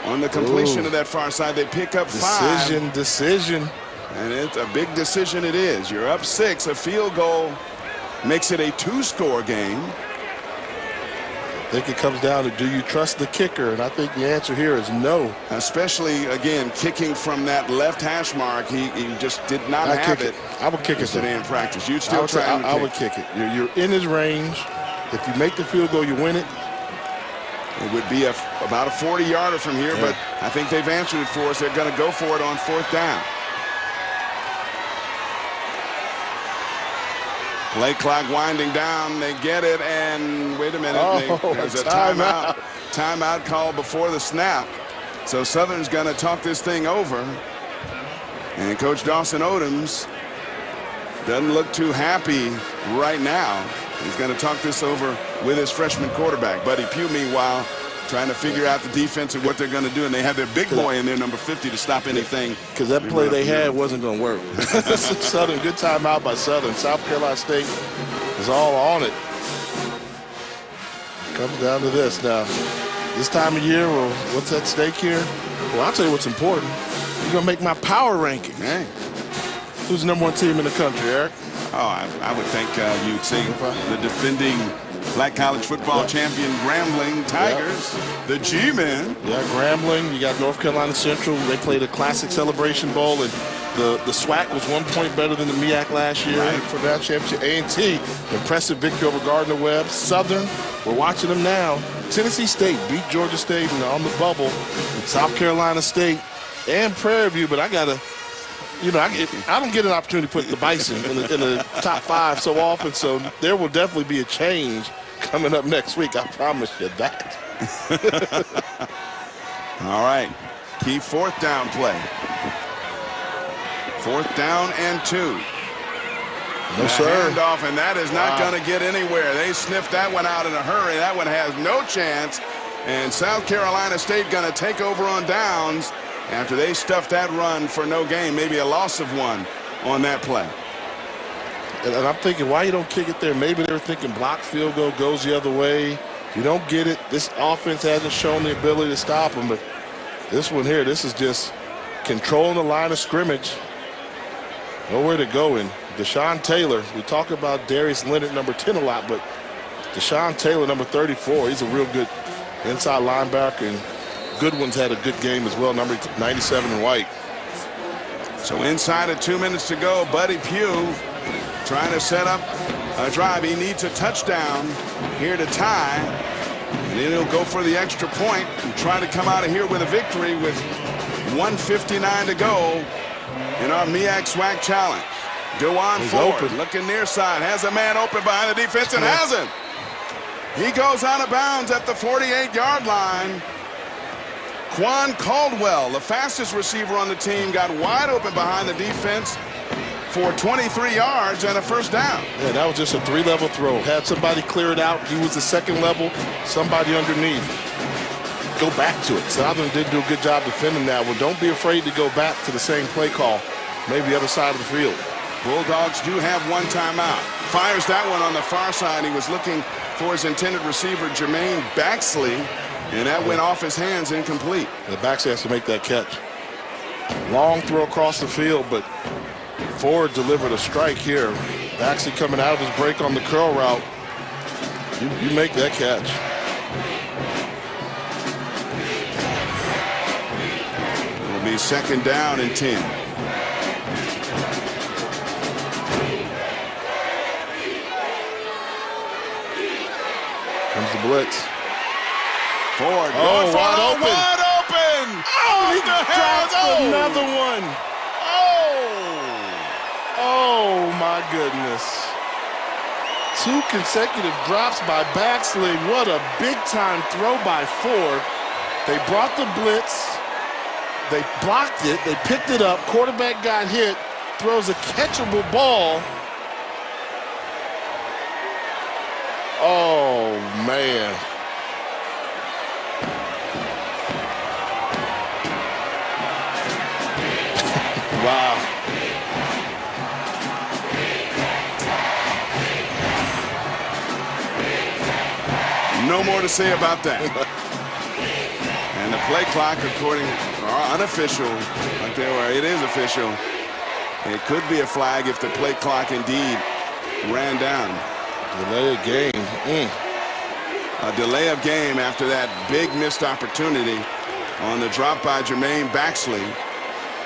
On the completion of that far side, they pick up 5. Decision. And it's a big decision it is. You're up 6. A field goal makes it a 2-score game. I think it comes down to, do you trust the kicker? And I think the answer here is no. Especially, again, kicking from that left hash mark. He just did not have it. I would kick it today in practice. You'd still try to kick. I would kick it. You're in his range. If you make the field goal, you win it. It would be about a 40-yarder from here, but I think they've answered it for us. They're going to go for it on 4th down. Play clock winding down. They get it, and wait a minute. There's a timeout. Timeout call before the snap. So Southern's going to talk this thing over. And Coach Dawson Odoms doesn't look too happy right now. He's going to talk this over with his freshman quarterback. Buddy Pugh, meanwhile, trying to figure out the defense and what they're going to do. And they have their big boy in there, number 50, to stop anything. Because that play they had wasn't going to work. Southern, good timeout by Southern. South Carolina State is all on it. Comes down to this now. This time of year, well, what's at stake here? Well, I'll tell you what's important. You're going to make my power ranking. Hey. Who's the #1 team in the country, Eric? Oh, I would think you'd see the defending Black College Football champion Grambling Tigers, the G-Men. Yeah, Grambling. You got North Carolina Central. They played a Classic Celebration Bowl, and the SWAC was 1 point better than the MEAC last year for that championship. A&T, impressive victory over Gardner-Webb. Southern, we're watching them now. Tennessee State beat Georgia State on the bubble. South Carolina State and Prairie View, but I got to, I don't get an opportunity to put the Bison in the top 5 so often, so there will definitely be a change coming up next week. I promise you that. All right, key 4th down play. 4th down and 2. No, sir. Handoff, and that is not going to get anywhere. They sniffed that one out in a hurry. That one has no chance, and South Carolina State going to take over on downs after they stuffed that run for no gain, maybe a loss of 1 on that play. And I'm thinking, why you don't kick it there? Maybe they're thinking block field goal goes the other way. If you don't get it, this offense hasn't shown the ability to stop them. But this one here, this is just controlling the line of scrimmage. Nowhere to go in. Deshaun Taylor, we talk about Darius Leonard, number 10 a lot, but Deshaun Taylor, number 34, he's a real good inside linebacker, and Goodwin's had a good game as well, number 97 in white. So inside of 2 minutes to go, Buddy Pugh trying to set up a drive. He needs a touchdown here to tie, and then he'll go for the extra point and try to come out of here with a victory with 1:59 to go in our MEAC SWAC Challenge. Dewan Ford open, looking near side, has a man open behind the defense and hasn't. He goes out of bounds at the 48-yard line. Quan Caldwell, the fastest receiver on the team, got wide open behind the defense for 23 yards and a first down. Yeah, that was just a 3-level throw. Had somebody clear it out. He was the 2nd level, somebody underneath. Go back to it. Southern did do a good job defending that one. Don't be afraid to go back to the same play call, maybe the other side of the field. Bulldogs do have 1 timeout. Fires that one on the far side. He was looking for his intended receiver, Jermaine Baxley, and that went off his hands, incomplete. The Baxley has to make that catch. Long throw across the field, but Ford delivered a strike here. Baxley coming out of his break on the curl route. You make that catch. It'll be 2nd down and 10. Comes the blitz. Ford. Wide open. Wide open. Oh, he dropped another one. Oh, my goodness. 2 consecutive drops by Baxley. What a big-time throw by Ford. They brought the blitz. They blocked it. They picked it up. Quarterback got hit. Throws a catchable ball. Oh, man. Wow. No more to say about that. And the play clock, according to our unofficial, right there where it is official, it could be a flag if the play clock indeed ran down. Delay of game. A delay of game after that big missed opportunity on the drop by Jermaine Baxley.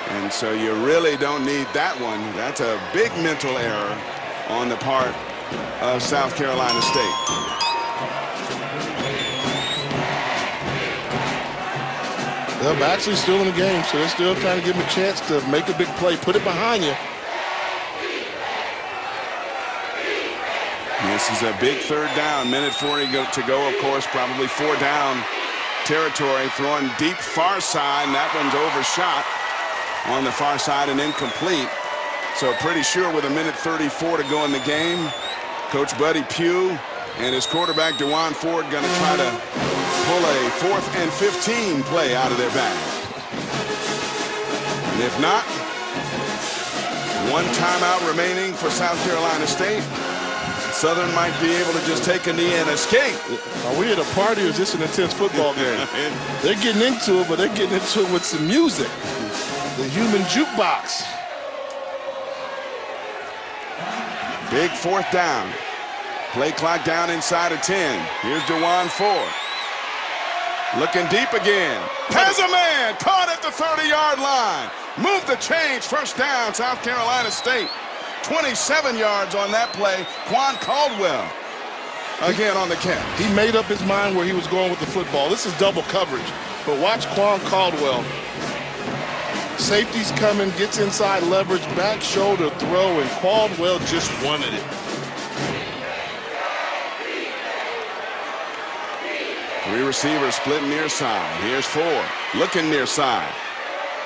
And so you really don't need that one. That's a big mental error on the part of South Carolina State. Well, Baxley's still in the game, so they're still trying to give him a chance to make a big play. Put it behind you. This is a big third down. Minute 40 to go, of course. Probably 4 down territory. Throwing deep far side, and that one's overshot on the far side and incomplete. So pretty sure with a minute 34 to go in the game, Coach Buddy Pugh and his quarterback DeJuan Ford going to try to pull a 4th and 15 play out of their bag. And if not, 1 timeout remaining for South Carolina State. Southern might be able to just take a knee and escape. Are we at a party or is this an intense football game? They're getting into it, but they're getting into it with some music. The human jukebox. Big 4th down. Play clock down inside of 10. Here's DeJuan Ford. Looking deep again. Has a man caught at the 30-yard line. Move the change. First down, South Carolina State. 27 yards on that play. Quan Caldwell again on the catch. He made up his mind where he was going with the football. This is double coverage. But watch Quan Caldwell. Safety's coming, gets inside leverage, back shoulder throw, and Caldwell just wanted it. 3 receivers split near side. Here's Ford looking near side.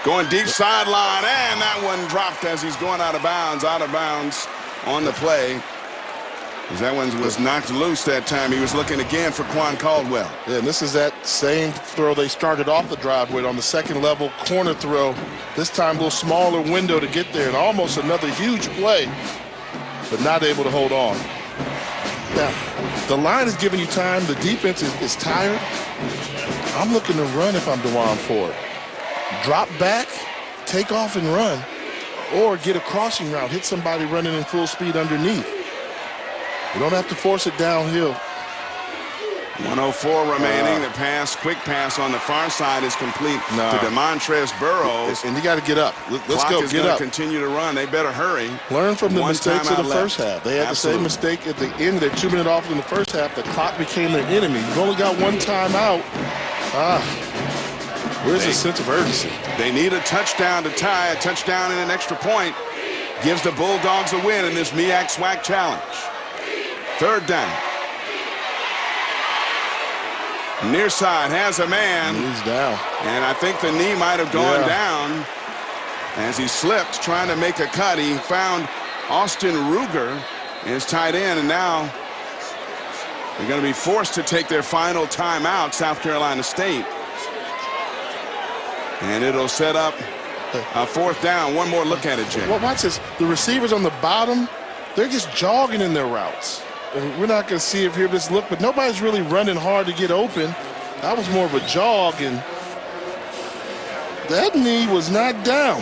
Going deep sideline, and that one dropped as he's going out of bounds on the play. That one was knocked loose that time. He was looking again for Quan Caldwell. Yeah, and this is that same throw they started off the drive with on the second level corner throw. This time a little smaller window to get there, and almost another huge play, but not able to hold on. Now, the line is giving you time. The defense is tired. I'm looking to run if I'm DeJuan Ford. Drop back, take off and run, or get a crossing route, hit somebody running in full speed underneath. You don't have to force it downhill. 104 remaining. The pass, quick pass on the far side is complete to DeMontrez Burrows. And you got to get up. Let's go, get up. Continue to run. They better hurry. Learn from the mistakes of the first half. They had the same mistake at the end. They're 2 minutes off in the first half. The clock became their enemy. You've only got 1 timeout. Where's the sense of urgency? They need a touchdown to tie. A touchdown and an extra point gives the Bulldogs a win in this MEAC SWAC Challenge. 3rd down. Near side has a man. He's down. And I think the knee might have gone down as he slipped trying to make a cut. He found Austin Ruger, his tight end, and now they're going to be forced to take their final timeout, South Carolina State. And it'll set up a 4th down. One more look at it, Jay. Well, watch this. The receivers on the bottom, they're just jogging in their routes. And we're not going to see it here, this look, but nobody's really running hard to get open. That was more of a jog, and that knee was not down.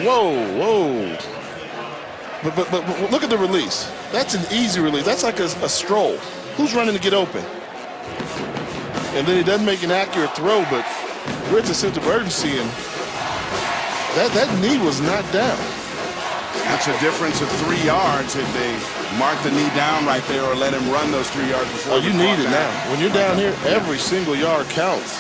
Whoa. But look at the release. That's an easy release. That's like a stroll. Who's running to get open? And then he doesn't make an accurate throw, but where's the sense of urgency? And that knee was not down. That's a difference of 3 yards if they mark the knee down right there or let him run those 3 yards before. Oh, you need it now. When you're down here, every single yard counts.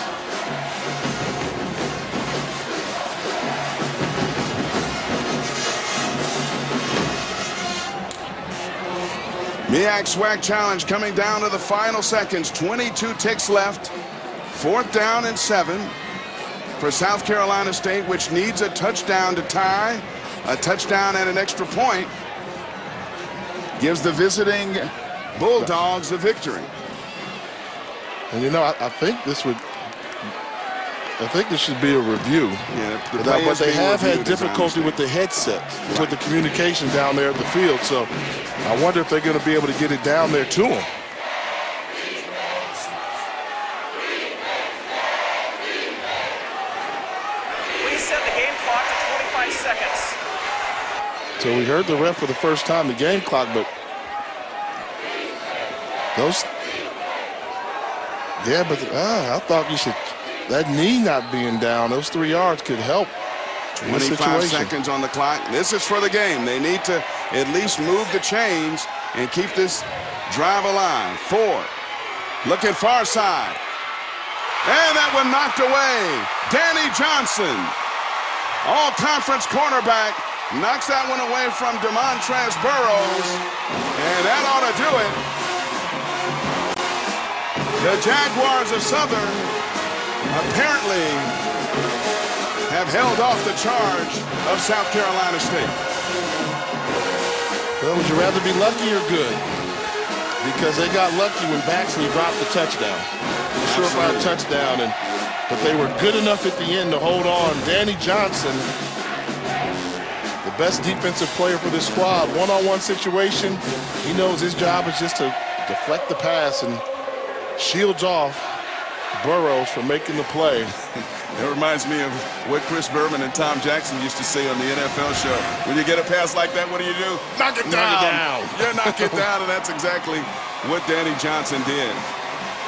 MEAC SWAC challenge coming down to the final seconds. 22 ticks left. 4th down and 7 for South Carolina State, which needs a touchdown to tie. A touchdown and an extra point gives the visiting Bulldogs the victory. And you know, I think this should be a review. Yeah, but they have had difficulty with the headset, with the communication down there at the field. So I wonder if they're going to be able to get it down there to them. Please set the game clock to 25 seconds. So we heard the ref for the first time, the game clock, but those, yeah, but I thought you should, that knee not being down, those 3 yards could help. 25 seconds on the clock. This is for the game. They need to at least move the chains and keep this drive alive. 4, looking far side. And that one knocked away. Danny Johnson, all-conference cornerback, knocks that one away from Demontrez Burrows, and that ought to do it. The Jaguars of Southern apparently have held off the charge of South Carolina State. Well, would you rather be lucky or good? Because they got lucky when Baxley dropped the touchdown. A surefire touchdown, but they were good enough at the end to hold on. Danny Johnson, the best defensive player for this squad, one-on-one situation. He knows his job is just to deflect the pass and shields off Burrows from making the play. It reminds me of what Chris Berman and Tom Jackson used to say on the NFL show. When you get a pass like that, what do? Knock it down. Knock it down. You knock it down, and that's exactly what Danny Johnson did.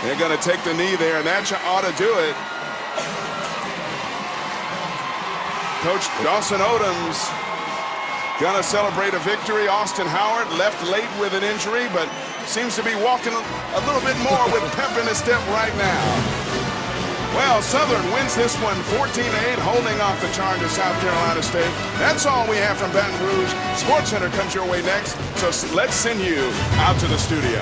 They're going to take the knee there, and that ought to do it. Coach Dawson Odom's going to celebrate a victory. Austin Howard left late with an injury, but seems to be walking a little bit more with pep in his step right now. Well, Southern wins this one 14-8, holding off the charge of South Carolina State. That's all we have from Baton Rouge. SportsCenter comes your way next, so let's send you out to the studio.